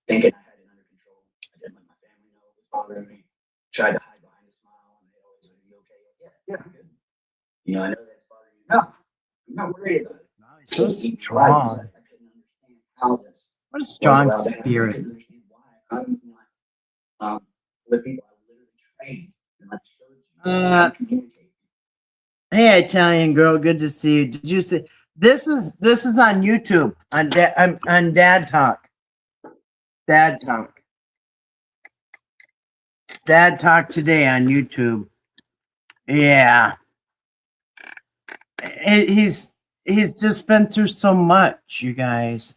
thinking I had it under control. I didn't let my family know it was bothering me. Tried to hide behind a smile, and they always said, "Are you okay?" Yeah, I'm good. I know that's bothering you. No, I'm not worried about it. Wow, he's so I strong. couldn't understand how this What a was strong allowed to happen. I spirit. couldn't understand why I'm not with people I literally trained and I showed you how to communicate. Hey, Italian girl, good to see you. Did you see this is on YouTube on Dad Talk. Dad Talk. Dad Talk today on YouTube. Yeah. He's just been through so much, you guys.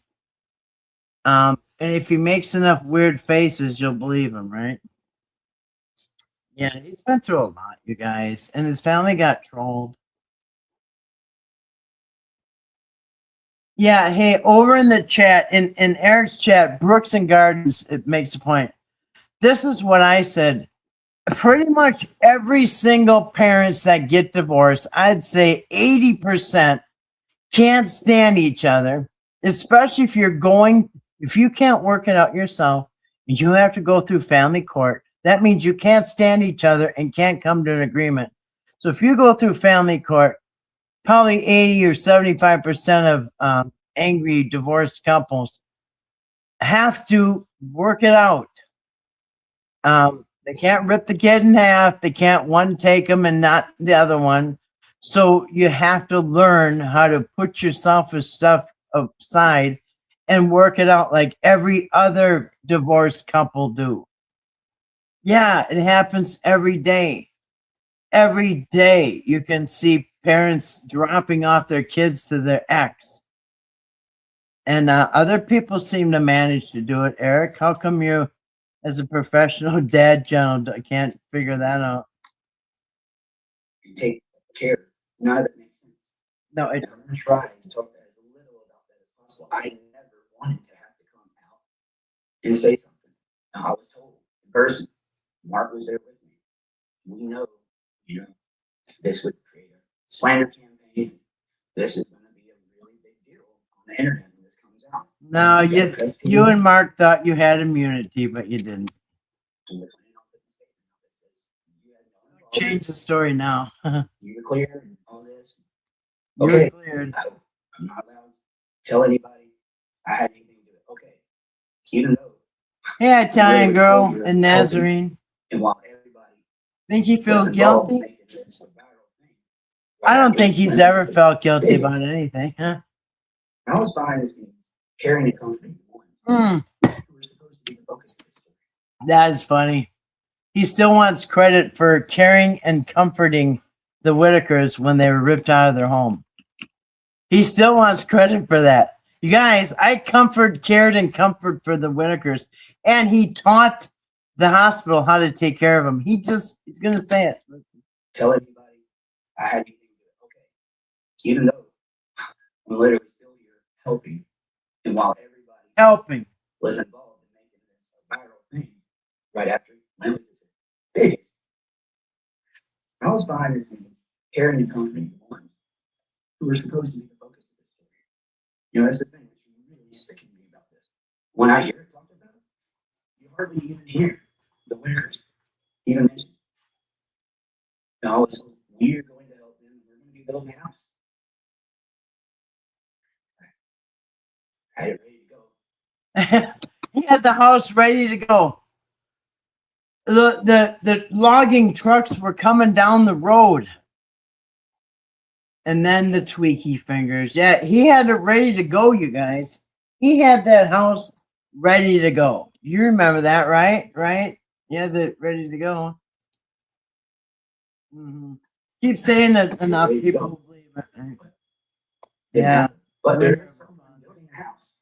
And if he makes enough weird faces, you'll believe him, right? Yeah, he's been through a lot, you guys. And his family got trolled. Yeah, hey, over in the chat, in Eric's chat, Brooks and Gardens, it makes a point. This is what I said. Pretty much every single parents that get divorced, I'd say 80% can't stand each other, especially if you can't work it out yourself and you have to go through family court. That means you can't stand each other and can't come to an agreement. So if you go through family court, probably 80 or 75% of angry divorced couples have to work it out. They can't rip the kid in half. They can't one take them and not the other one. So you have to learn how to put yourself as stuff aside and work it out like every other divorced couple do. Yeah, it happens every day. Every day you can see parents dropping off their kids to their ex. And other people seem to manage to do it. Eric, how come you, as a professional dad channel, can't figure that out? You take care. None of it makes sense. No, I'm going to try to talk as little about that as possible. I never wanted to have to come out and say something. Now, I was told in person, Mark was there with me. We know, this would create a slander campaign. This is going to be a really big deal on the internet when this comes out. no, you and Mark thought you had immunity, but you didn't. Change the story now. You were clear and all this. You're Okay. cleared. I'm not allowed to tell anybody I had anything to do with it. Okay. Even though, Hey, Italian Really, girl so you're and Nazarene. and while everybody Think he was feels involved in guilty? making this a viral thing, I don't think he's ever felt. felt guilty about anything, huh? I was behind the scenes, carrying and comforting the ones who were supposed to be the focus of the story. That is funny. He still wants credit for caring and comforting the Whitakers when they were ripped out of their home. He still wants credit for that. You guys, I cared and comfort for the Whitakers, and he taught the hospital how to take care of them. He's gonna say it. Tell everybody I had you do it. Okay. Even though I'm literally still here helping, and while everybody Helping. was involved in making this a viral thing, right after when was this biggest, I was behind the scenes, caring and comforting the ones who were supposed to be the focus of the story. You know, that's the thing that's really sickening me about this. When I hear it talked about, you hardly even hear the Whitakers even mentioned. And all this, we're going to help them. We're going to be building a house. I had it ready to go. He had the house ready to go. The logging trucks were coming down the road. And then the tweaky fingers. Yeah, he had it ready to go, you guys. He had that house ready to go. You remember that, right? Right? Yeah, the ready to go. Mm-hmm. Keep saying that enough people will believe it. Right? Yeah. But there's someone building a house.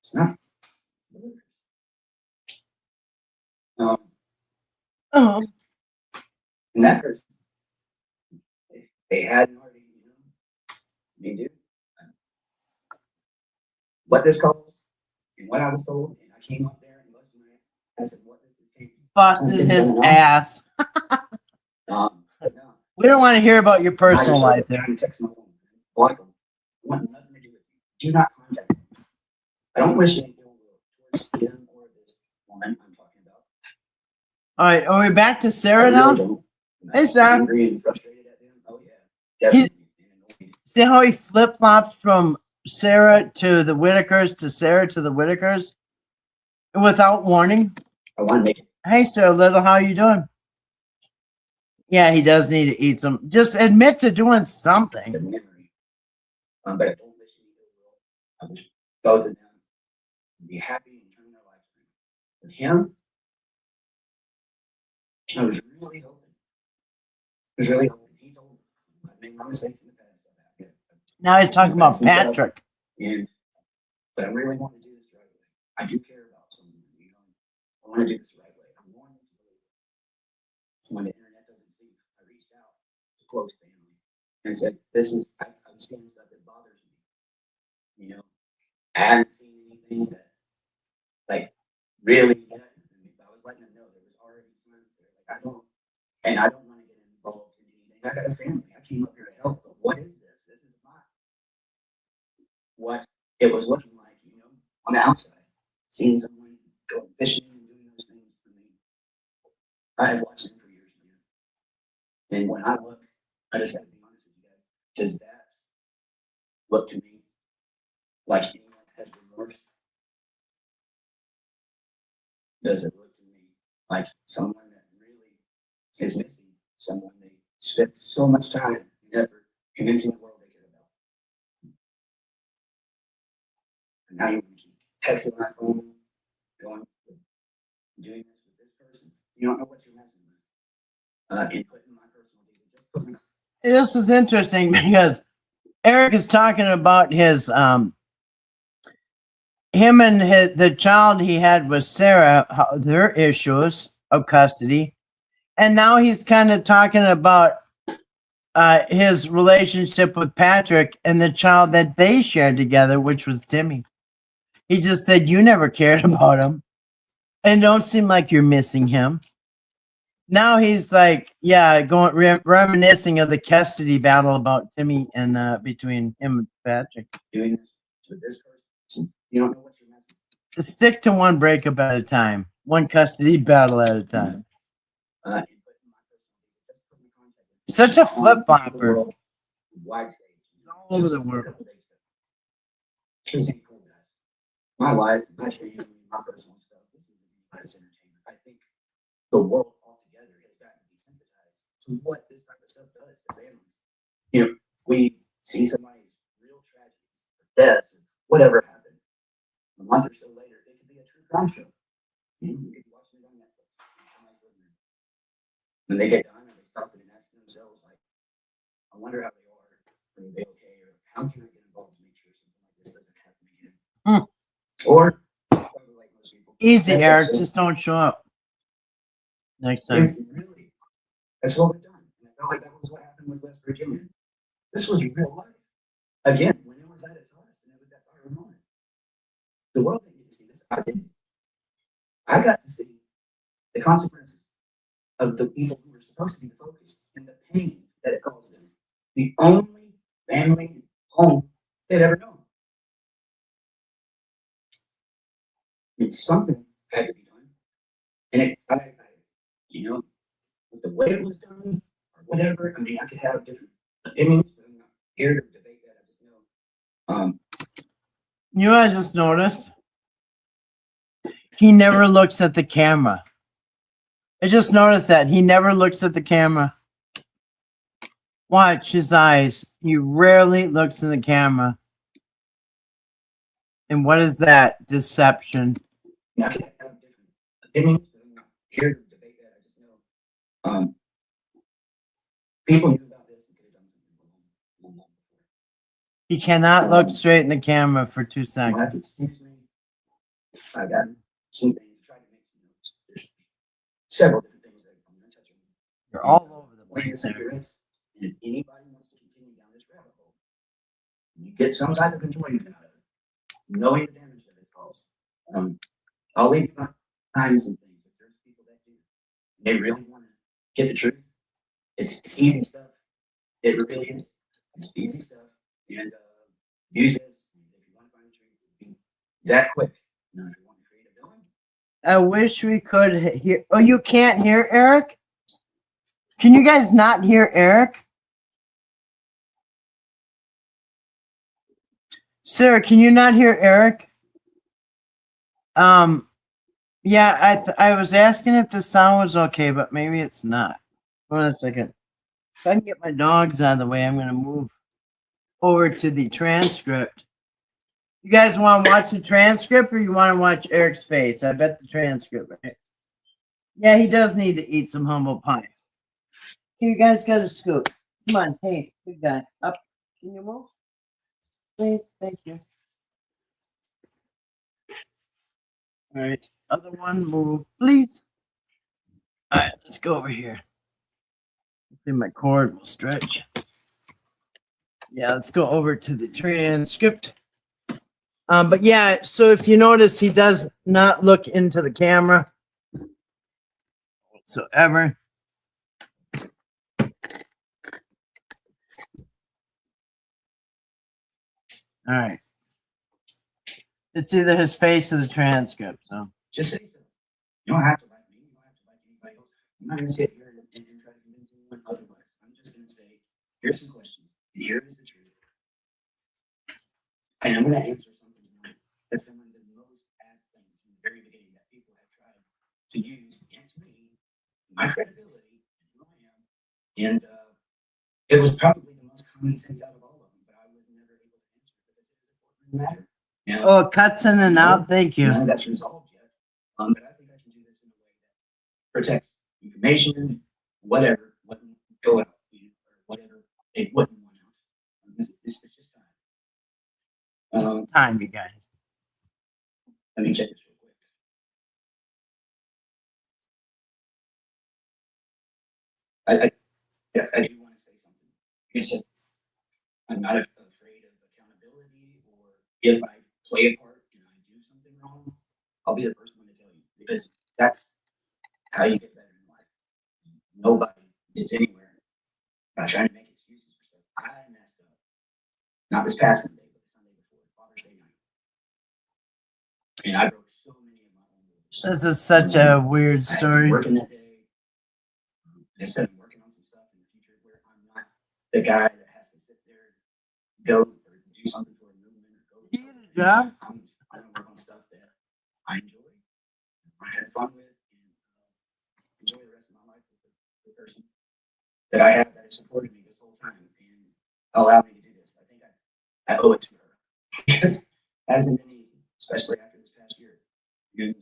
It's not. Oh. And that person, they hadn't already, they do. What this calls, and what I was told, and I came up there and busted my ass. I said, what this is. Busted his ass. No. We don't want to hear about your personal life there. Text my phone. Block them. I want nothing to do with you. Do not contact me. I don't wish any ill will towards him or this woman I'm talking about. All right, are we back to Sarah now? Hey, Sarah. Angry and frustrated at him. Oh yeah, definitely. See how he flip flops from Sarah to the Whitakers to Sarah to the Whitakers without warning? I want to make it. Hey, Sarah Little, how you doing? Yeah, he does need to eat some. Just admit to doing something. The memory. But I don't wish any ill will. I wish both of them would be happy and turn their lives around. With him, I was really hoping. He told me I made my mistakes in the past. Now he's talking about Patrick. But I really want to do this the right way. I do care about someone. I want to do this the right way. I'm wanting to believe it. When the internet doesn't see, I reached out to close family and said, I'm seeing stuff that bothers me. I haven't seen anything that, really got me. I was letting them know there was already signs there. I don't want to get involved in anything. I got a family. I came up here to help, but what is this? This is not what it was looking like, on the outside. Seeing someone going fishing and doing those things for me. I have watched them for years, man. And when I look, I just got to be honest with you guys. Does that look to me like anyone has remorse? Does it look to me like someone that really is missing someone they spent so much time and effort convincing the world they care about? And now you want to keep texting my phone, doing this with this person. You don't know what you're messing with. Inputting my personal data. Just put my. This is interesting because Eric is talking about his him and the child he had with Sarah, their issues of custody, and now he's kind of talking about his relationship with Patrick and the child that they shared together, which was Timmy. He just said you never cared about him, and don't seem like you're missing him. Now he's like, going reminiscing of the custody battle about Timmy and between him and Patrick. Doing this with this person. You don't know what you're messing with. Stick to one breakup at a time, one custody battle at a time. Such a flip flopper. Wide stage. All over the world. This ain't cool, guys. My life, my family, my personal stuff. This isn't anybody's entertainment. I think the world altogether has gotten desensitized to what this type of stuff does to families. We see somebody's real tragedies, death, whatever happened. A month or so later, it could be a true crime show. You could be watching it on Netflix. When they get done, and they stop and ask themselves, I wonder how they are. are they okay? Or how can I get involved to make sure something like this doesn't happen again? Or probably like most people. Easy, that's Eric. upset. Just don't show up next time. Really, that's what we've done. And I felt like that was what happened with West Virginia. This was real life. Again, when it was at its hottest and it was that fire moment. The world didn't get to see this. I did. I got to see the consequences of the people who were supposed to be the focus and the pain that it caused them. The only family home they'd ever known. I mean, something had to be done. And it, you know, with the way it was done or whatever, I mean, I could have different opinions, but I'm not here to debate that. I just know. You know what I just noticed? He never looks at the camera. I just noticed that. He never looks at the camera. Watch his eyes. He rarely looks in the camera. And what is that? Deception. I could have different opinions, but I'm not here to debate that. I just know. People knew about this and could have done something long before. He cannot look straight in the camera for 2 You seconds. have to excuse me. I got some things. I tried to make some notes. There's several different things that I'm going to touch on. You're all over the Playing place there. cigarettes, and if anybody wants to continue down this rabbit hole, you get some type of enjoyment out of it, knowing the damage that it's caused. I'll leave behind some things. If there's people that do, they really want to get the truth. It's easy stuff. It really is. It's easy stuff. And use this. If you want to find the truth, it'll be that quick. Now, if you want to create a villain, I wish we could hear. Oh, you can't hear Eric? Can you guys not hear Eric? Sarah, can you not hear Eric? Yeah, I was asking if the sound was okay, but maybe it's not. Hold on a second. If I can get my dogs out of the way, I'm going to move over to the transcript. You guys want to watch the transcript or you want to watch Eric's face? I bet the transcript, right? Yeah, he does need to eat some humble pie. Here, you guys got to scoop. Come on, hey, big guy. Up. Can you move? Please, thank you. All right, other one, move, please. All right, let's go over here. Hopefully my cord will stretch. Yeah, let's go over to the transcript. But yeah, so if you notice, he does not look into the camera whatsoever. All right. It's either his face or the transcript. So just say so. You don't have to like me. You don't have to like anybody else. I'm not going to sit here and try to convince anyone otherwise. I'm just going to say, here's some questions, and here is the truth. And I'm going to answer something tonight that's been one of the most asked things from the very beginning that people have tried to use against me, my credibility, and who I am. And it was probably the most common sense out of all of them, but I was never able to answer it because it is important to matter. You know, oh, it cuts in and out. Thank you. none of that's resolved yet. But I think I can do this in a way that protects information, whatever wouldn't go out, you know, or whatever it wouldn't want out. It's just time. Time, you guys. Let me check this real quick. I do want to say something. Like I said, I'm not afraid of accountability, or if I play a part and I do something wrong, I'll be the first one to tell you, because that's how you get better in life. Nobody gets anywhere by trying to make excuses for stuff. I messed up. Not this past Sunday, but the Sunday before, Father's Day night. And I broke so many of my own rules. This is such a weird I had been story. working that day. I said I'm working on some stuff in the future where I'm not the guy that has to sit there, go or do something for a movement, or go. You get a job? I'm gonna work on stuff that I enjoy, I had fun with, and enjoy the rest of my life with the person that I have that has supported me this whole time and allowed me to do this. I think I owe it to her because it hasn't been easy, especially after this past year. And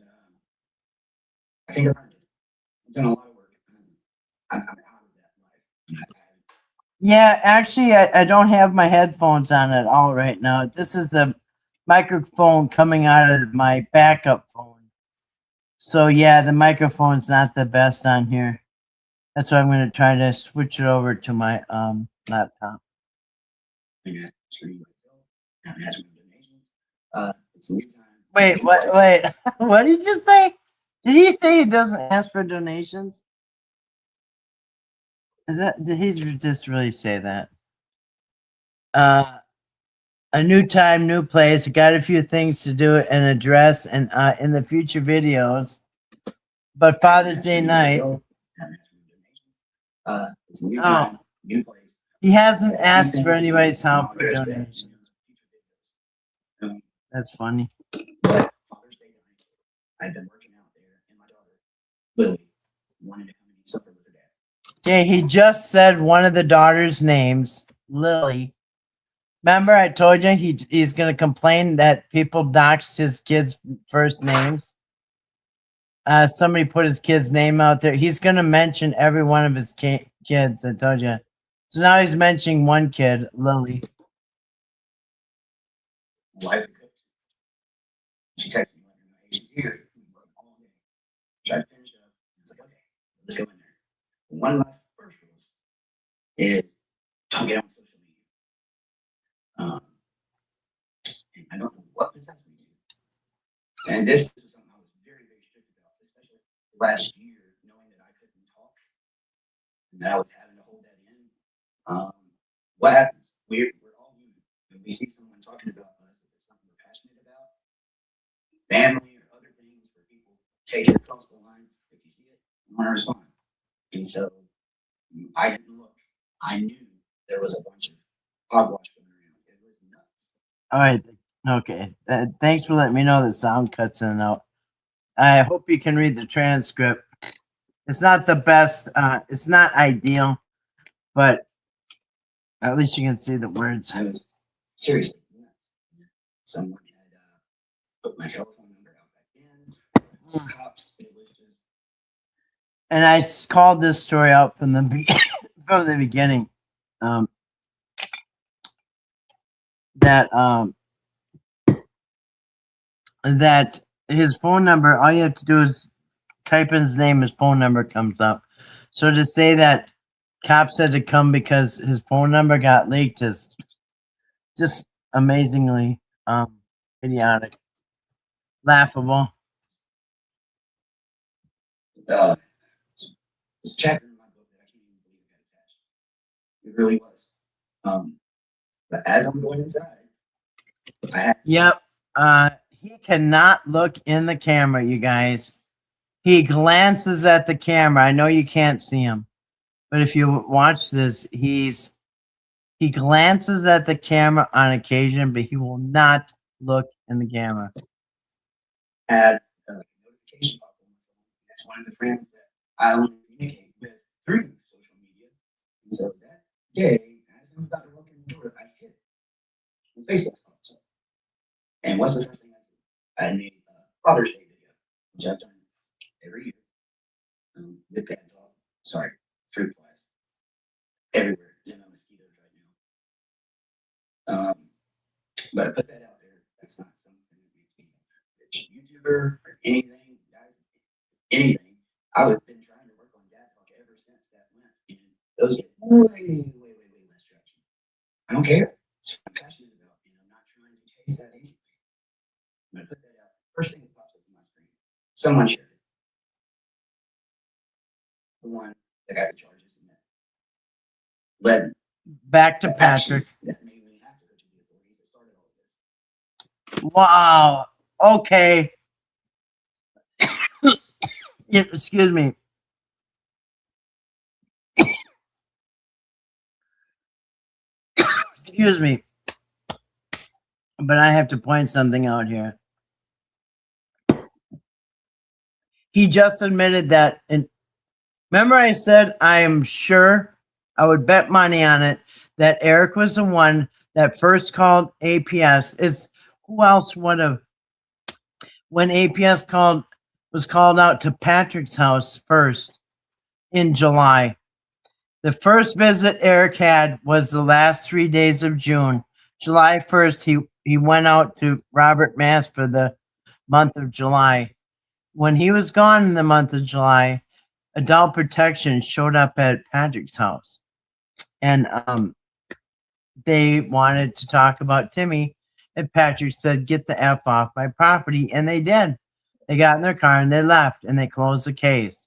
I think I've earned it. I've done a lot of work. I'm out of that life. Yeah, actually, I don't have my headphones on at all right now. This is the microphone coming out of my backup phone. So yeah, the microphone's not the best on here. That's why I'm going to try to switch it over to my laptop. Maybe that's for you. I'm asking for donations. It's a new time. Wait, new what? place. Wait, what did you say? Did he say he doesn't ask for donations? Did he just really say that? A new time, new place. Got a few things to do and address, and in the future videos. But Father's Day night. It's a new Oh. time, new place. He hasn't asked for anybody's help for donations. That's funny. But Father's Day night, I've been working out there, and my daughter, Lily, wanted to come and eat supper with her dad. Yeah, he just said one of the daughters' names, Lily. Remember, I told you he's going to complain that people doxed his kids' first names. Somebody put his kid's name out there. He's going to mention every one of his kids. I told you. So now he's mentioning one kid, Lily. My wife cooked. She texted me, letting me know, hey, she's here. We worked all day. Tried to finish up. I was like, okay, let's go in there. One of my first rules is don't get on social media. And I don't know what possessed me to. And this is something I was very, very strict about, especially last year, knowing that I couldn't talk and that I was having to hold that in. What happens? We're all human. When we see someone talking about us, if it's something we're passionate about, family or other things where people take it across the line, if you see it, you want to respond. And so I didn't look. I knew there was a bunch of hogwash going around. It was nuts. All right. Okay. Thanks for letting me know the sound cuts in and out. I hope you can read the transcript. It's not the best. It's not ideal, but at least you can see the words. I was seriously nuts. Someone had put my telephone number out back then. Cops. It was just. And I called this story out from the from the beginning. That his phone number, all you have to do is type in his name, his phone number comes up. So to say that cops had to come because his phone number got leaked is just amazingly idiotic, laughable. This chapter in my book that I can't even believe got attached. It really was. But as I'm going inside, I had. Yep. He cannot look in the camera, you guys. He glances at the camera. I know you can't see him, but if you watch this, he glances at the camera on occasion, but he will not look in the camera. Had a notification pop on my phone. That's one of the friends that I only communicate with through social media. And so that day, as I'm about to walk in the door, I hit it. And Facebook pops up. And what's the first thing I did? I made a Father's Day video, which I've done every year. With that dog. Sorry, fruit flies. Everywhere. You know, mosquitoes right now. But I put that out there. That's not something that makes me a rich YouTuber or anything. Guys, anything. I have been trying to work on Dad Talk ever since that went. And those get way less traction. I don't care. It's what I'm passionate about. And I'm not trying to chase that anyway. I'm going to put that out. First thing that pops up on my screen. Someone shared it. The one that got the charges and that led Back to the Patrick. actions that made me have to go to the authorities that started all of this. Wow. Okay. Yeah, excuse me. Excuse me. But I have to point something out here. He just admitted that. And remember, I said I am sure, I would bet money on it, that Eric was the one that first called APS. It's who else would have? When APS was called out to Patrick's house first in July, The first visit Eric had was the last 3 days of June. July 1st, he went out to Robert Mass for the month of July. When he was gone in the month of July, Adult Protection showed up at Patrick's house. And they wanted to talk about Timmy. And Patrick said, "Get the F off my property." And they did. They got in their car and they left and they closed the case.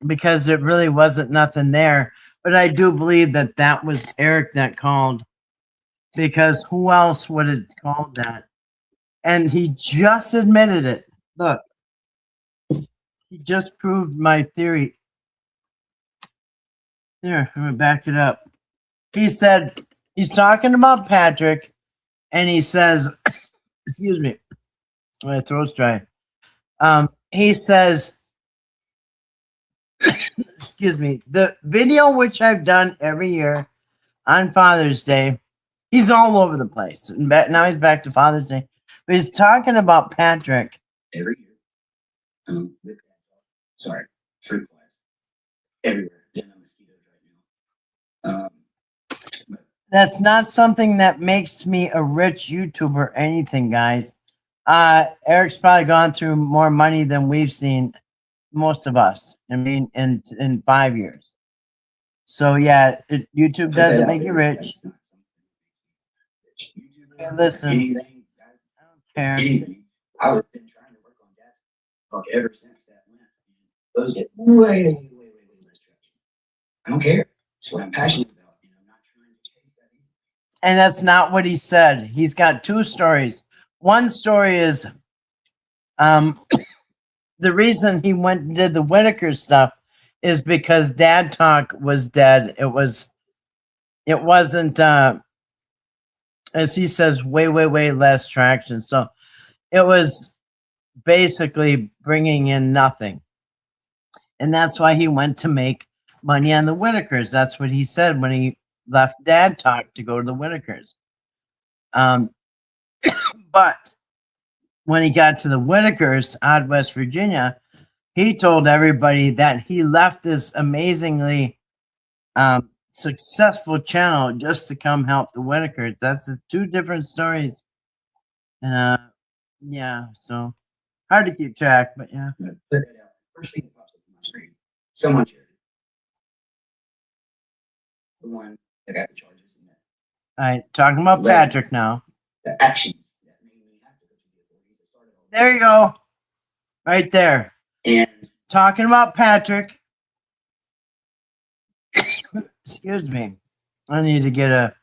Because it really wasn't nothing there. But I do believe that that was Eric that called, because who else would have called that? And he just admitted it. Look, he just proved my theory. There, I'm going to back it up. He said, he's talking about Patrick, and he says, excuse me, my throat's dry. He says, excuse me, the video which I've done every year on Father's Day, he's all over the place. And now he's back to Father's Day. But he's talking about Patrick. Every year. Sorry, fruit flies. Everywhere. Then mosquitoes right now. That's not something that makes me a rich YouTuber or anything, guys. Eric's probably gone through more money than we've seen, most of us. I mean, in 5 years. So yeah, YouTube doesn't make you rich. Hey, listen, Anything, guys, I don't care. anything. I've been trying to work on that talk ever since that went. Those get way less traction. I don't care. It's what I'm passionate about, and I'm not trying to chase that either. And that's not what he said. He's got two stories. One story is the reason he went and did the Whitaker stuff is because Dad Talk was dead. It wasn't as he says, way less traction. So it was basically bringing in nothing. And that's why he went to make money on the Whitakers. That's what he said when he left Dad Talk to go to the Whitakers. But when he got to the Whitakers out of West Virginia, he told everybody that he left this amazingly successful channel just to come help the Whitakers. That's two different stories. And yeah, so hard to keep track, but yeah. I'm gonna put that out. First thing that pops up on my screen. Someone shared it. The one that got the charges and All right, talking about Patrick now. the actions that made me have to go to the authorities that started all There you go. Right there. And Talking about Patrick. Excuse me. I need to get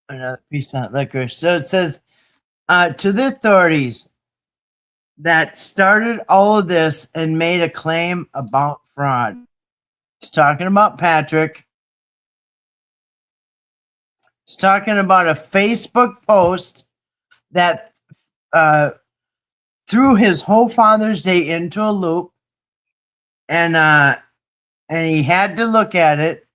another piece of that liquor. So it says, to the authorities that started all of this and made a claim about fraud. He's talking about Patrick. He's talking about a Facebook post that threw his whole Father's Day into a loop, and he had to look at it,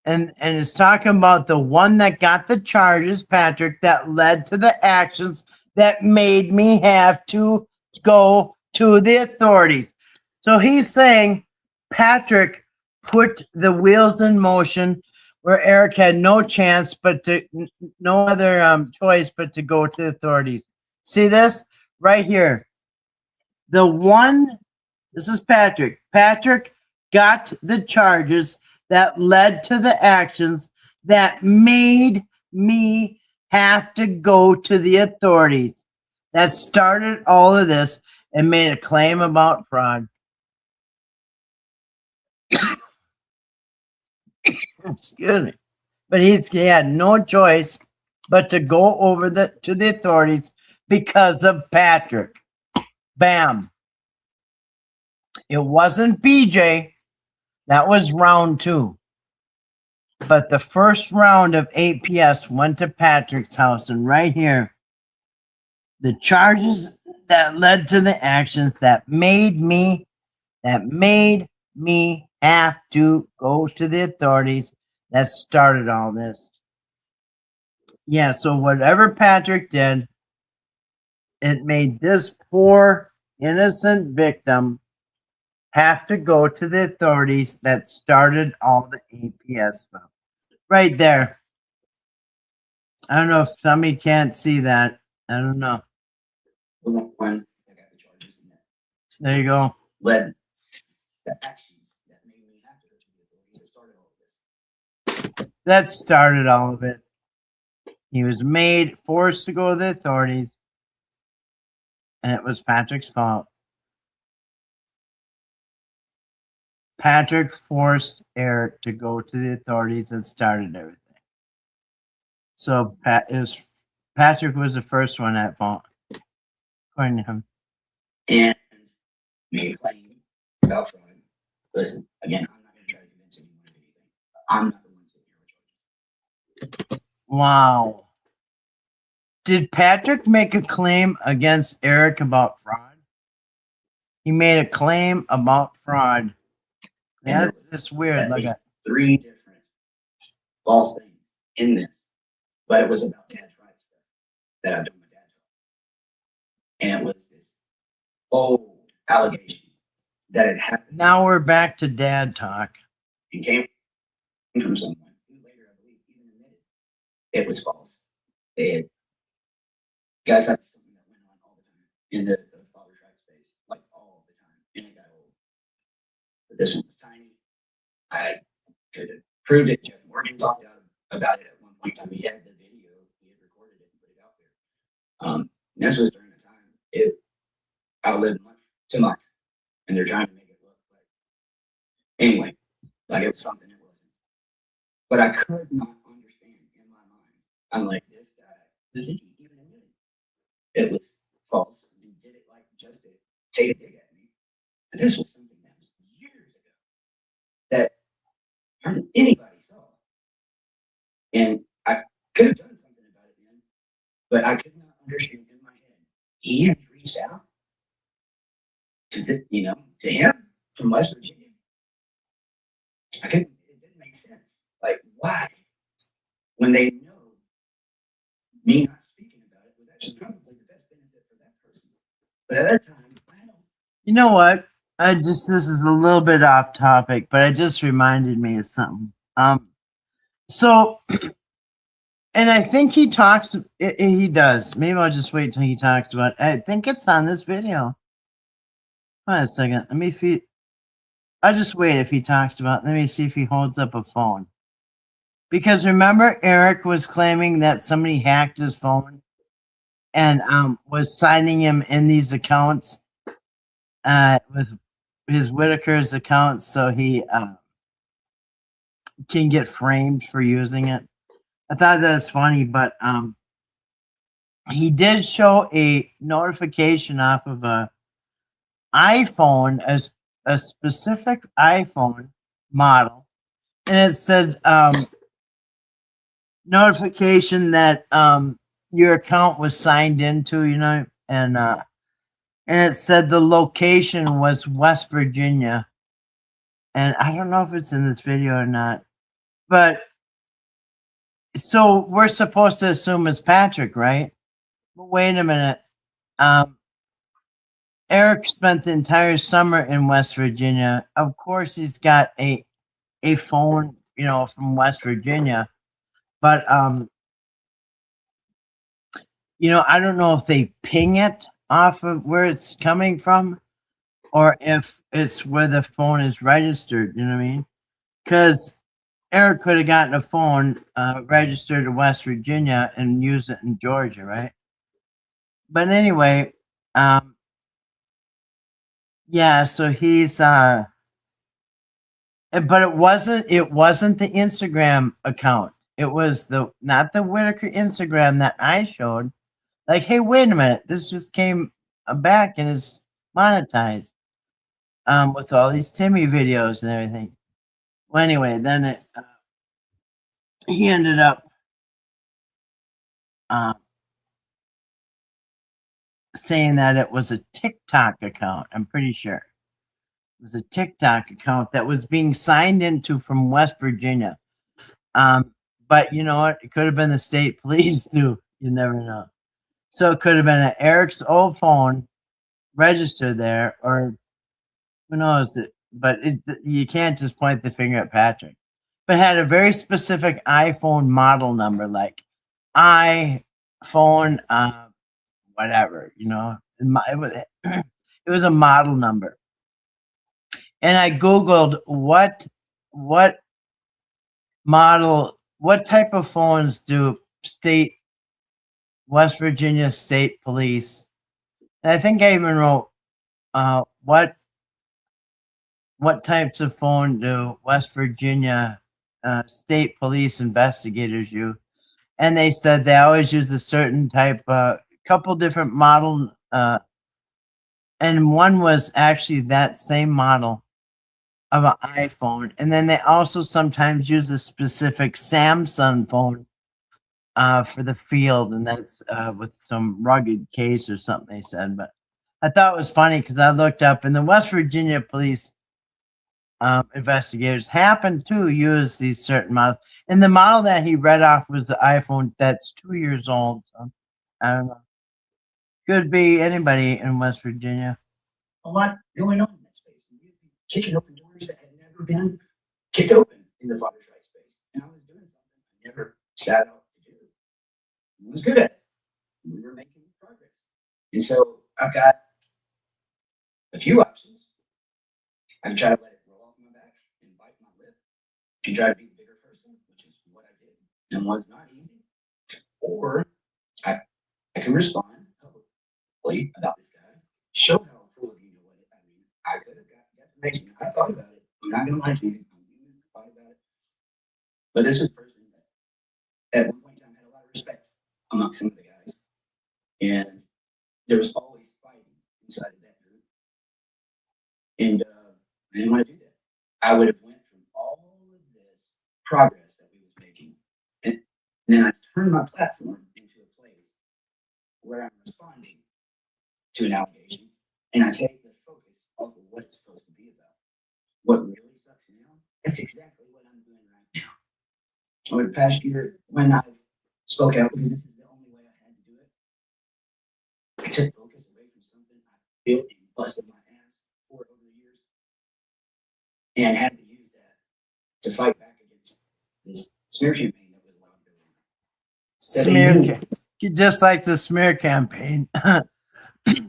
and it's talking about the one that got the charges, Patrick, that led to the actions that made me have to go to the authorities. So he's saying Patrick put the wheels in motion where Eric had no chance no other choice but to go to the authorities. See this right here? This is Patrick. Patrick got the charges that led to the actions that made me have to go to the authorities. That started all of this and made a claim about fraud. Excuse me. But he had no choice but to go over to the authorities because of Patrick. Bam. It wasn't BJ. That was round 2. But the first round of APS went to Patrick's house. And right here, the charges that led to the actions that made me have to go to the authorities, that started all this. Yeah, so whatever Patrick did, it made this poor innocent victim have to go to the authorities that started all the APS stuff. Right there. I don't know if somebody can't see that. I don't know. The one that got the charges and that There you go. led the actions that made me have to go to the authorities that started all of this. That started all of it. He was forced to go to the authorities, and it was Patrick's fault. Patrick forced Eric to go to the authorities and started everything. So Patrick was the first one at fault, according to him. And made a claim about fraud. Listen, again, I'm not going to try to convince anyone of anything. I'm not the one sitting here with charges. Wow. Did Patrick make a claim against Eric about fraud? He made a claim about fraud. And That's just weird. Like there's 3 different false things in this, but it was about dad's rights stuff that I've done with dad. And it was this old allegation that had happened. now we're back to dad talk. It came from someone who later, I believe, even admitted it was false. They had guys had something that went on all the time in the father track space, like all the time, and it got old. But this one was tiny. I could have proved it. Jeff Morgan talked about it at one point in time. He had the video, he had recorded it and put it out there. And this was during the time it outlived month to month, and they're trying to make it look like anyway, like it was something it wasn't. But I could not understand in my mind. I'm like, this guy, does he even admit it? It was false. He did it like just to take a dig at me. And this was something that was years ago that hardly anybody saw. And I could have done something about it then, but I could not understand in my head. He had reached out to to him from West Virginia. It didn't make sense. Like, why? When they know me not speaking about it was actually probably the best benefit for that person. But at that time, I don't. You know what? This is a little bit off topic, but it just reminded me of something. So, and I think he talks. He does. Maybe I'll just wait till he talks about it. I think it's on this video. Hold on a second. Let me see. I'll just wait if he talks about. Let me see if he holds up a phone. Because remember, Eric was claiming that somebody hacked his phone and was signing him in these accounts with his Whitaker's account, so he can get framed for using it. I thought that was funny, but he did show a notification off of a iPhone, a specific iPhone model, and it said notification that your account was signed into, and it said the location was West Virginia. And I don't know if it's in this video or not, but so we're supposed to assume it's Patrick, right? But wait a minute. Eric spent the entire summer in West Virginia. Of course, he's got a phone, from West Virginia. But I don't know if they ping it off of where it's coming from, or if it's where the phone is registered. You know what I mean? Because Eric could have gotten a phone registered in West Virginia and used it in Georgia, right? But anyway, yeah. So he's but it wasn't the Instagram account. It was not the Whitaker Instagram that I showed. Like, hey, wait a minute, this just came back and is monetized with all these Timmy videos and everything. Well, anyway, then he ended up saying that it was a TikTok account. I'm pretty sure it was a TikTok account that was being signed into from West Virginia. But you know what? It could have been the state police too. You never know. So it could have been Eric's old phone registered there, or Who knows? You can't just point the finger at Patrick. But it had a very specific iPhone model number, like iPhone, whatever, you know. It was a model number. And I Googled what model, what type of phones do West Virginia State Police, and I think I even wrote what types of phone do West Virginia State Police investigators use? And they said they always use a certain type, couple different model, and one was actually that same model of an iPhone. And then they also sometimes use a specific Samsung phone for the field, and that's with some rugged case or something they said. But I thought it was funny because I looked up, and the West Virginia police investigators happen to use these certain models. And the model that he read off was the iPhone that's 2 years old. So I don't know. Could be anybody in West Virginia. A lot going on in that space. Kicking open doors that had never been kicked open in the father's right space. And I was doing something I never sat out to do. I was good at it. We were making progress. And so I've got a few options. I can try to let it roll off my back and bite my lip. I can try to be a bigger person, which is what I did. And one's not easy. Or I can respond publicly about this guy, show how full of you know what I mean. I could have got information. I thought about it. I'm not going to lie to you. I thought about it. But this is a person that at one point in time had a lot of respect amongst some of the guys. And there was always fighting inside of that group. And I didn't want to do that. I would have went from all of this progress that we was making. And then I turned my platform into a place where I'm responding to an allegation, and I take the focus off of what it's supposed to be about. What really sucks now, that's exactly what I'm doing right now. Over the past year, when I spoke out, because this is the only way I had to do it, I took focus away from something I built and busted my ass for over the years, and had to use that to fight back against this smear campaign that was allowed to go on. Smear, just like the smear campaign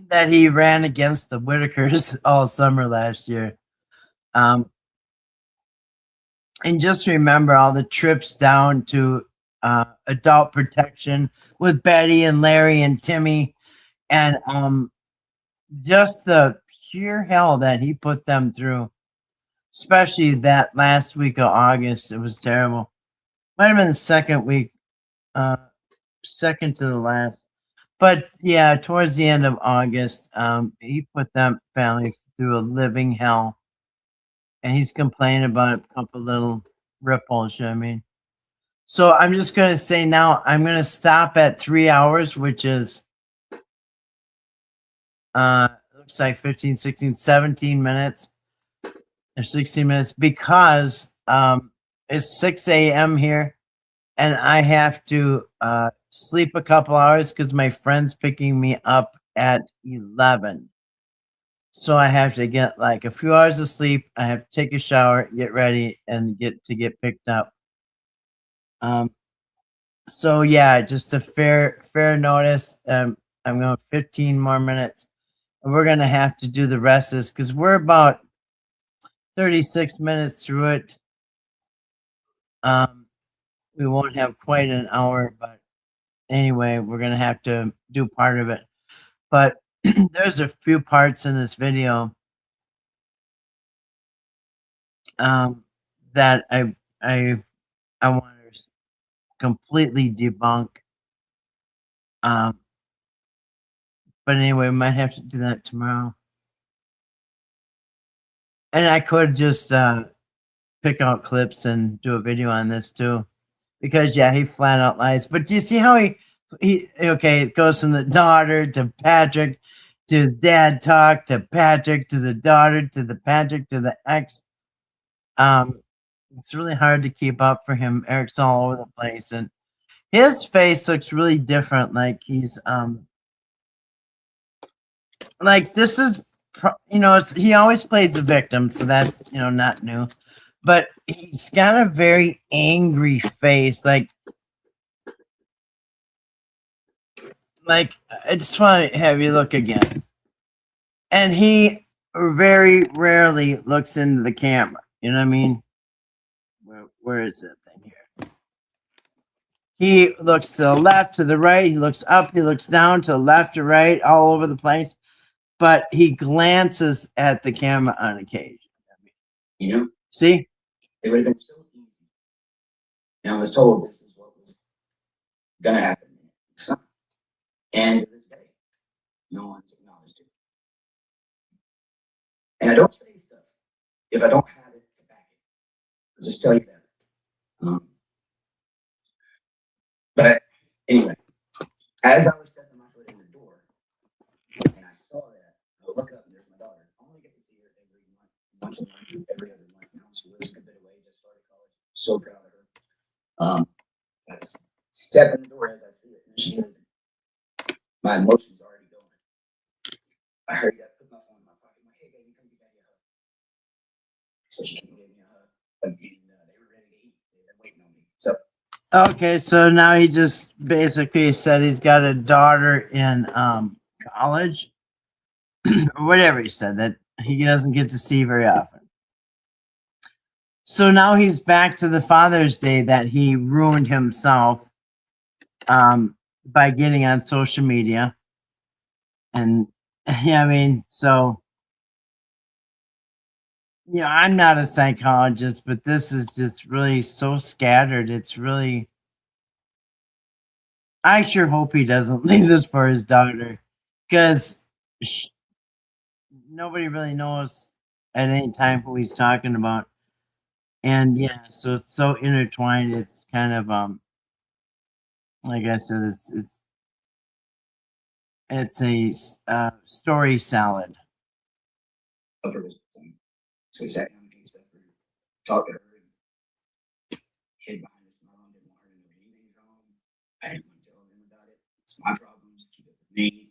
that he ran against the Whitakers all summer last year. And just remember all the trips down to adult protection with Betty and Larry and Timmy, and just the sheer hell that he put them through, especially that last week of August. It was terrible. Might have been the second week, second to the last. But yeah, towards the end of August, he put that family through a living hell. And he's complaining about a couple little ripples, you know what I mean? So I'm just going to say now, I'm going to stop at 3 hours, which is, looks like 15, 16, 17 minutes or 16 minutes, because it's 6 a.m. here. And I have to sleep a couple hours because my friend's picking me up at 11. So I have to get like a few hours of sleep. I have to take a shower, get ready, and get picked up. So yeah, just a fair notice. I'm going 15 more minutes, and we're gonna have to do the rest of this because we're about 36 minutes through it. We won't have quite an hour, but anyway, we're gonna have to do part of it. But there's a few parts in this video that I want to completely debunk. But anyway, we might have to do that tomorrow. And I could just pick out clips and do a video on this too, because yeah, he flat out lies. But do you see how he okay? It goes from the daughter to Patrick to dad talk to Patrick to the daughter to the Patrick to the ex. It's really hard to keep up for him. Eric's all over the place, and his face looks really different. Like he's like this is he always plays the victim, so that's not new. But he's got a very angry face, like I just want to have you look again. And he very rarely looks into the camera. You know what I mean? Where is that thing here? He looks to the left, to the right. He looks up. He looks down, to the left, to right, all over the place. But he glances at the camera on occasion. See? It would have been so easy. And I was told this is what was going to happen. And to this day, no one's acknowledged it. And I don't say stuff if I don't have it to back it. I'll just tell you that. But anyway, as I was stepping my foot in the door, and I saw that, I look up and there's my daughter. I only get to see her every month, once a month, every other month now. She lives a good bit away, just started college. So proud of her. I step in the door as I see it, and she is. My emotions already going. I heard that, put my phone in my pocket. I'm like, hey, baby, come get daddy a hug. So she came and gave me a hug. And they were ready to eat. They were waiting on me. So. Okay, so now he just basically said he's got a daughter in college, or whatever he said, that he doesn't get to see very often. So now he's back to the Father's Day that he ruined himself by getting on social media. And yeah, I mean, so I'm not a psychologist, but this is just really so scattered. It's really, I sure hope he doesn't leave this for his daughter, because nobody really knows at any time who he's talking about. And yeah, so it's so intertwined. It's kind of like I said, it's a story salad. So he sat down and he talked to her and hid behind his mom, didn't want her to know anything wrong. I didn't want to tell them about it. It's my problems, keep it with me.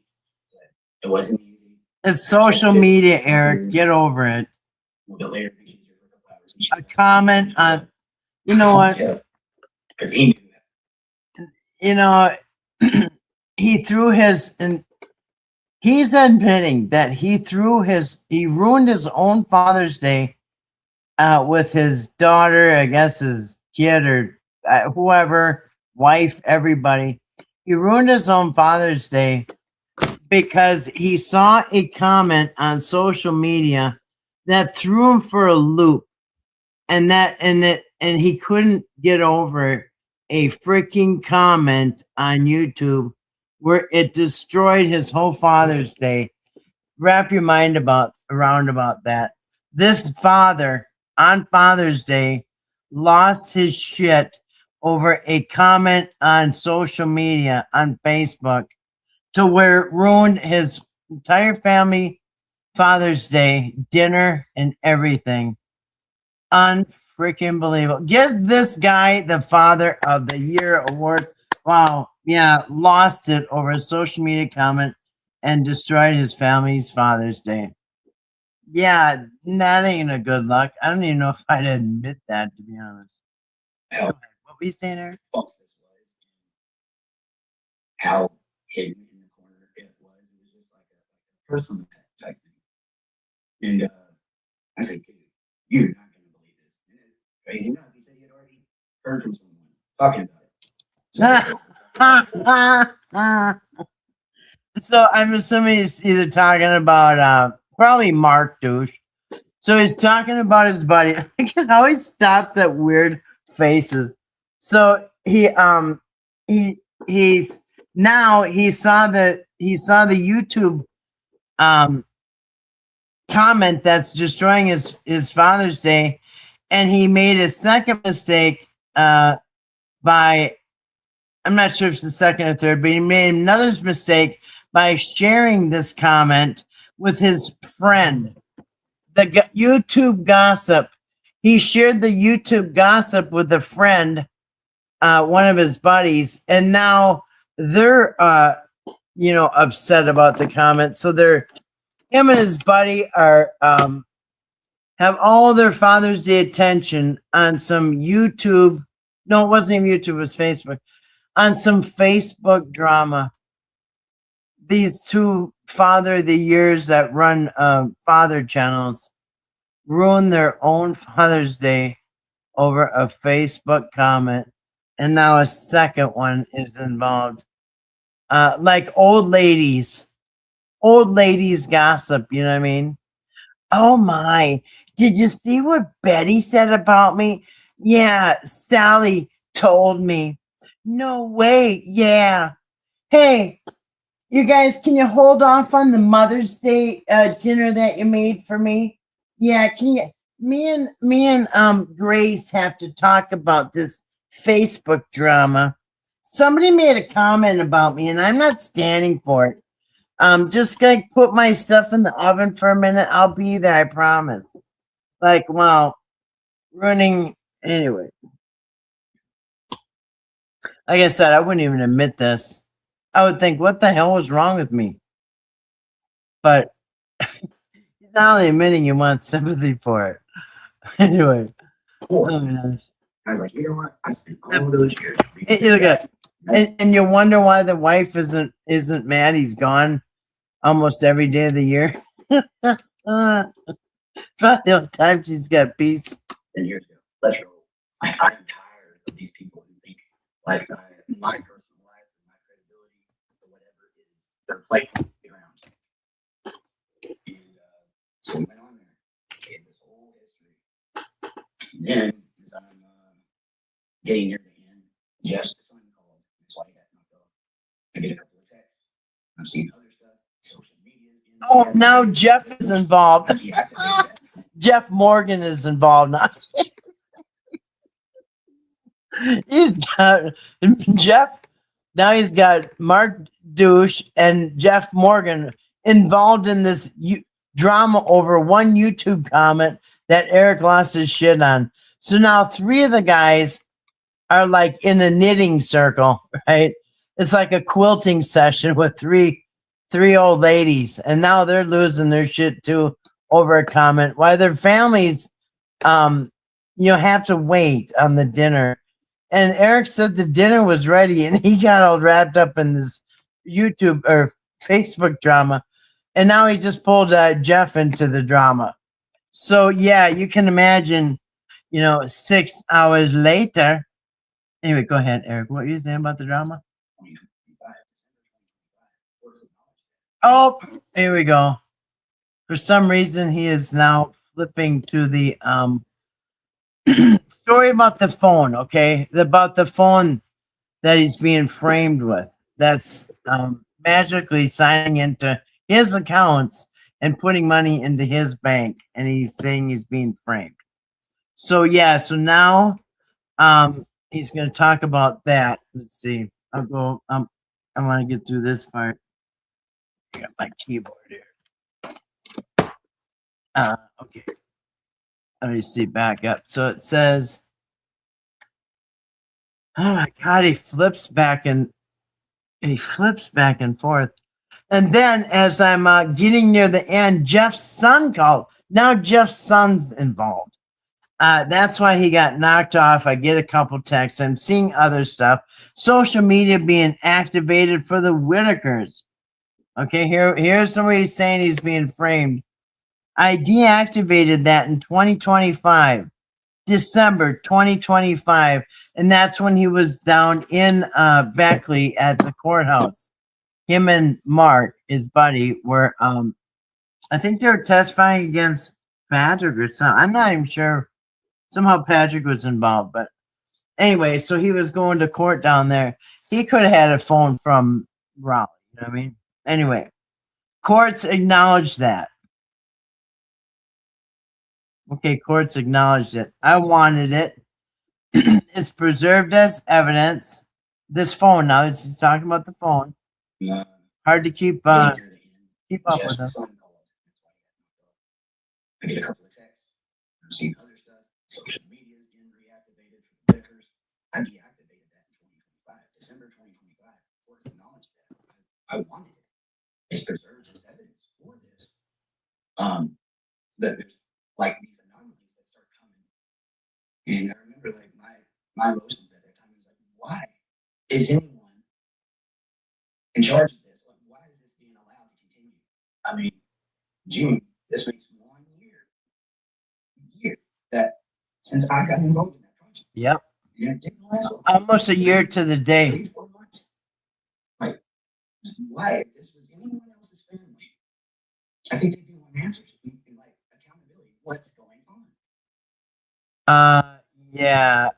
But it wasn't easy. It's social media, Eric. Get over it. A little bit later, she's here for a couple hours. A comment on, you know what? Because he knew that. He threw his, and he's admitting that he ruined his own Father's Day with his daughter, I guess his kid or whoever, wife, everybody. He ruined his own Father's Day because he saw a comment on social media that threw him for a loop, and he couldn't get over a freaking comment on YouTube where it destroyed his whole Father's Day. Wrap your mind around about that. This father on Father's Day lost his shit over a comment on social media on Facebook, to where it ruined his entire family Father's Day dinner and everything. Unfreaking believable. Give this guy the Father of the Year award. Wow. Yeah, lost it over a social media comment and destroyed his family's Father's Day. Yeah, that ain't a good luck. I don't even know if I'd admit that, to be honest. What were you saying, Eric? Falseness was how hidden in the corner it was. It was just like a personal type thing. And I said, dude, you're not going to believe this. And crazy enough, he said he had already heard from someone talking about it. So I'm assuming he's either talking about probably Mark Douche. So he's talking about his buddy. I always stops at weird faces. So he saw the YouTube comment that's destroying his Father's Day, and he made a second mistake by, I'm not sure if it's the second or third, but he made another mistake by sharing this comment with his friend. The YouTube gossip. He shared the YouTube gossip with a friend, one of his buddies, and now they're upset about the comment. So they're him and his buddy are have all their Father's Day attention on some YouTube. No, it wasn't even YouTube, it was Facebook. On some Facebook drama. These two Father of the Years that run father channels ruined their own Father's Day over a Facebook comment, and now a second one is involved. Like old ladies gossip, you know what I mean? Oh my, did you see what Betty said about me? Yeah, Sally told me. No way, yeah. Hey, you guys, can you hold off on the Mother's Day dinner that you made for me? Yeah, can you? Me and Grace have to talk about this Facebook drama. Somebody made a comment about me, and I'm not standing for it. Just gonna put my stuff in the oven for a minute. I'll be there, I promise. Like, wow, running anyway. Like I said, I wouldn't even admit this. I would think, what the hell was wrong with me? But he's not only admitting you want sympathy for it. Anyway. Or, Oh, gosh. I was like, you know what? I spent all those years. You look at, and you wonder why the wife isn't mad he's gone almost every day of the year. Probably the only time she's got peace. 10 years ago. Let's roll. Like, I'm tired of these people who think like my personal life and my credibility or whatever it is, they're playing around. And so we went on there, had this whole history. Then, as I'm getting near the end, Jeff's son called. That's why he got knocked off. I get a couple of texts. I'm seeing other stuff, social media. Oh, now Jeff is involved. Jeff Morgan is involved now. He's got Jeff. Now he's got Mark Douche and Jeff Morgan involved in this drama over one YouTube comment that Eric lost his shit on. So now three of the guys are like in a knitting circle, right? It's like a quilting session with three old ladies, and now they're losing their shit too over a comment. Why their families, have to wait on the dinner. And Eric said the dinner was ready, and he got all wrapped up in this YouTube or Facebook drama, and now he just pulled Jeff into the drama. So yeah, you can imagine, 6 hours later. Anyway, go ahead, Eric. What are you saying about the drama? Oh, here we go. For some reason, he is now flipping to the story about the phone, okay? About the phone that he's being framed with. That's magically signing into his accounts and putting money into his bank, and he's saying he's being framed. So yeah, so now he's going to talk about that. Let's see. I'll go. I want to get through this part. I got my keyboard here. Okay. Let me see back up. So it says, oh my God, he flips back and forth. And then as I'm getting near the end, Jeff's son called. Now Jeff's son's involved. That's why he got knocked off. I get a couple texts. I'm seeing other stuff. Social media being activated for the Whitakers. Okay, here's somebody saying he's being framed. I deactivated that in 2025, December 2025, and that's when he was down in Beckley at the courthouse. Him and Mark, his buddy, were I think they were testifying against Patrick or something. I'm not even sure. Somehow Patrick was involved, but anyway, so he was going to court down there. He could have had a phone from Raleigh, you know what I mean? Anyway, courts acknowledged that. Okay, courts acknowledged it. I wanted it. It's preserved as evidence. This phone, now that he's talking about the phone, hard to keep up with them. I get a couple of texts. I've seen other stuff. Social media is being reactivated for the Whitakers. I deactivated that in 2025, December 2025. Courts acknowledged that. I wanted it. It's preserved as evidence for this. That there's like these anomalies that start coming. And I remember like my emotions at that time was like, why is anyone in charge of this? Like, why is this being allowed to continue? I mean, June, this makes 1 year that since I got involved in that project. Yep. Yeah, it didn't last Almost a year to the day. 3 to 4 months. Like, why? If this was anyone else's family, I think they'd be want answers and like accountability. What's going on? Yeah.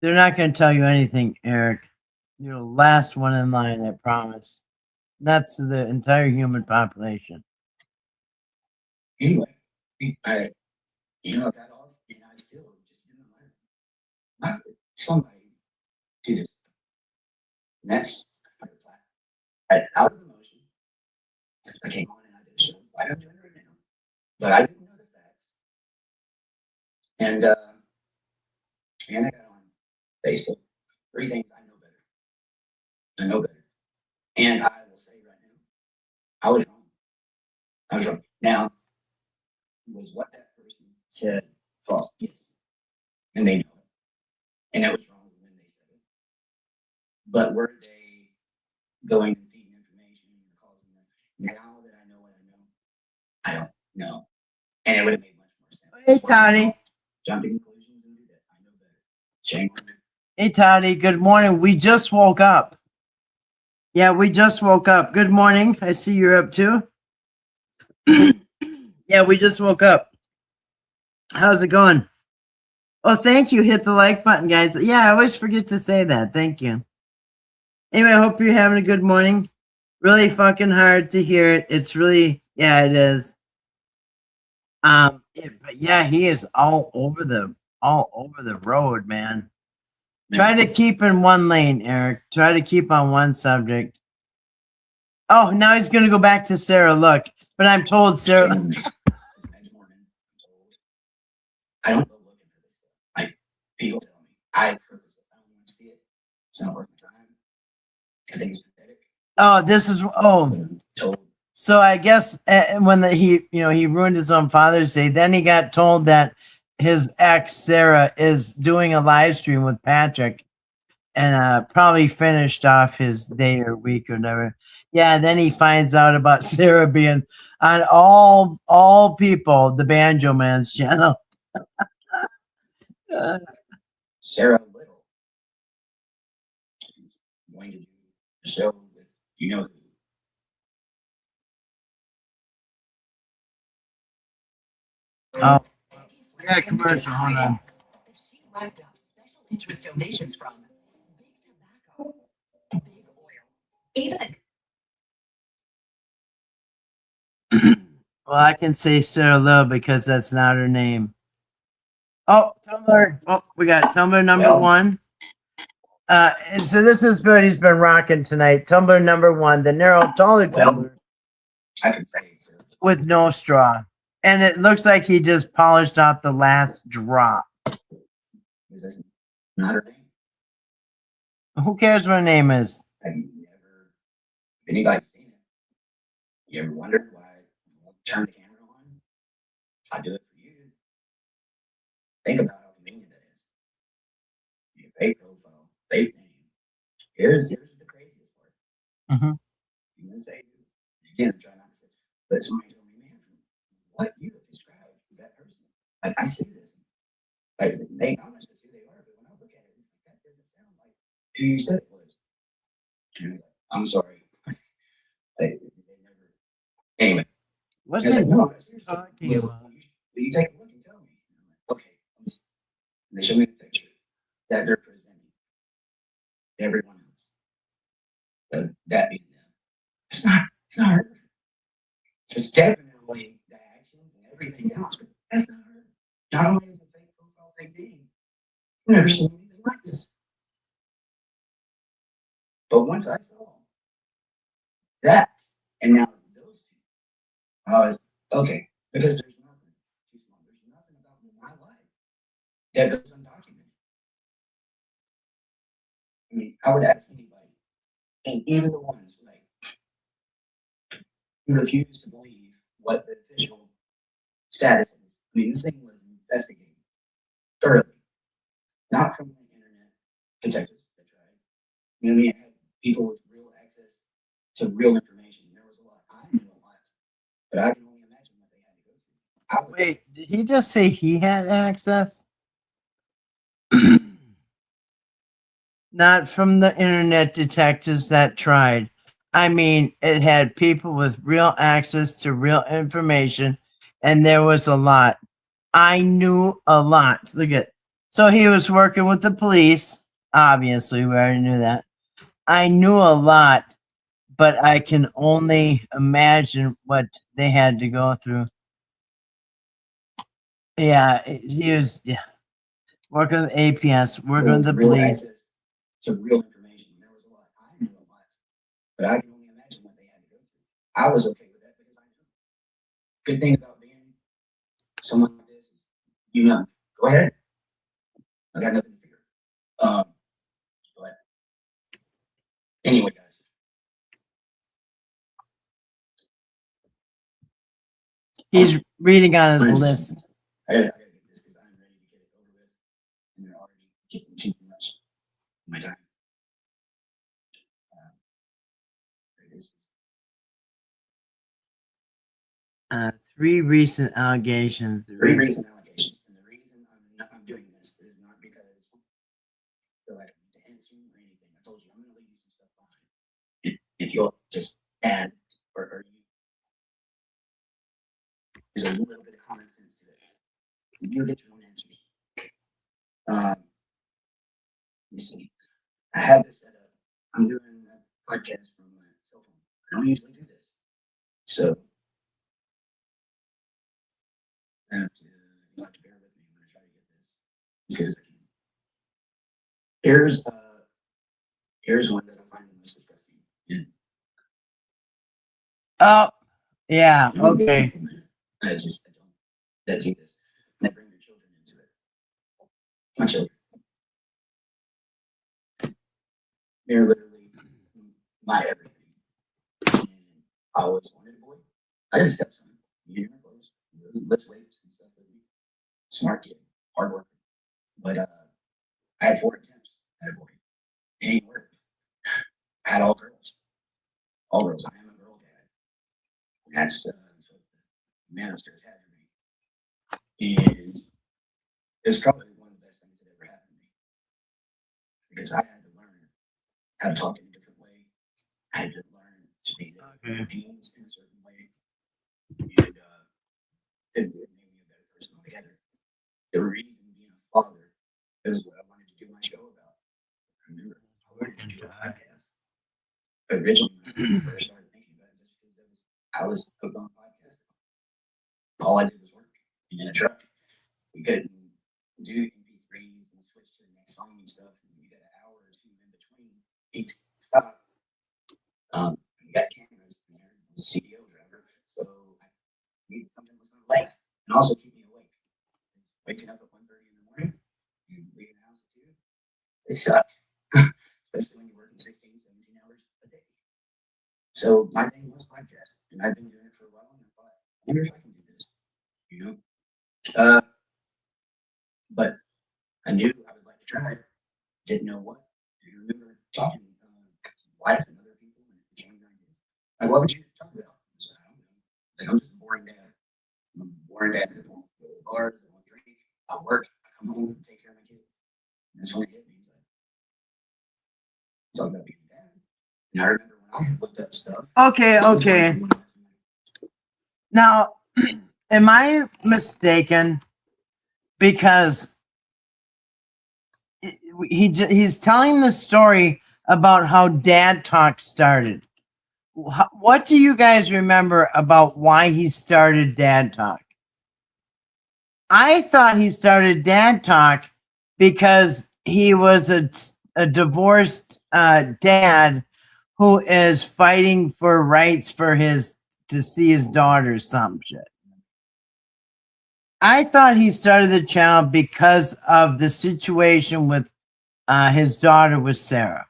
They're not going to tell you anything, Eric. You're the last one in line, I promise. That's the entire human population. Anyway, I got off and I still just didn't let somebody do this. And that's out of emotion. I came on and I did a show. I don't do it right now. But I didn't know the facts. And I got on Facebook. 3 things I know better. I know better. And I will say right now, I was wrong. I was wrong. Now, was what that person said false? Yes. And they know it. And that was wrong when they said it. But were they going and feeding information and causing that? Now that I know what I know, I don't know. And it would have made much more sense. Hey, Toddy. Jump to conclusions and do that. I know better. Shame on me. Hey, Toddy. Good morning. We just woke up. Yeah, we just woke up. Good morning. I see you're up too. Yeah, we just woke up. How's it going? Oh, thank you. Hit the like button, guys. Yeah, I always forget to say that. Thank you. Anyway, I hope you're having a good morning. Really fucking hard to hear it. It's really, yeah, it is. But yeah, he is all over the road, man. Try to keep in one lane, Eric. Try to keep on one subject. Oh, now he's gonna go back to Sarah. Look, but I'm told Sarah. Next morning, I don't go looking for this stuff. Like people tell me, I purpose it. I don't want to see it. It's not worth my time. I think it's pathetic. Oh, this is Told. So I guess when he ruined his own Father's Day, then he got told that his ex Sarah is doing a live stream with Patrick, and probably finished off his day or week or whatever. Yeah, then he finds out about Sarah being on all people, the Banjo Man's channel. Sarah Little is going to do a show with who. Oh, we got a commercial. Hold on. She racked up special interest donations from Big Tobacco, Big Oil, even Well, I can say Sarah Little because that's not her name. Oh, Tumblr. Oh, we got Tumblr number 1. And so this is what he's been rocking tonight. Tumblr number 1, the narrow taller Tumblr I can say Sarah. with no straw. And it looks like he just polished out the last drop. Is this not her name? Who cares what her name is? Have you never, anybody seen it? You ever wondered why you won't turn the camera on? I do it for you. Think about how convenient that is. Your fake profile, fake name. Here's the craziest part. Mhm. You can say, again, try not to say, but somebody told me, man, what you have described that person. Like, I see this. Like, they acknowledge this who they are, but when I look at it, it's like, that doesn't sound like who you said it was. And I was like, I'm sorry. They never. Anyway. What's I was he like, no, that's talking about? Will you take a look and tell me? And I'm like, okay. And they show me the picture that they're presenting. Everyone else. That being them. It's not her. It's definitely the actions and everything else, but that's not her. Not only is it fake profile, fake name, I've never seen anything like this. But once I saw that, and now those two, I was okay, because there's nothing about my life that goes undocumented. I mean, I would ask anybody, and even the ones like who refuse to believe what what the official status is. I mean, this thing was investigated thoroughly, not from the internet detectives that tried. You know what I mean? It had people with real access to real information. There was a lot. I knew a lot, but I can only imagine what they had to go through. I would, Wait, did he just say he had access? Not from the internet detectives that tried. I mean, it had people with real access to real information, and there was a lot. I knew a lot. Look at, so he was working with the police. Obviously, we already knew that. I knew a lot, but I can only imagine what they had to go through. Yeah, he was. Yeah, working with APS, working with the real police. access to real information. There was a lot. I knew a lot, but I can only imagine what they had to go through. I was okay with that because I knew. Good thing about being someone like this is, you know, go ahead. I got nothing to fear. But anyway, guys. He's reading on his list. I gotta get this because I'm ready to get it over with, and they're already getting too much of my time. There it is. 3 recent allegations. 3 recent allegations, and the reason I'm doing this is not because I feel like I need to answer you or anything. I told you I'm going to leave you some stuff behind. If you'll just add or you, there's a little bit of common sense to it. You'll get your own answers. Let me see. I have this set up. I'm doing a podcast from my cell phone. I don't usually do this, so you have to bear with me. I'm going to try to get this as good as I can. Here's one that I find the most disgusting. Yeah. Oh, yeah. Okay. I don't do this. And I bring your children into it. My children. They're literally my everything. And I always wanted a boy. I got a stepson. You hear my clothes. Lifts weights and stuff with me. Smart kid. Hard worker. But I had 4 attempts at a boy. It ain't worked. I had all girls. All girls. I am a girl dad. And that's what the man upstairs had for me. And it was probably one of the best things that ever happened to me. Because I had to learn how to talk in a different way. I had to learn to be the beings in a certain way. And it made me a better person altogether. The reason being a father is what I wanted to do my show about. Remember, I wanted to do a podcast. Originally, when I first started thinking about it, just because I was hooked on podcasting. All I did was work in a truck. We couldn't do MP3s and switch to the next song and stuff. And you got an hour or 2 in between each stop. We got cameras in there. I was a CDO driver, so I needed something that was going to last and also keep me awake. Waking up at 1:30 in the morning and leaving the house at 2. It sucked, especially when you're working 16, 17 hours a day. So my thing was podcast, and I've been doing it for a while. And I thought, I wonder if I can do this, you know. But I knew I would like to try it. Didn't know what. I remember talking to my wife and other people, and it became an idea. Like, what would you talk about? I said, I don't know. Like, I'm just a boring dad. I'm a boring dad that won't go to bars, that won't drink. I work. I come home and take care of my kids. And that's when it hit me. He's like, talk about being a dad. And I remember when I looked up stuff. Okay. Now, am I mistaken? Because he's telling the story about how Dad Talk started. What do you guys remember about why he started Dad Talk? I thought he started Dad Talk because he was a divorced dad who is fighting for rights for to see his daughter, some shit. I thought he started the channel because of the situation with his daughter with Sarah.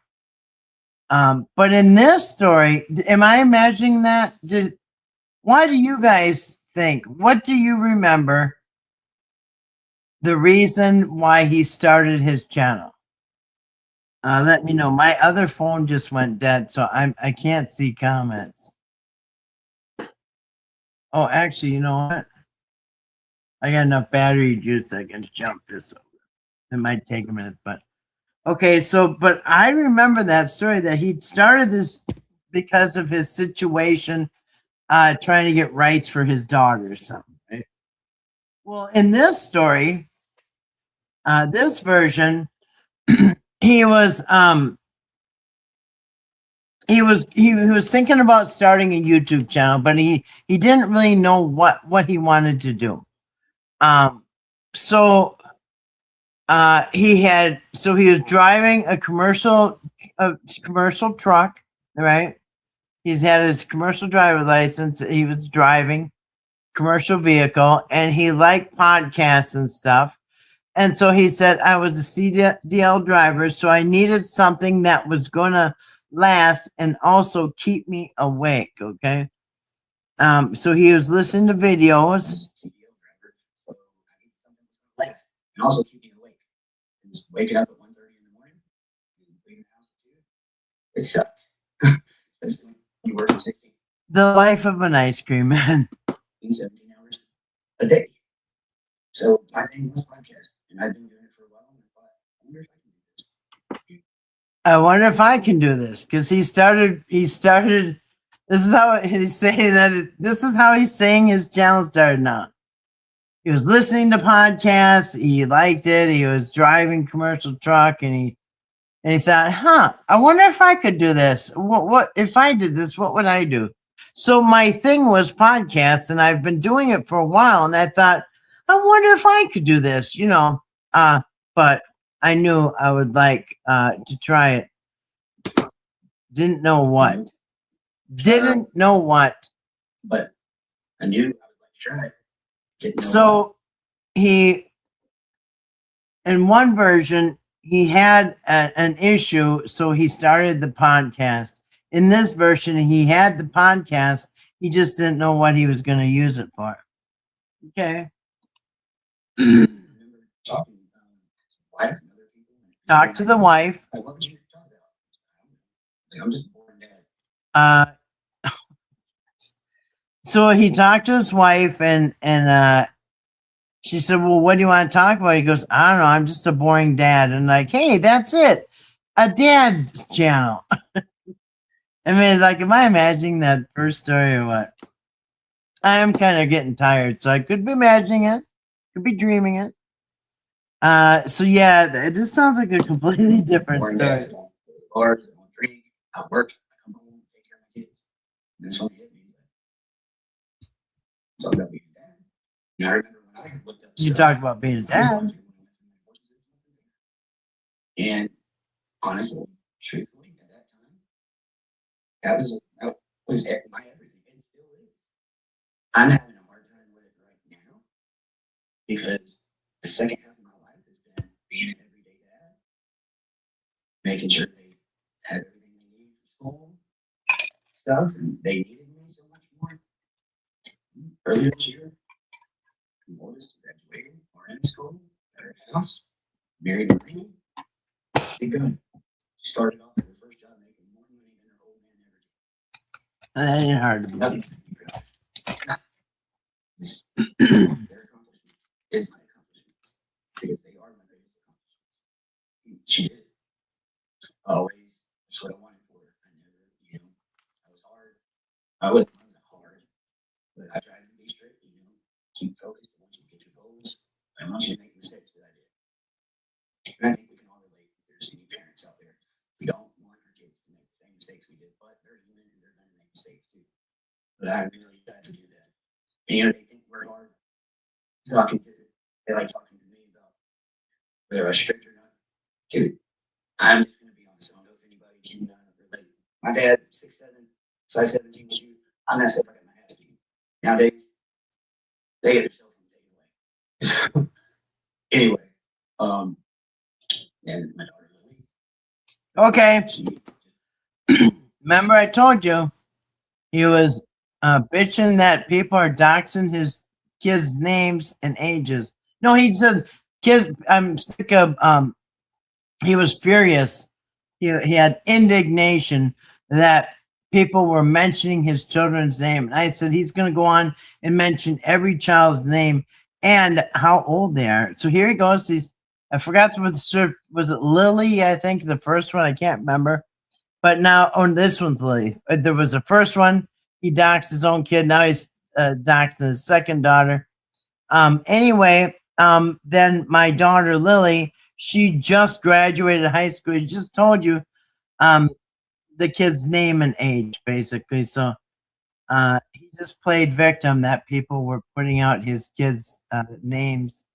But in this story, am I imagining that? What do you guys think? What do you remember the reason why he started his channel? Let me know. My other phone just went dead, so I can't see comments. Oh, actually, you know what? I got enough battery juice I can jump this over. It might take a minute, but okay. So, but I remember that story that he started this because of his situation, trying to get rights for his daughter or something. Right? Well, in this story, this version, he was he was thinking about starting a YouTube channel, but he didn't really know what he wanted to do. So he was driving a commercial truck, right? He's had his commercial driver license. He was driving commercial vehicle, and he liked podcasts and stuff. And so he said, I was a CDL driver, so I needed something that was going to last and also keep me awake. Okay. So he was listening to videos. So I need something to last and also keep me awake. And just waking up at 1:30 in the morning and leaving the house at 2. It sucks. Especially when you work for 16. The life of an ice cream man. 17 hours a day. So my thing was podcast, and I've been doing it for a while. And I thought, I wonder if I can do this. I wonder if I can do this, because he started. This is how he's saying that. This is how he's saying his channel started now. He was listening to podcasts. He liked it. He was driving commercial truck, and he thought, I wonder if I could do this. What if I did this? What would I do? So my thing was podcasts, and I've been doing it for a while. And I thought, I wonder if I could do this, but I knew I would like to try it. Didn't know what. Didn't know what. But I knew I would like to try it. Didn't know So he, in one version, he had an issue, so he started the podcast. In this version, he had the podcast. He just didn't know what he was going to use it for. Okay. I remember talking to my wife and other people. Talk to the wife. Like, what would you talk about? Like, I'm just a boring dad. So he talked to his wife, and she said, well, what do you want to talk about? He goes, I don't know. I'm just a boring dad. And like, hey, that's it. A dad channel. I mean, like, am I imagining that first story or what? I am kind of getting tired, so I could be imagining it. Could be dreaming it. So yeah, this sounds like a completely different Boring story. dad. I don't go to bars, I don't drink, I work, I come home, take care of my kids. And this one hit me. Talk about being a dad. And I remember when I looked up. You stuff, talk about being a I was dad. wondering when I went to my And honestly, truthfully, at that time, that was my everything. It still is. I'm having a hard time with it right now because the second half of my life has been being an everyday dad, making sure they had everything they need for school stuff, and they needed me so much more. Earlier this year, the oldest graduated, are in school, got her house, married a man. Be good. She started off with her first job making more money than her old man ever did. That ain't hard to believe. Nothing to be proud of. This- Their accomplishment is my accomplishment because they are my greatest accomplishments. She did. Always, that's what I wanted for her. I never, I was hard. I wasn't hard, but I tried to be straight, keep focused. I want you to get your goals. I want you to make mistakes that I did. And I think we can all relate. There's any parents out there. We don't want our kids to make the same mistakes we did, but they're human and they're going to make mistakes too. But I really tried to do that. And they think we're hard. They like talking to me about whether I was strict or not. Dude, I'm just going to be honest. I don't know if anybody can relate. My dad, 6'7", size 17 shoe. I messed up. I got my ass beat. Nowadays, they get their cell phone taken away. Anyway, and my daughter Lily. Okay. She Remember I told you he was bitching that people are doxing his kids' names and ages. No, he said, "Kids, I'm sick of." He was furious. He had indignation that people were mentioning his children's name, and I said he's going to go on and mention every child's name and how old they are. So here he goes. I forgot what was it Lily? I think the first one. I can't remember. But now on this one's Lily. There was the first one. He doxed his own kid. Now he's doxing his second daughter. Anyway, then my daughter Lily, she just graduated high school. He just told you the kid's name and age, basically. So he just played victim that people were putting out his kids' names.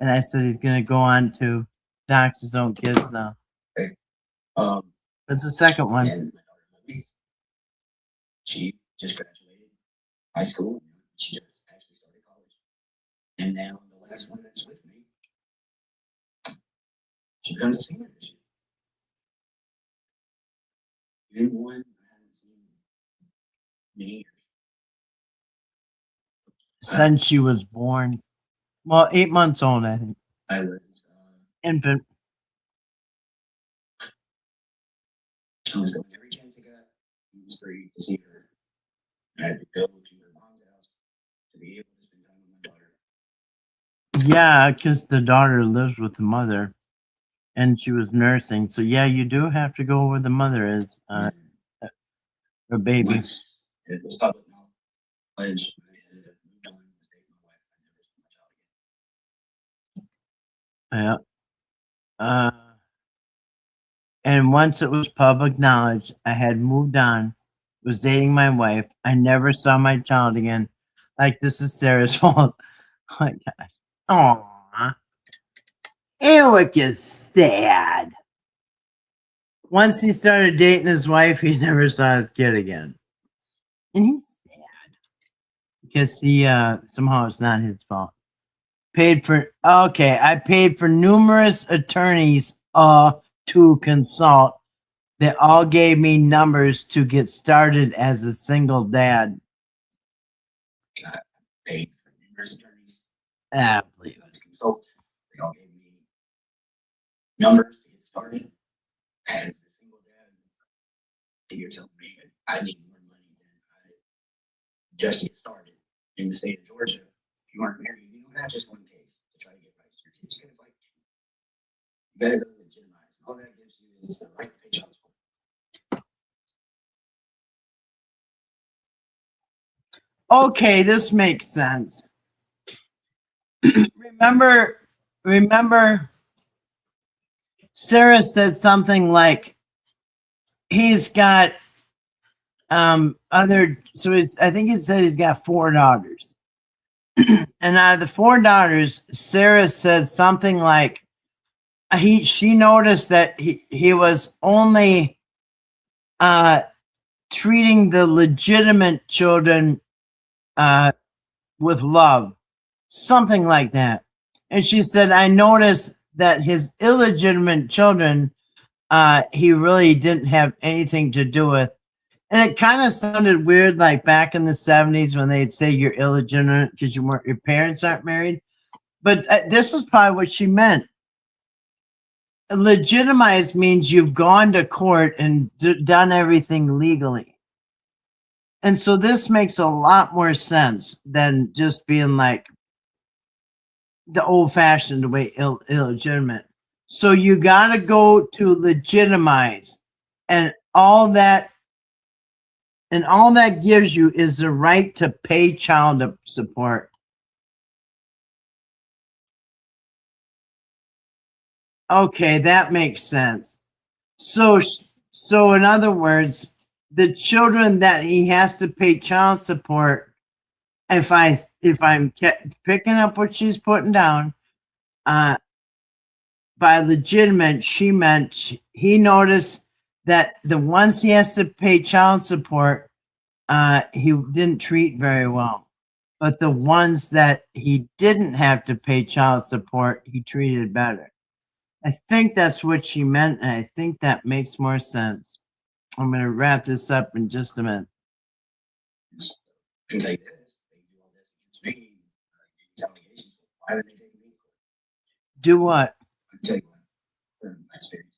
And I said he's going to go on to dox his own kids now. That's the second one. And my daughter Lily, she just graduated high school. She just actually started college. And now the last one that's with me, she becomes a senior this year. Even one I haven't seen in many years. Since she was born. Well, 8 months old, I think. I was Infant. going every chance I got. It was free to see her. I had to go to her mom's house to be able to spend time with my daughter. Yeah, because the daughter lives with the mother, and she was nursing. So yeah, you do have to go where the mother is. Her baby. Once it was public knowledge, I had moved on and stayed with my wife. I never saw my child again. Yeah. And once it was public knowledge, I had moved on, was dating my wife. I never saw my child again. Like, this is Sarah's fault. Oh my gosh. Aww. Eric is sad. Once he started dating his wife, he never saw his kid again. And he's sad. Because he, somehow it's not his fault. I paid for numerous attorneys, to consult. They all gave me numbers to get started as a single dad. Got paid for numerous attorneys I believe it. to consult. They all gave me numbers to get started as a single dad. You're telling me that I need more money than I just get started in the state of Georgia. If you aren't married, you don't have just one case to try to get rights to your kids. You gotta fight two. You gotta go legitimize. All that gives you is the right to pay child support. Okay, this makes sense. remember Sarah said something like he's got I think he said he's got 4 daughters. And out of the 4 daughters, Sarah said something like she noticed that he was only treating the legitimate children with love, something like that. And she said, I noticed that his illegitimate children, he really didn't have anything to do with. And it kind of sounded weird, like back in the 70s when they'd say you're illegitimate because your parents aren't married. But this is probably what she meant. Legitimized means you've gone to court and done everything legally. And so this makes a lot more sense than just being like the old-fashioned way, illegitimate. So you got to go to legitimize, and all that gives you is the right to pay child support. Okay, that makes sense. So in other words, the children that he has to pay child support, if I'm picking up what she's putting down, by legitimate, she meant he noticed that the ones he has to pay child support, he didn't treat very well. But the ones that he didn't have to pay child support, he treated better. I think that's what she meant, and I think that makes more sense. I'm going to wrap this up in just a minute. can tell you this, they do all this against me, these allegations, why would they take me to court? Do what? I can tell you what, from my experience,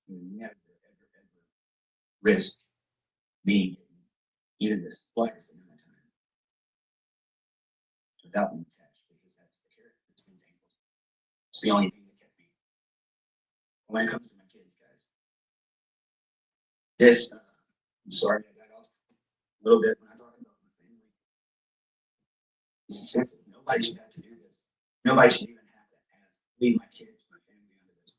you never, ever risk being even the slightest amount of time without being attached, because that's the carrot that's been dangled. It's the only thing that kept me. When it comes to my kids, guys, this, I'm sorry I got off a little bit when I talk about my family. This is sensitive. Nobody should have to do this. Nobody should even have to leave my kids, my family under this.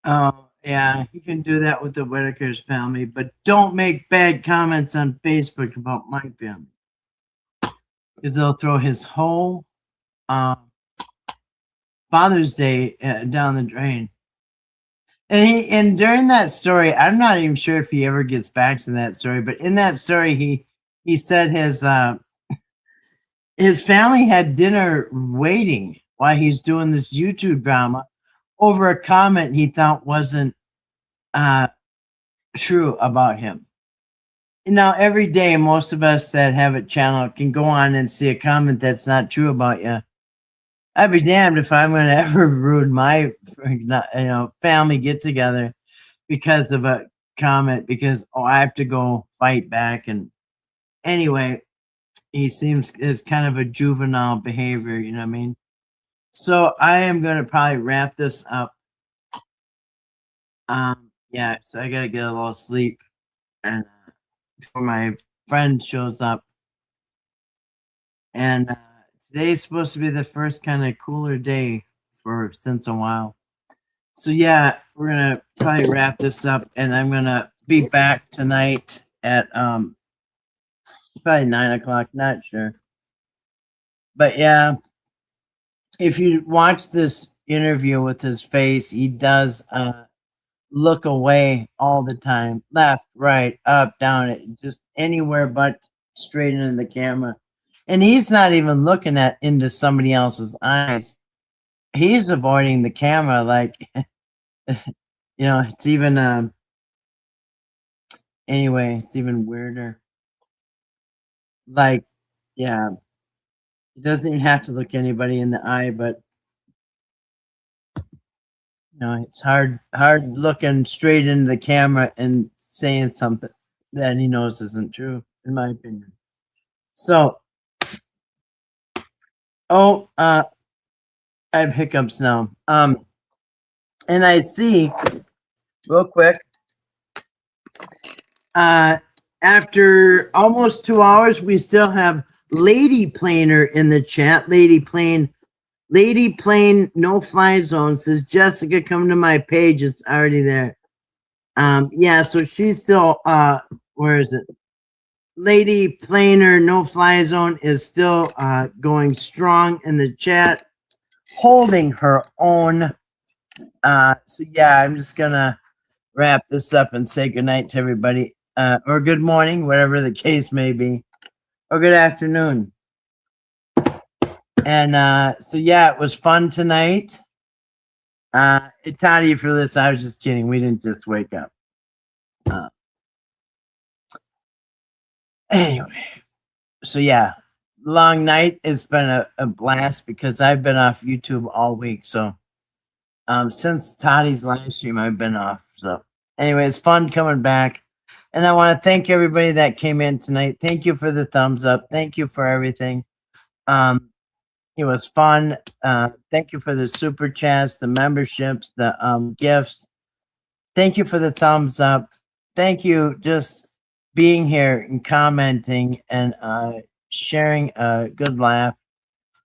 Oh, yeah, you can do that with the Whitaker's family, but don't make bad comments on Facebook about my family. Because they'll throw his whole Father's Day down the drain. And during that story, I'm not even sure if he ever gets back to that story, but in that story, he said his family had dinner waiting while he's doing this YouTube drama over a comment he thought wasn't true about him. Now, every day, most of us that have a channel can go on and see a comment that's not true about you. I'd be damned if I'm going to ever ruin my family get together because of a comment, because I have to go fight back. And anyway, he seems it's kind of a juvenile behavior, you know what I mean? So I am going to probably wrap this up. Yeah, so I got to get a little sleep and before my friend shows up. And today's supposed to be the first kind of cooler day since a while. So yeah, we're gonna probably wrap this up, and I'm gonna be back tonight at probably 9:00. Not sure, but yeah, if you watch this interview with his face, he does look away all the time, left, right, up, down, just anywhere but straight into the camera. And he's not even looking into somebody else's eyes. He's avoiding the camera, like, it's even, anyway, it's even weirder. Like, yeah, he doesn't even have to look anybody in the eye, but, it's hard looking straight into the camera and saying something that he knows isn't true, in my opinion. So, I have hiccups now. And I see, real quick, after almost 2 hours, we still have Lady Planer in the chat. Lady Plane, no fly zone says, Jessica, come to my page. It's already there. Yeah, so she's still, where is it? Lady Planer, no fly zone is still going strong in the chat, holding her own. So yeah, I'm just gonna wrap this up and say goodnight to everybody, or good morning, whatever the case may be, or good afternoon. And so yeah, it was fun tonight. Toddy, for this, I was just kidding. We didn't just wake up. Anyway, so yeah, long night. It's been a blast because I've been off YouTube all week. So since Toddy's live stream, I've been off. So anyway, it's fun coming back. And I want to thank everybody that came in tonight. Thank you for the thumbs up. Thank you for everything. It was fun. Thank you for the super chats, the memberships, the gifts. Thank you for the thumbs up. Thank you just being here and commenting and sharing a good laugh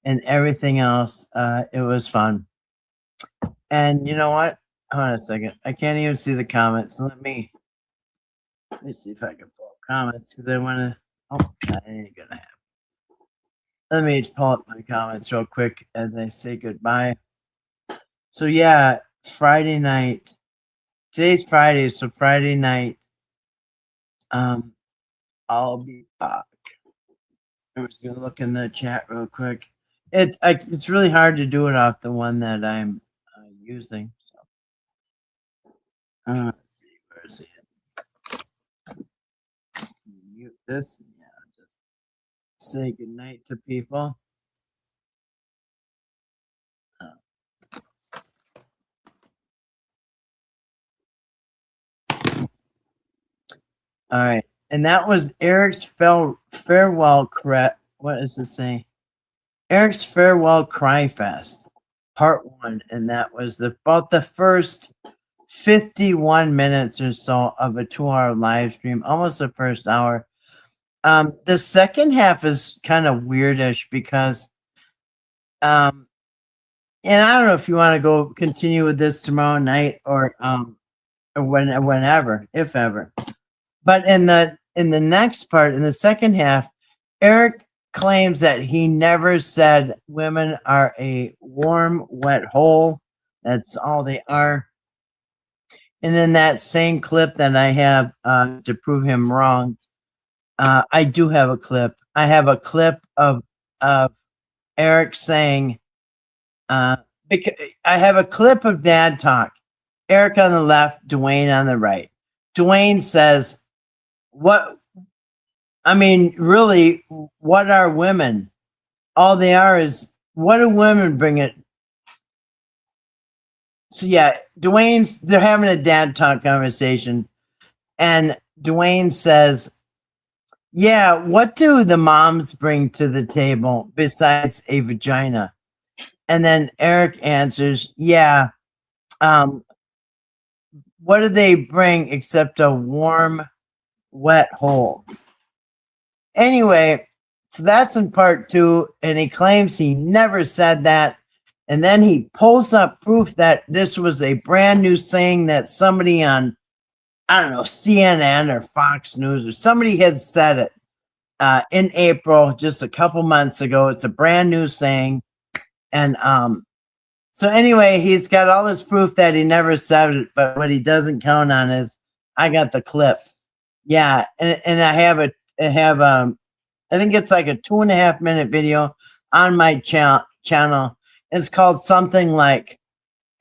and everything else. It was fun. And you know what? Hold on a second. I can't even see the comments. So let me see if I can pull up comments because I want to. Oh, that ain't gonna happen. Let me just pull up my comments real quick as I say goodbye. So yeah, Friday night. Today's Friday, so Friday night. I'll be back. I'm just gonna look in the chat real quick. It's really hard to do it off the one that I'm using. So let's see, where is it? Mute this. Yeah. say goodnight to people. All right. And that was Eric's farewell what does it say? Eric's Farewell Cry Fest, part 1. And that was about the first 51 minutes or so of a 2-hour live stream, almost the first hour. The second half is kind of weirdish because, and I don't know if you want to go continue with this tomorrow night or whenever, if ever. But in the next part, in the second half, Eric claims that he never said women are a warm, wet hole. That's all they are. And in that same clip that I have to prove him wrong, I do have a clip. I have a clip of Eric saying, because I have a clip of Dad Talk. Eric on the left, Dwayne on the right. Dwayne says, really, what are women? All they are is, what do women bring it? So yeah, they're having a Dad Talk conversation. And Dwayne says, yeah, what do the moms bring to the table besides a vagina? And then Eric answers, yeah, what do they bring except a warm, wet hole? Anyway, so that's in part 2, and he claims he never said that. And then he pulls up proof that this was a brand new saying that somebody on, I don't know, CNN or Fox News or somebody had said it in April, just a couple months ago. It's a brand new saying. And so anyway, he's got all this proof that he never said it, but what he doesn't count on is I got the clip. Yeah, and I have I think it's like a 2.5 minute video on my channel. It's called something like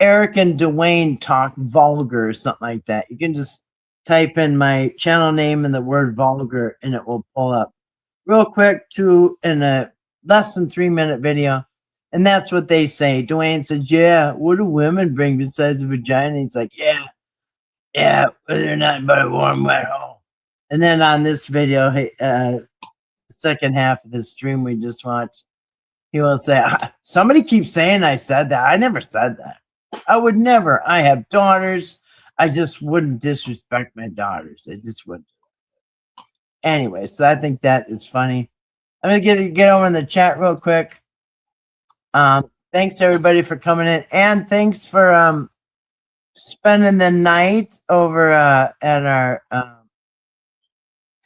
Eric and Dwayne Talk Vulgar or something like that. You can just type in my channel name and the word vulgar and it will pull up real quick in a less than 3-minute video. And that's what they say. Dwayne said, yeah, what do women bring besides a vagina? He's like, yeah, they're nothing but a warm, wet hole. And then on this video, second half of the stream we just watched, he will say, somebody keeps saying I said that. I never said that. I would never. I have daughters. I just wouldn't disrespect my daughters. I just wouldn't. Anyway, so I think that is funny. I'm going to get over in the chat real quick. Thanks everybody for coming in, and thanks for spending the night over at our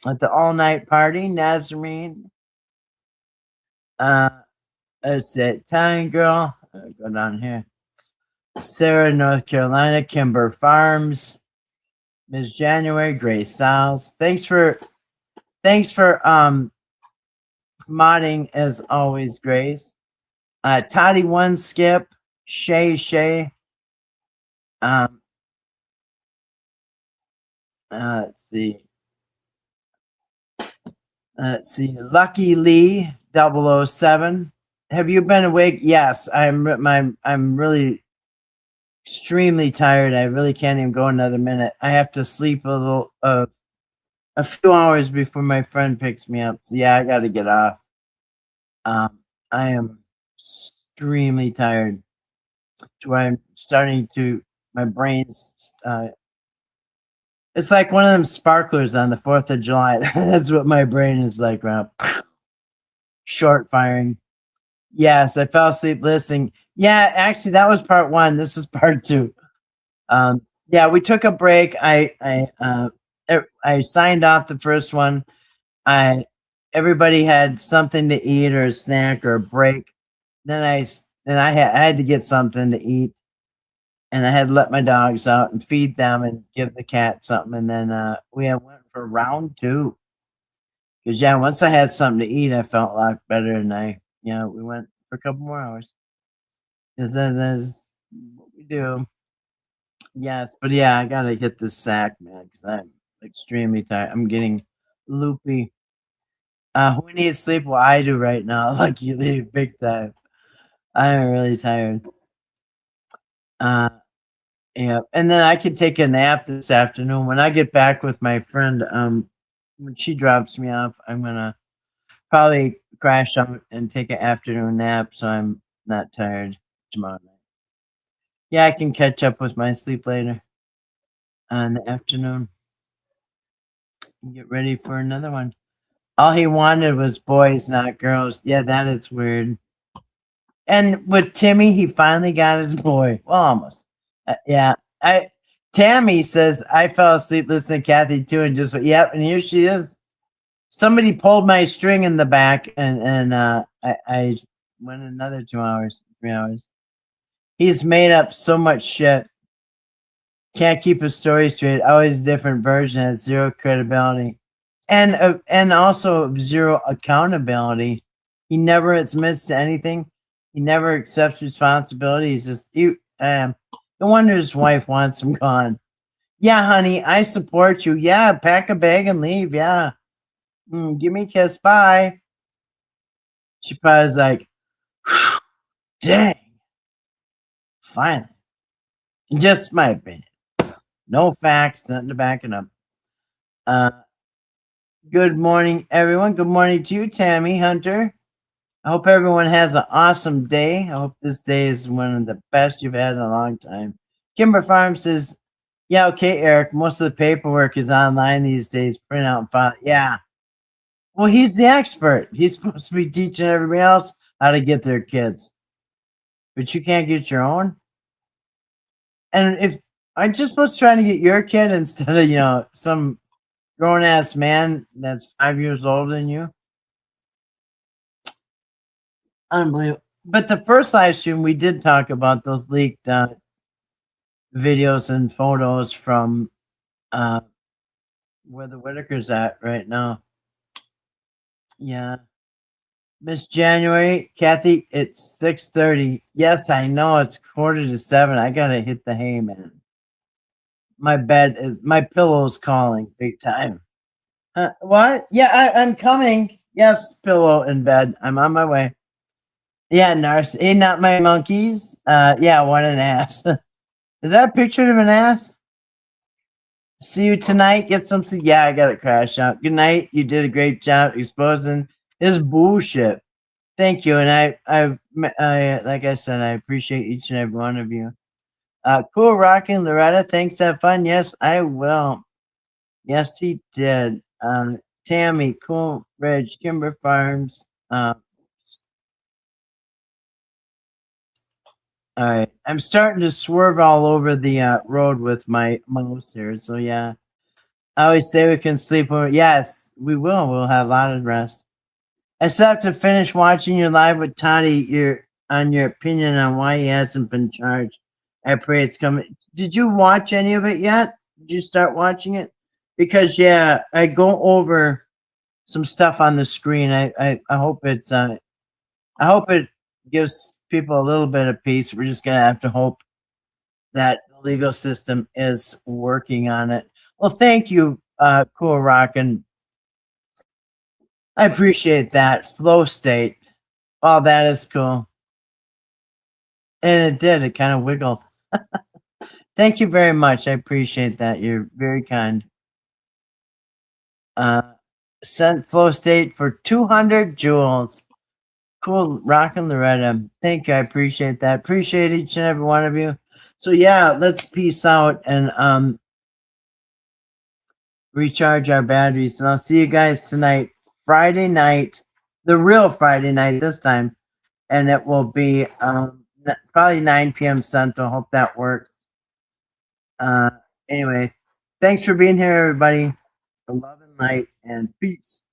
at the all-night party. Nazarene, let's see, Italian girl, go down here, Sarah, North Carolina, Kimber Farms, Ms. January, Grace Sales. Thanks for modding as always, Grace. Toddy One Skip, Shay. Let's see. Lucky Lee 007. Have you been awake? Yes, I'm really extremely tired. I really can't even go another minute. I have to sleep a few hours before my friend picks me up. So yeah, I got to get off. I am extremely tired. To where I'm starting to, my brain's it's like one of them sparklers on the 4th of July. That's what my brain is like right now. Short firing. Yes, I fell asleep listening. Yeah, actually that was part 1. This is part 2. Yeah, we took a break. I signed off the first one. Everybody had something to eat or a snack or a break. Then I had to get something to eat. And I had to let my dogs out and feed them and give the cat something. And then we went for round 2. Because, yeah, once I had something to eat, I felt a lot better. And we went for a couple more hours. Because that is what we do. Yes, but yeah, I got to get this sack, man, because I'm extremely tired. I'm getting loopy. Who needs sleep? Well, I do right now. Luckily, big time. I am really tired. Yeah, and then I could take a nap this afternoon when I get back with my friend. When she drops me off, I'm gonna probably crash out and take an afternoon nap, so I'm not tired tomorrow night. Yeah, I can catch up with my sleep later in the afternoon and get ready for another one. All he wanted was boys, not girls. Yeah, that is weird. And with Timmy, he finally got his boy. Well, almost. Yeah. Tammy says I fell asleep listening to Kathy too, and just went, yep. And here she is. Somebody pulled my string in the back, and I went another 2 hours, 3 hours. He's made up so much shit. Can't keep a story straight. Always a different version. Has zero credibility, and also zero accountability. He never admits to anything. He never accepts responsibility. He's just no wonder his wife wants him gone. Yeah, honey, I support you. Yeah, pack a bag and leave. Yeah, give me a kiss. Bye. She probably was like, dang, finally. Just my opinion. No facts, nothing to back it up. Good morning, everyone. Good morning to you, Tammy Hunter. I hope everyone has an awesome day. I hope this day is one of the best you've had in a long time. Kimber Farm says, yeah, okay, Eric, most of the paperwork is online these days, print out and file. Yeah. Well, he's the expert. He's supposed to be teaching everybody else how to get their kids. But you can't get your own? And if I'm just supposed to try to get your kid instead of, some grown-ass man that's 5 years older than you? Unbelievable. But the first live stream, we did talk about those leaked videos and photos from where the Whitaker's at right now. Yeah. Miss January, Kathy, it's 6:30. Yes, I know it's 6:45. I gotta hit the hay, man. My pillow's calling big time. What? Yeah, I'm coming. Yes, pillow in bed. I'm on my way. Yeah, Nars. Hey, not my monkeys. Yeah, what an ass. Is that a picture of an ass? See you tonight. Get some. Yeah, I got to crash out. Good night. You did a great job exposing his bullshit. Thank you. And I like I said, I appreciate each and every one of you. Cool rocking, Loretta. Thanks. Have fun. Yes, I will. Yes, he did. Tammy, Cool Ridge, Kimber Farms. All right, I'm starting to swerve all over the road with my mouse here. So yeah, I always say we can sleep over. Yes, we will. We'll have a lot of rest. I still have to finish watching your live with Toddy. Your opinion on why he hasn't been charged. I pray it's coming. Did you watch any of it yet? Did you start watching it? Because yeah, I go over some stuff on the screen. I hope it's I hope it gives people a little bit of peace. We're just gonna have to hope that the legal system is working on it. Well, thank you, Cool Rockin'. I appreciate that. Flow state. Oh, that is cool. And it did. It kind of wiggled. Thank you very much. I appreciate that. You're very kind. Sent flow state for 200 joules. Cool, rocking Loretta. Thank you. I appreciate that. Appreciate each and every one of you. So yeah, let's peace out and recharge our batteries. And I'll see you guys tonight, Friday night, the real Friday night this time, and it will be probably 9 p.m. Central. Hope that works. Anyway, thanks for being here, everybody. Love and light and peace.